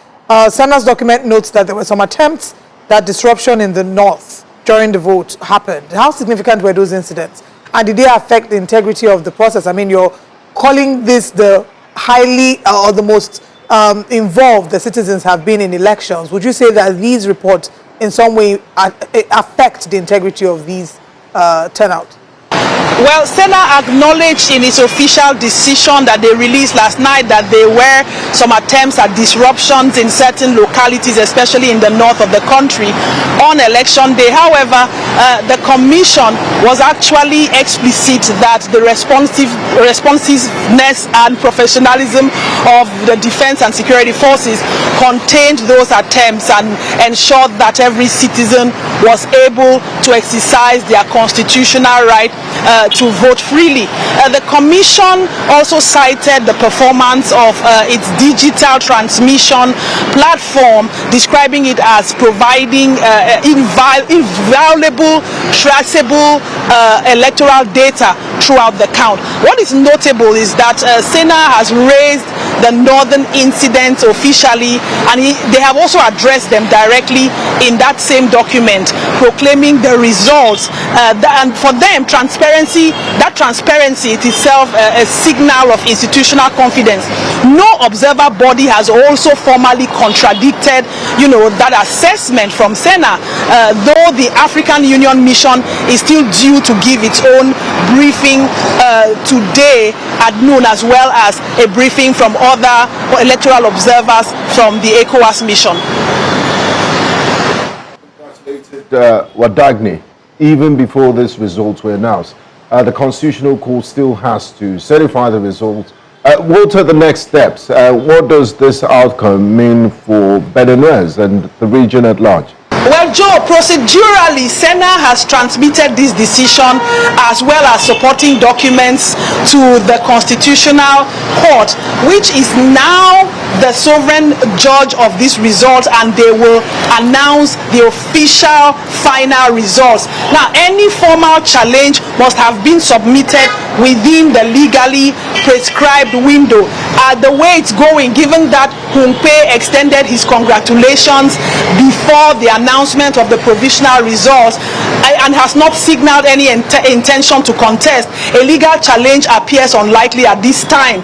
Senna's document notes that there were some attempts that disruption in the north during the vote happened. How significant were those incidents? And did they affect the integrity of the process? I mean, you're calling this the highly or the most involved the citizens have been in elections. Would you say that these reports in some way affect the integrity of these turnout? Well, Senna acknowledged in its official decision that they released last night that there were some attempts at disruptions in certain localities, especially in the north of the country, on election day. However, the commission was actually explicit that the responsiveness and professionalism of the defense and security forces contained those attempts and ensured that every citizen was able to exercise their constitutional right to vote freely. The commission also cited the performance of its digital transmission platform, describing it as providing invaluable, traceable electoral data throughout the count. What is notable is that Senna has raised the northern incidents officially, and they have also addressed them directly in that same document, proclaiming the results. And for them, that transparency is itself a signal of institutional confidence. No observer body has also formally contradicted, that assessment from Senna, though the African Union mission is still due to give its own briefing today at noon, as well as a briefing from other electoral observers from the ECOWAS mission. Wadagni, even before these results were announced, the Constitutional Court still has to certify the results. What are the next steps? What does this outcome mean for Beninese and the region at large? Well, Joe, procedurally, Senna has transmitted this decision as well as supporting documents to the Constitutional Court, which is now the sovereign judge of this result, and they will announce the official final results. Now, any formal challenge must have been submitted within the legally prescribed window. The way it's going, given that Humpe extended his congratulations before the announcement of the provisional results and has not signaled any intention to contest, a legal challenge appears unlikely at this time.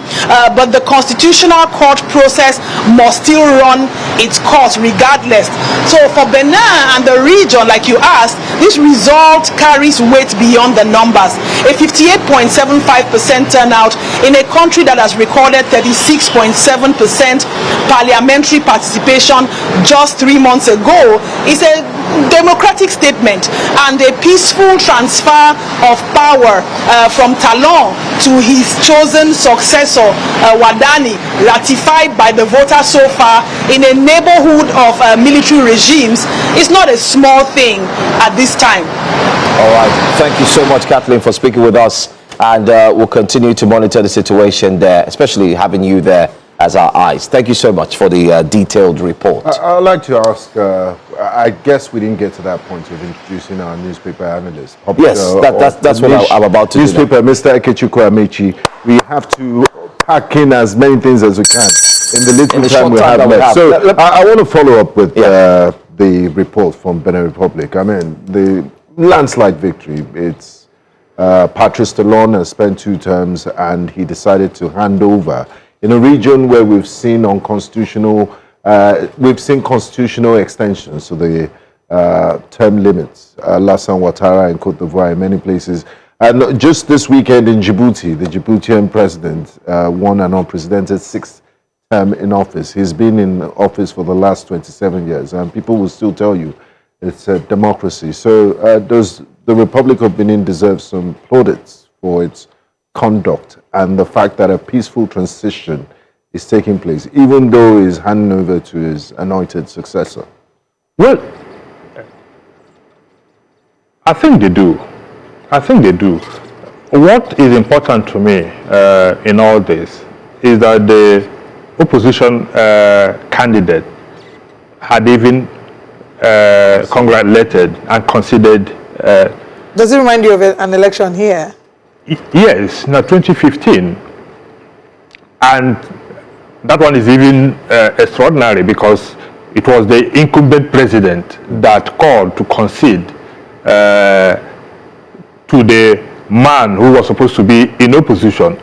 But the Constitutional Court process must still run its course regardless. So for Benin and the region, like you asked, this result carries weight beyond the numbers. A 58.75% turnout in a country that has recorded 36.7% parliamentary participation just 3 months ago is a democratic statement and a peaceful transfer of power from Talon to his chosen successor, Wadani, ratified by the voters so far in a neighborhood of military regimes, is not a small thing at this time. All right. Thank you so much, Kathleen, for speaking with us. And we'll continue to monitor the situation there, especially having you there as our eyes. Thank you so much for the detailed report. I'd like to ask, I guess we didn't get to that point of introducing our newspaper analyst. Yes, that's what I'm about to newspaper, do. Mr. Ekechukwu Amechi, we have to pack in as many things as we can in the little time we have left. So I want to follow up with the report from Benin Republic. I mean, the landslide victory, it's Patrice Talon has spent 2 terms and he decided to hand over in a region where we've seen constitutional extensions to the term limits. Lassana Ouattara in Cote d'Ivoire, in many places. And just this weekend in Djibouti, the Djiboutian president won an unprecedented 6th term in office. He's been in office for the last 27 years, and people will still tell you it's a democracy. So does the Republic of Benin deserve some plaudits for its conduct and the fact that a peaceful transition is taking place, even though he's handing over to his anointed successor? Well, I think they do. I think they do. What is important to me in all this is that the opposition candidate had even congratulated and considered. Does it remind you of an election here? Yes, now 2015. And that one is even extraordinary because it was the incumbent president that called to concede to the man who was supposed to be in opposition,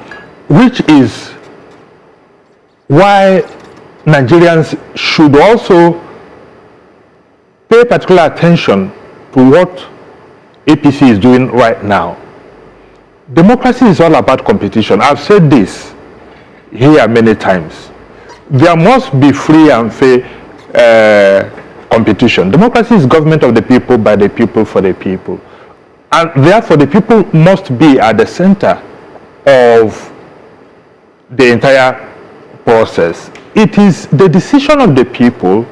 which is why Nigerians should also pay particular attention to what APC is doing right now. Democracy is all about competition. I've said this here many times. There must be free and fair competition. Democracy is government of the people, by the people, for the people. And therefore, the people must be at the center of the entire process. It is the decision of the people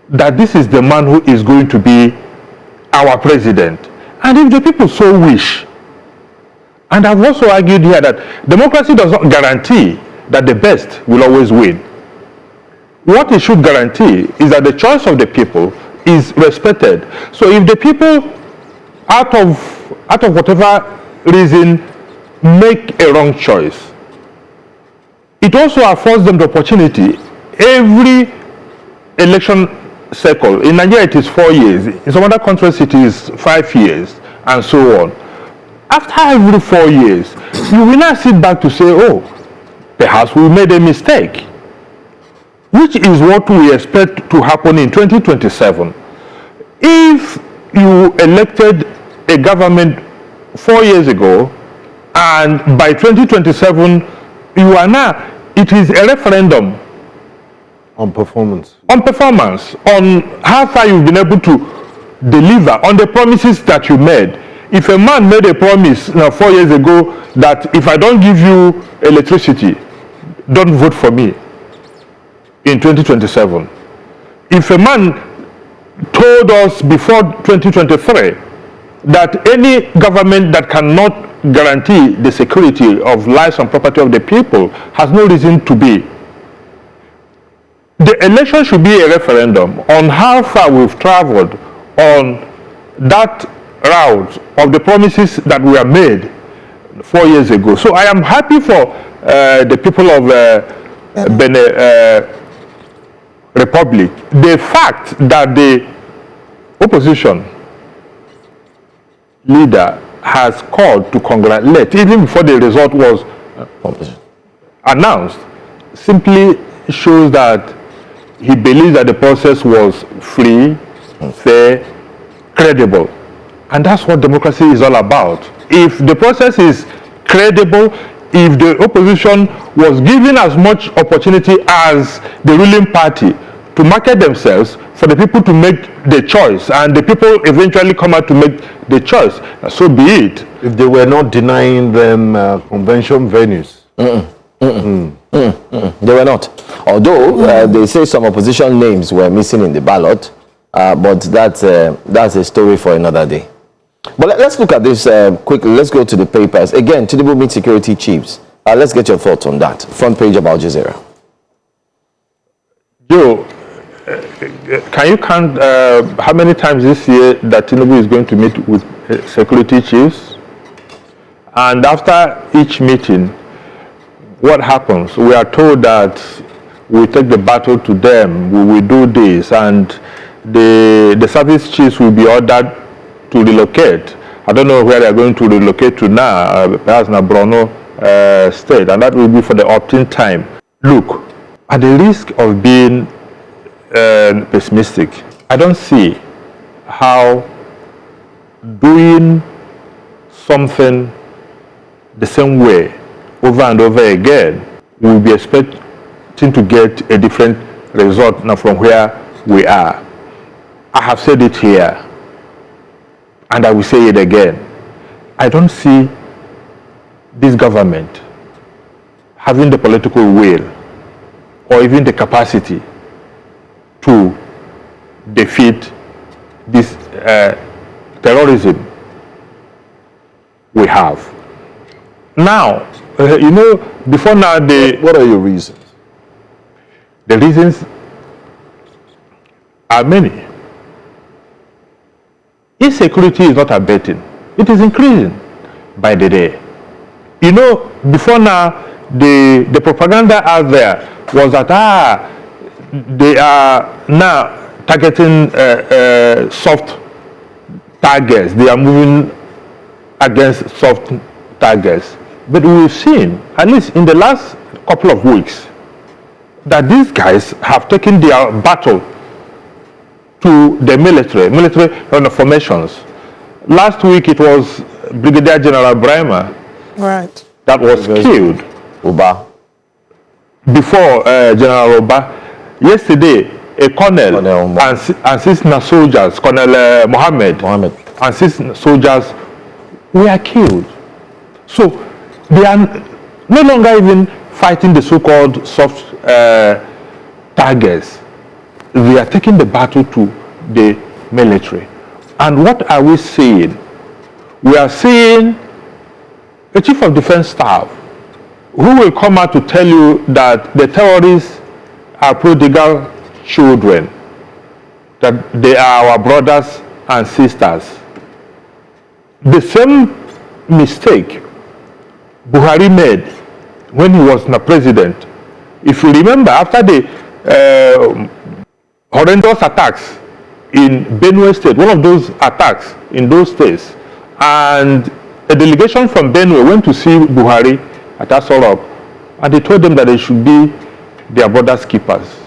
that this is the man who is going to be our president. And if the people so wish, and I've also argued here that democracy does not guarantee that the best will always win. What it should guarantee is that the choice of the people is respected. So if the people, out of whatever reason, make a wrong choice, it also affords them the opportunity. Every election cycle, in Nigeria it is 4 years, in some other countries it is 5 years, and so on. After every 4 years, you will not sit back to say, oh, perhaps we made a mistake, which is what we expect to happen in 2027. If you elected a government 4 years ago, and by 2027, you are now, it is a referendum on performance. On performance, on how far you've been able to deliver on the promises that you made. If a man made a promise 4 years ago that if I don't give you electricity, don't vote for me in 2027. If a man told us before 2023 that any government that cannot guarantee the security of lives and property of the people has no reason to be, the election should be a referendum on how far we've traveled on that route of the promises that were made 4 years ago. So I am happy for the people of Benin Republic. The fact that the opposition leader has called to congratulate, even before the result was announced, simply shows that he believes that the process was free, fair, credible. And that's what democracy is all about. If the process is credible, if the opposition was given as much opportunity as the ruling party to market themselves, for the people to make the choice, and the people eventually come out to make the choice, so be it. If they were not denying them convention venues. They were not. Although they say some opposition names were missing in the ballot, but that's a story for another day. But let's look at this quickly. Let's go to the papers. Again, Tinubu meet security chiefs. Let's get your thoughts on that. Front page of Al Jazeera. Joe, can you count how many times this year that Tinubu is going to meet with security chiefs? And after each meeting, what happens? We are told that we take the battle to them, we will do this, and the service chiefs will be ordered to relocate. I don't know where they are going to relocate to now, perhaps in Borno State, and that will be for the opt-in time. Look, at the risk of being pessimistic, I don't see how doing something the same way over and over again will be expecting to get a different result now from where we are. I have said it here, and I will say it again. I don't see this government having the political will or even the capacity to defeat this terrorism we have. Now, you know, before now, what are your reasons? The reasons are many. Insecurity is not abating. It is increasing by the day. You know, before now, the propaganda out there was that, they are now targeting soft targets. They are moving against soft targets. But we've seen, at least in the last couple of weeks, that these guys have taken their battle to the military formations. Last week it was Brigadier General Brahma that was killed. Oba. Before General Oba. Yesterday, a colonel and 6 soldiers, Colonel Mohammed, and 6 soldiers were killed. So they are no longer even fighting the so-called soft targets. They are taking the battle to the military. And what are we seeing? We are seeing a chief of defense staff who will come out to tell you that the terrorists are prodigal children, that they are our brothers and sisters. The same mistake Buhari made when he was the president. If you remember, after the horrendous attacks in Benue State, one of those attacks in those states, and a delegation from Benue went to see Buhari at Asorok, and they told them that they should be their brothers' keepers.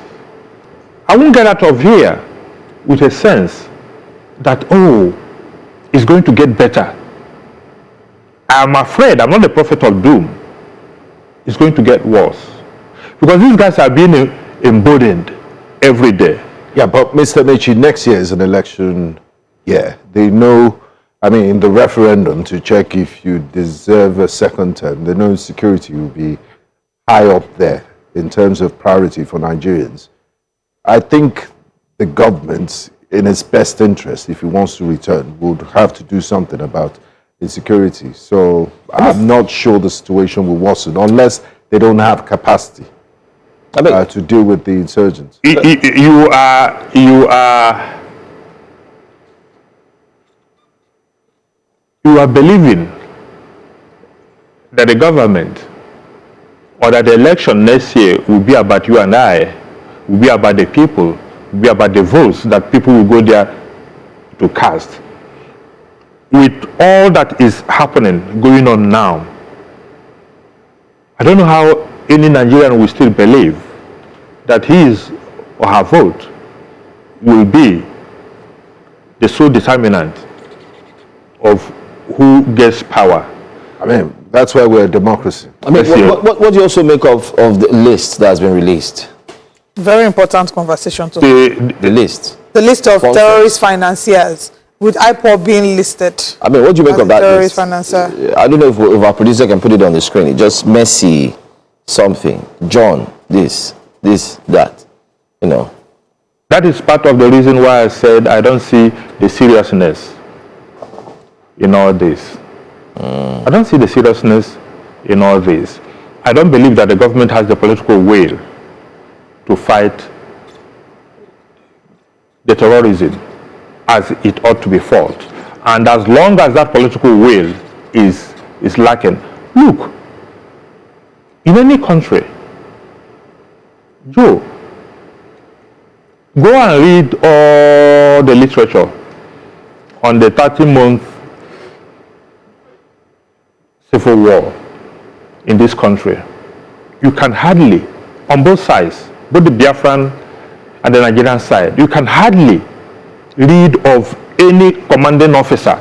I won't get out of here with a sense that, oh, it's going to get better. I'm afraid, I'm not the prophet of doom. It's going to get worse. Because these guys are being emboldened every day. Yeah, but Mr. Mechi, next year is an election year. They know, I mean, in the referendum to check if you deserve a second term, they know security will be high up there in terms of priority for Nigerians. I think the government, in its best interest, if it wants to return, would have to do something about insecurity. So I'm not sure the situation will worsen unless they don't have capacity to deal with the insurgents. You are believing that the government or that the election next year will be about you and I, will be about the people, will be about the votes that people will go there to cast. With all that is happening, going on now, I don't know how any Nigerian will still believe that his or her vote will be the sole determinant of who gets power. I mean, that's why we're a democracy. I mean, what do you also make of the list that has been released? Very important conversation to the list. The list of terrorist financiers, with IPOB being listed. I mean, what do you make of that terrorist list? Financier? I don't know if our producer can put it on the screen. It's just Messi, something, John, this, that, you know. That is part of the reason why I said I don't see the seriousness in all this. I don't see the seriousness in all this. I don't believe that the government has the political will to fight the terrorism as it ought to be fought. And as long as that political will is lacking, look, in any country, Joe, go and read all the literature on the 30-month civil war in this country. You can hardly, on both sides, both the Biafran and the Nigerian side, you can hardly read of any commanding officer,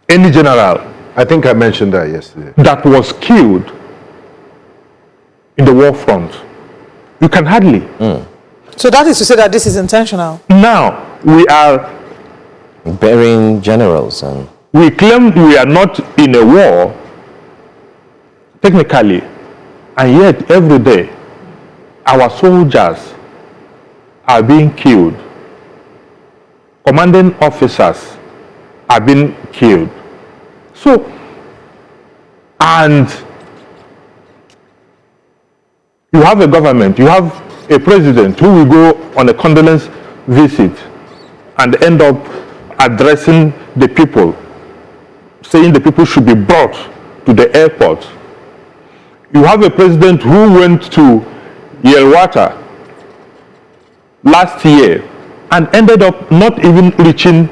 any general. I think I mentioned that yesterday. That was killed in the war front. You can hardly. So that is to say that this is intentional. Now, we are burying generals and we claim we are not in a war, technically, and yet every day our soldiers are being killed. Commanding officers are being killed. So, and you have a government, you have a president who will go on a condolence visit and end up addressing the people, saying the people should be brought to the airport. You have a president who went to Yelwata last year and ended up not even reaching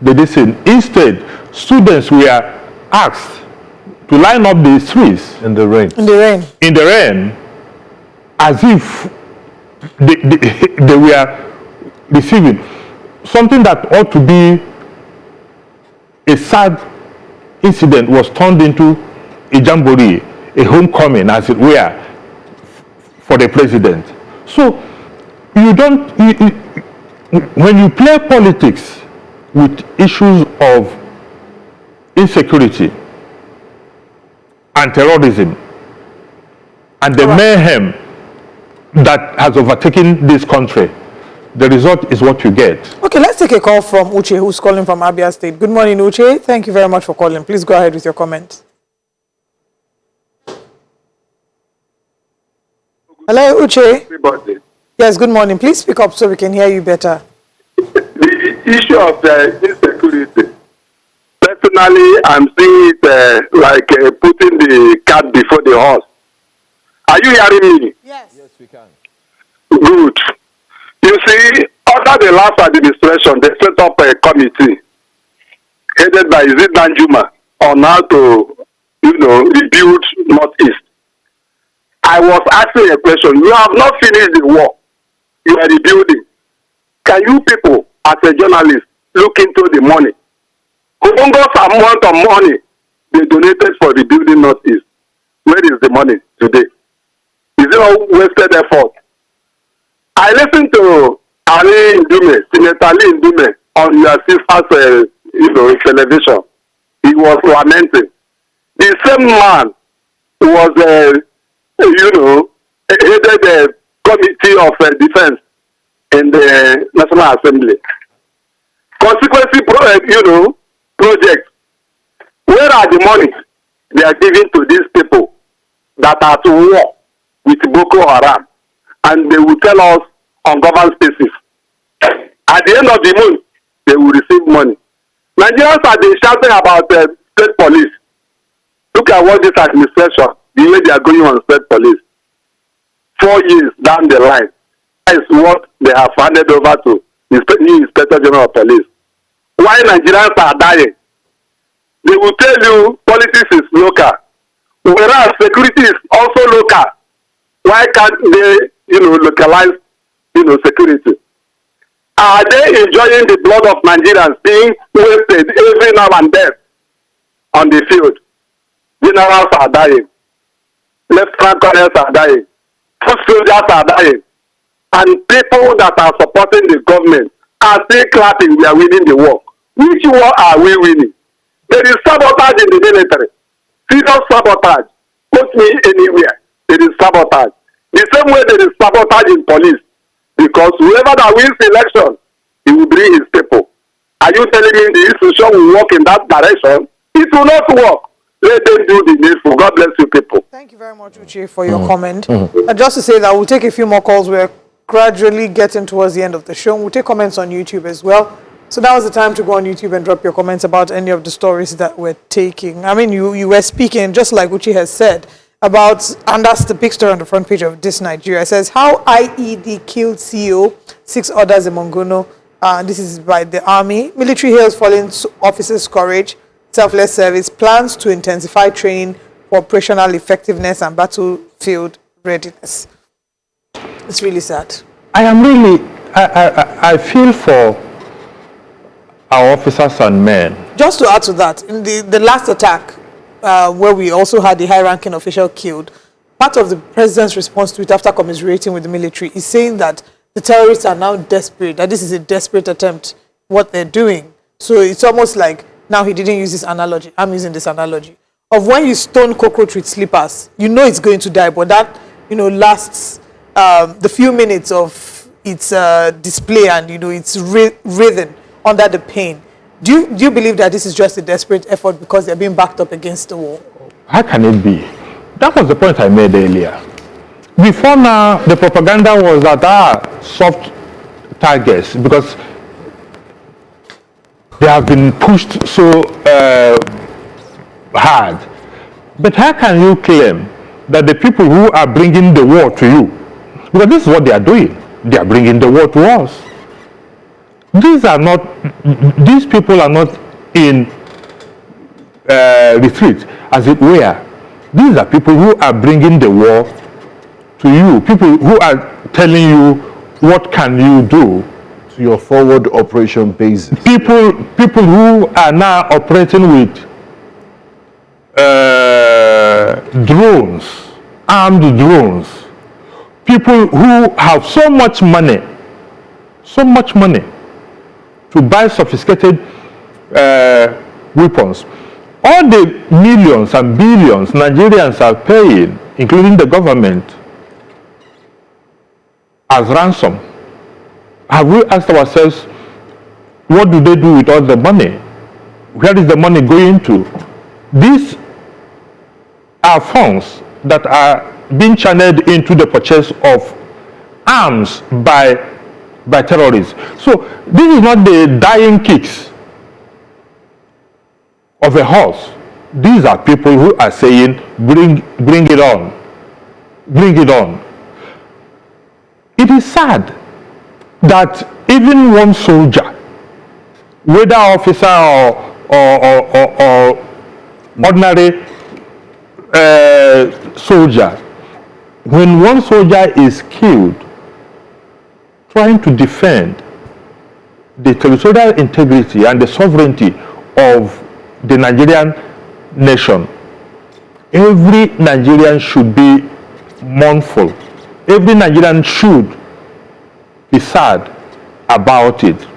the distance. Instead, students were asked to line up the streets in the rain. In the rain, as if they were receiving something that ought to be a sad incident was turned into a jamboree, a homecoming, as it were, for the president. So you don't, when you play politics with issues of insecurity and terrorism and the mayhem that has overtaken this country, the result is what you get. Okay, let's take a call from Uche, who's calling from Abia State. Good morning, Uche. Thank you very much for calling. Please go ahead with your comment. Hello, Uche. Everybody. Yes, good morning. Please speak up so we can hear you better. The issue of insecurity, personally, I'm seeing it like putting the cart before the horse. Are you hearing me? Yes. Yes, we can. Good. You see, under the last administration, they set up a committee headed by Danjuma on how to, rebuild Northeast. I was asking a question. You have not finished the war. You are rebuilding. Can you people, as a journalist, look into the money? Congo's amount of money they donated for rebuilding Northeast. Where is the money today? Is it all wasted effort? I listened to Ali Ndume, Senator Ali Ndume, on your sister's, television. He was lamenting. The same man was, headed the Committee of Defense in the National Assembly. Consequently, project. Where are the money they are giving to these people that are to war with Boko Haram? And they will tell us on government spaces. At the end of the month, they will receive money. Nigerians are shouting about state police. Look at what this administration, the way they are going on state police. 4 years down the line, that is what they have handed over to the new Inspector General of Police. Why Nigerians are dying? They will tell you politics is local, whereas security is also local. Why can't they, localize, security? Are they enjoying the blood of Nigerians being wasted every now and then on the field? Generals are dying. Lieutenant colonels are dying. Foot soldiers are dying. And people that are supporting the government are still clapping we are winning the war. Which war are we winning? There is sabotage in the military. Serious sabotage. Put me anywhere. There is sabotage. The same way there is sabotage in police. Because whoever that wins the election, he will bring his people. Are you telling me the institution will work in that direction? It will not work. Let them do the needful. God bless you people. Thank you very much, Uche, for your comment. Just to say that we'll take a few more calls. We're gradually getting towards the end of the show. We'll take comments on YouTube as well. So that was the time to go on YouTube and drop your comments about any of the stories that we're taking. I mean, you were speaking, just like Uche has said, about, and that's the big story on the front page of This Nigeria. It says, how IED killed CEO, 6 others in Mongono. This is by the Army. Military hails fallen officers' courage, selfless service, plans to intensify training for operational effectiveness and battlefield readiness. It's really sad. I feel for our officers and men. Just to add to that, in the last attack, where we also had the high-ranking official killed, part of the president's response to it after commiserating with the military is saying that the terrorists are now desperate, that this is a desperate attempt, what they're doing. So it's almost like, now he didn't use this analogy, I'm using this analogy, of when you stone cockroach with slippers, you know it's going to die, but that, lasts the few minutes of its display and, it's writhing under the pain. Do you believe that this is just a desperate effort because they're being backed up against the wall? How can it be? That was the point I made earlier. Before now, the propaganda was that soft targets because they have been pushed so hard. But how can you claim that the people who are bringing the war to you, because this is what they are doing, they are bringing the war to us. These people are not in retreat, as it were. These are people who are bringing the war to you, people who are telling you what can you do. To your forward operation basis. People who are now operating with drones, armed drones. People who have so much money to buy sophisticated weapons. All the millions and billions Nigerians are paying, including the government, as ransom. Have we asked ourselves, what do they do with all the money? Where is the money going to? These are funds that are being channeled into the purchase of arms by terrorists. So this is not the dying kicks of a horse. These are people who are saying, bring it on. Bring it on. It is sad that even one soldier, whether officer or ordinary soldier, when one soldier is killed trying to defend the territorial integrity and the sovereignty of the Nigerian nation, every Nigerian should be mournful. Every Nigerian should be sad about it.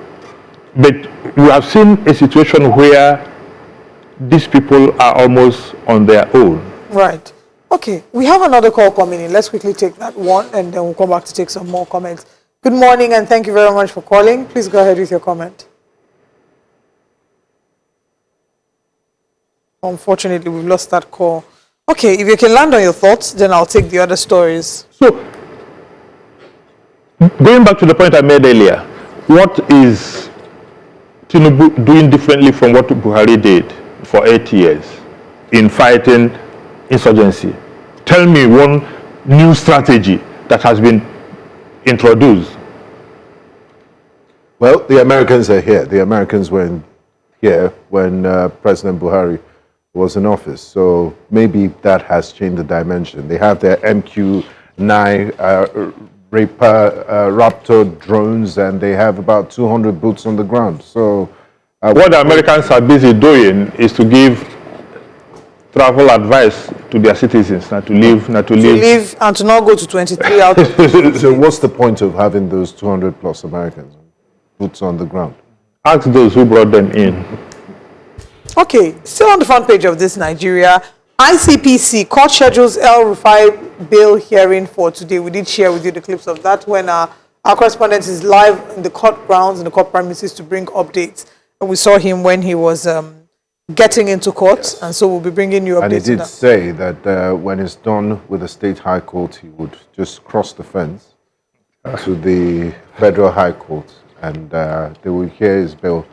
But we have seen a situation where these people are almost on their own. Right. Okay, we have another call coming in. Let's quickly take that one and then we'll come back to take some more comments. Good morning and thank you very much for calling. Please go ahead with your comment. Unfortunately, we've lost that call. Okay, if you can land on your thoughts, then I'll take the other stories. So, going back to the point I made earlier, what is Tinubu doing differently from what Buhari did for 8 years in fighting insurgency? Tell me one new strategy that has been introduced. Well, the Americans are here. The Americans were here when President Buhari was in office. So maybe that has changed the dimension. They have their MQ-9 Raptor drones, and they have about 200 boots on the ground. So what the Americans are busy doing is to give travel advice to their citizens, not to leave, To leave and to not go to 23 out of So what's the point of having those 200 plus Americans boots on the ground? Ask those who brought them in. Okay, still on the front page of this Nigeria, ICPC court schedules El-Rufai bail hearing for today. We did share with you the clips of that when our correspondent is live in the court grounds, in the court premises to bring updates. And we saw him when he was getting into court, yes. And so we'll be bringing you updates. And he did say that when it's done with the state high court, he would just cross the fence to the federal high court, and they will hear his bail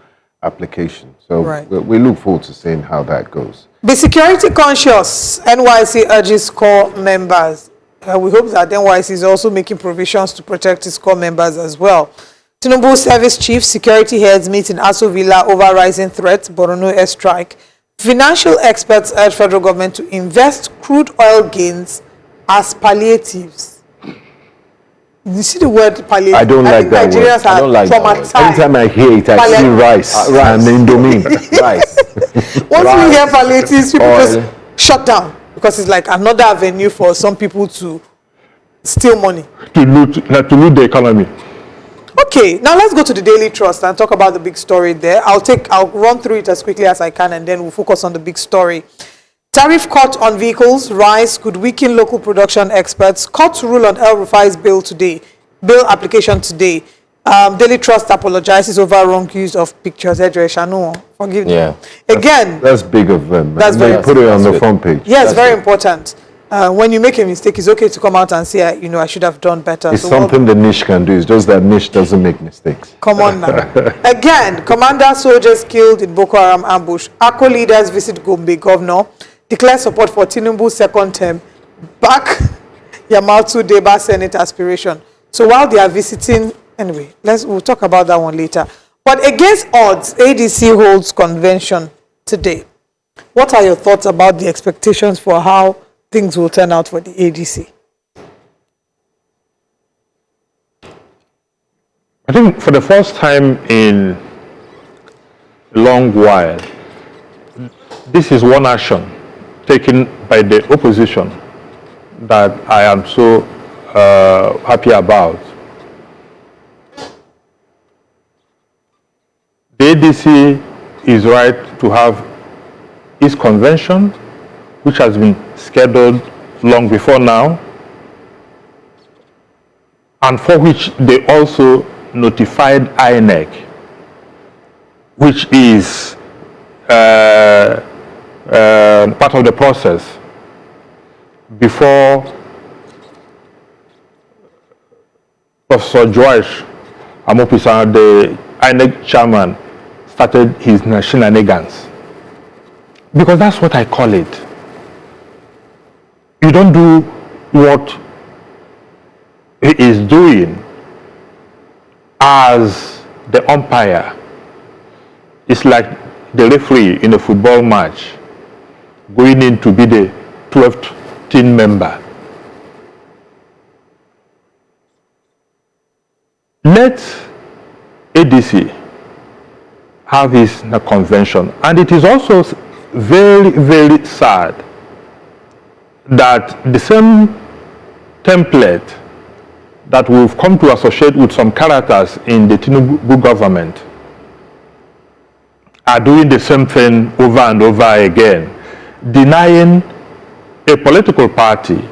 application. So right. we look forward to seeing how that goes. Be security conscious, NYC urges core members. We hope that NYC is also making provisions to protect its core members as well. Tinubu service chiefs, security heads meet in Aso Villa over rising threats, Borno airstrike. Financial experts urge federal government to invest crude oil gains as palliatives. You see the word palliative? I don't like that word. I don't like that word. Anytime I hear it, I see rice and indomie. Rice. Once we hear palliatives, people just shut down because it's like another avenue for some people to steal money. To loot the economy. Okay, now let's go to the Daily Trust and talk about the big story there. I'll run through it as quickly as I can and then we'll focus on the big story. Tariff cut on vehicles rise could weaken local production experts. Court rule on El-Rufai's bail application today. Daily Trust apologizes over wrong use of pictures. Forgive me. Again, that's big of them. That's they very put it on the front page. Yes, very important. When you make a mistake, it's okay to come out and say, I should have done better. It's something the niche can do. It's just that niche doesn't make mistakes. Come on now. Again, commander soldiers killed in Boko Haram ambush. ACO leaders visit Gombe governor. Declare support for Tinubu's second term. Back Yamautu Deba Senate aspiration. So while they are visiting, anyway, we'll talk about that one later. But against odds, ADC holds convention today. What are your thoughts about the expectations for how things will turn out for the ADC? I think for the first time in a long while, this is one action taken by the opposition that I am so happy about. The ADC is right to have its convention, which has been scheduled long before now, and for which they also notified INEC, which is part of the process before Professor Joash Amopisa, the INEC chairman, started his shenanigans. Because that's what I call it. You don't do what he is doing as the umpire. It's like the referee in a football match going in to be the 12th team member. Let ADC have his convention. And it is also very, very sad that the same template that we've come to associate with some characters in the Tinubu government are doing the same thing over and over again, denying a political party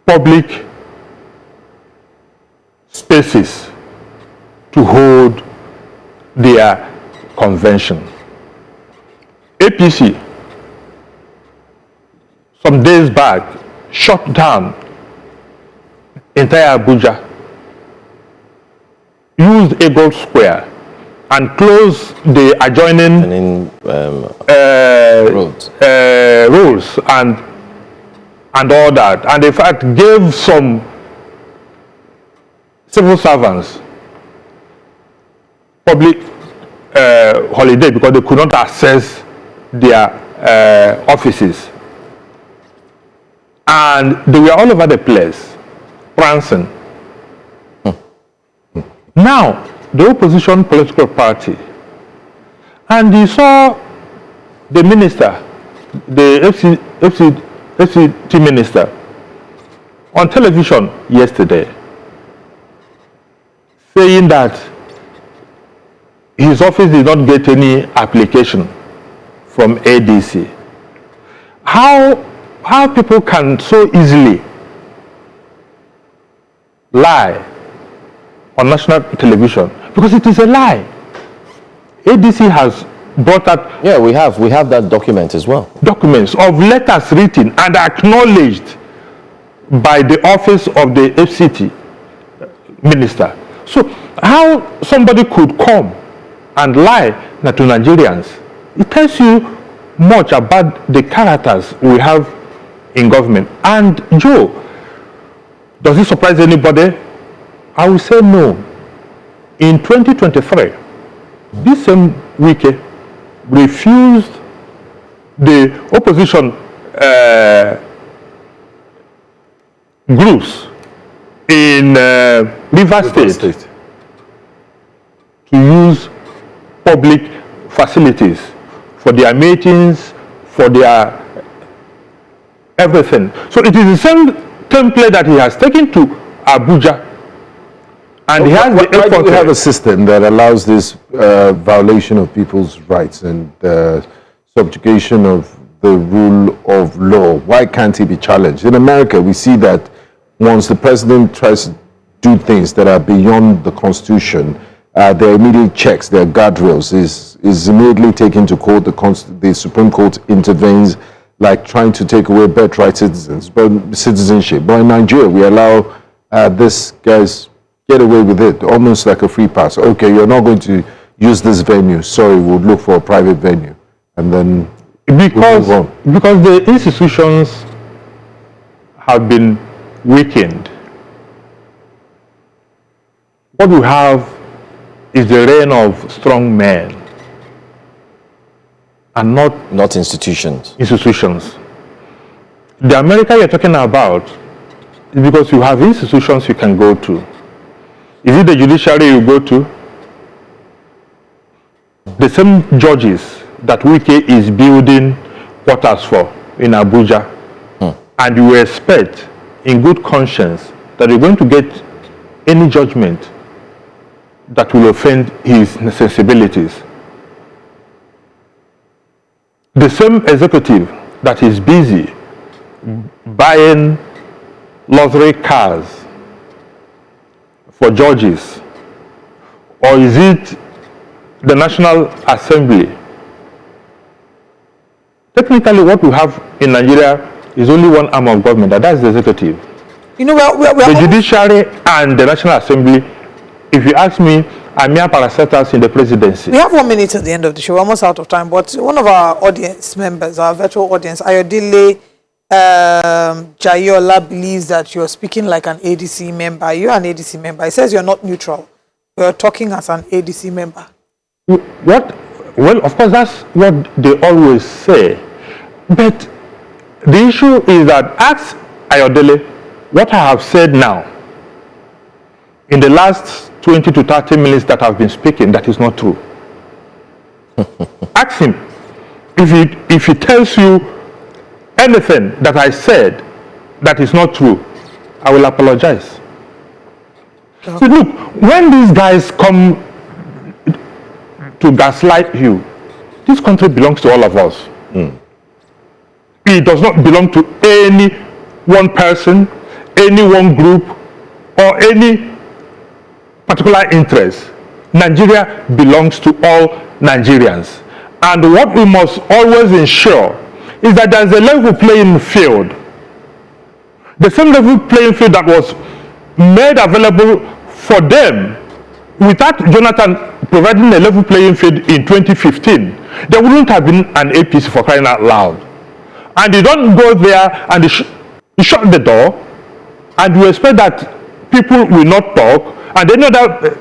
public spaces to hold their convention. APC, some days back, shut down entire Abuja, used Eagle Square, and closed the adjoining roads and all that, and in fact gave some civil servants public holiday because they could not access their offices. And they were all over the place, prancing. Now, the opposition political party, and you saw the minister, the FCT minister, on television yesterday, saying that his office did not get any application from ADC. How people can so easily lie on national television, because it is a lie. ADC has brought out... Yeah, we have that document as well. Documents of letters written and acknowledged by the office of the FCT minister. So how somebody could come and lie to Nigerians, it tells you much about the characters we have in government. And Joe, does it surprise anybody? I will say no. In 2023, this same Wike refused the opposition groups in Rivers State to use public facilities for their meetings, for their everything. So it is the same template that he has taken to Abuja. And he has why do we have a system that allows this violation of people's rights and subjugation of the rule of law? Why can't he be challenged? In America, we see that once the president tries to do things that are beyond the Constitution, their immediate checks, their guardrails is immediately taken to court. The Supreme Court intervenes, like trying to take away birthright citizenship. But in Nigeria, we allow these guys get away with it, almost like a free pass. Okay, you're not going to use this venue. Sorry, we'll look for a private venue, and then because the institutions have been weakened. What we have is the reign of strong men, and not institutions. Institutions. The America you're talking about is because you have institutions you can go to. Is it the judiciary you go to? The same judges that Wike is building quarters for in Abuja, and you expect in good conscience that you're going to get any judgment that will offend his sensibilities. The same executive that is busy buying luxury cars for judges, or is it the National Assembly? Technically, what we have in Nigeria is only one arm of government, and that's the executive. You know, the judiciary and the National Assembly, if you ask me, are mere parastatals in the presidency. We have 1 minute at the end of the show. We're almost out of time. But one of our audience members, our virtual audience, Ayodele Jayola, believes that you're speaking like an ADC member. You're an ADC member. He says you're not neutral. You're talking as an ADC member. What? Well, of course, that's what they always say. But the issue is that, ask Ayodele what I have said now. In the last 20 to 30 minutes that I've been speaking, that is not true. Ask him. If he tells you anything that I said that is not true, I will apologize. So look, when these guys come to gaslight you, this country belongs to all of us. It does not belong to any one person, any one group, or any particular interest. Nigeria belongs to all Nigerians. And what we must always ensure is that there's a level playing field. The same level playing field that was made available for them without Jonathan providing a level playing field in 2015, there wouldn't have been an APC, for crying out loud. And you don't go there and you shut the door and you expect that people will not talk, and they know that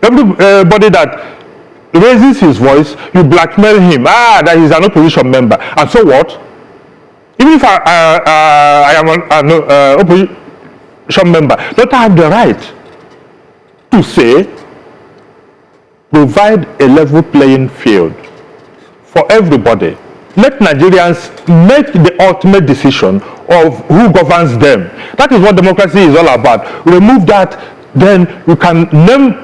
everybody that raises his voice, you blackmail him. That he's an opposition member. And so what? Even if I am an opposition member, don't I have the right to say, provide a level playing field for everybody? Let Nigerians make the ultimate decision of who governs them. That is what democracy is all about. Remove that, then you can name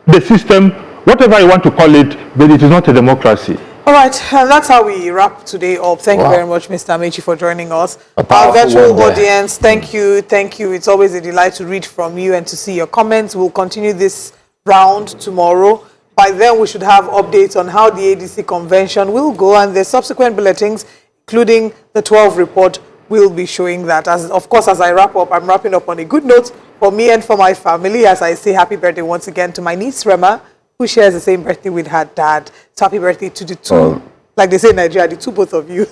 the system whatever you want to call it, but it is not a democracy. All right, and that's how we wrap today up. Thank you very much, Mr. Amechi, for joining us. Our virtual audience, thank you. It's always a delight to read from you and to see your comments. We'll continue this round tomorrow. By then, we should have updates on how the ADC convention will go, and the subsequent bulletins, including the 12 report, will be showing that. Of course, as I wrap up, I'm wrapping up on a good note for me and for my family, as I say happy birthday once again to my niece, Rema, who shares the same birthday with her dad. So happy birthday to the two. Like they say in Nigeria, the two both of you.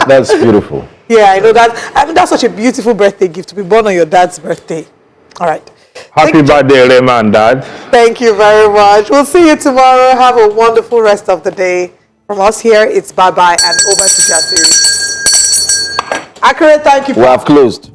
That's beautiful. Yeah, I know that. I mean, that's such a beautiful birthday gift, to be born on your dad's birthday. All right. Happy birthday, Rema and Dad. Thank you very much. We'll see you tomorrow. Have a wonderful rest of the day. From us here, it's bye-bye and over to Jasiri. Accurate, thank you. We have closed.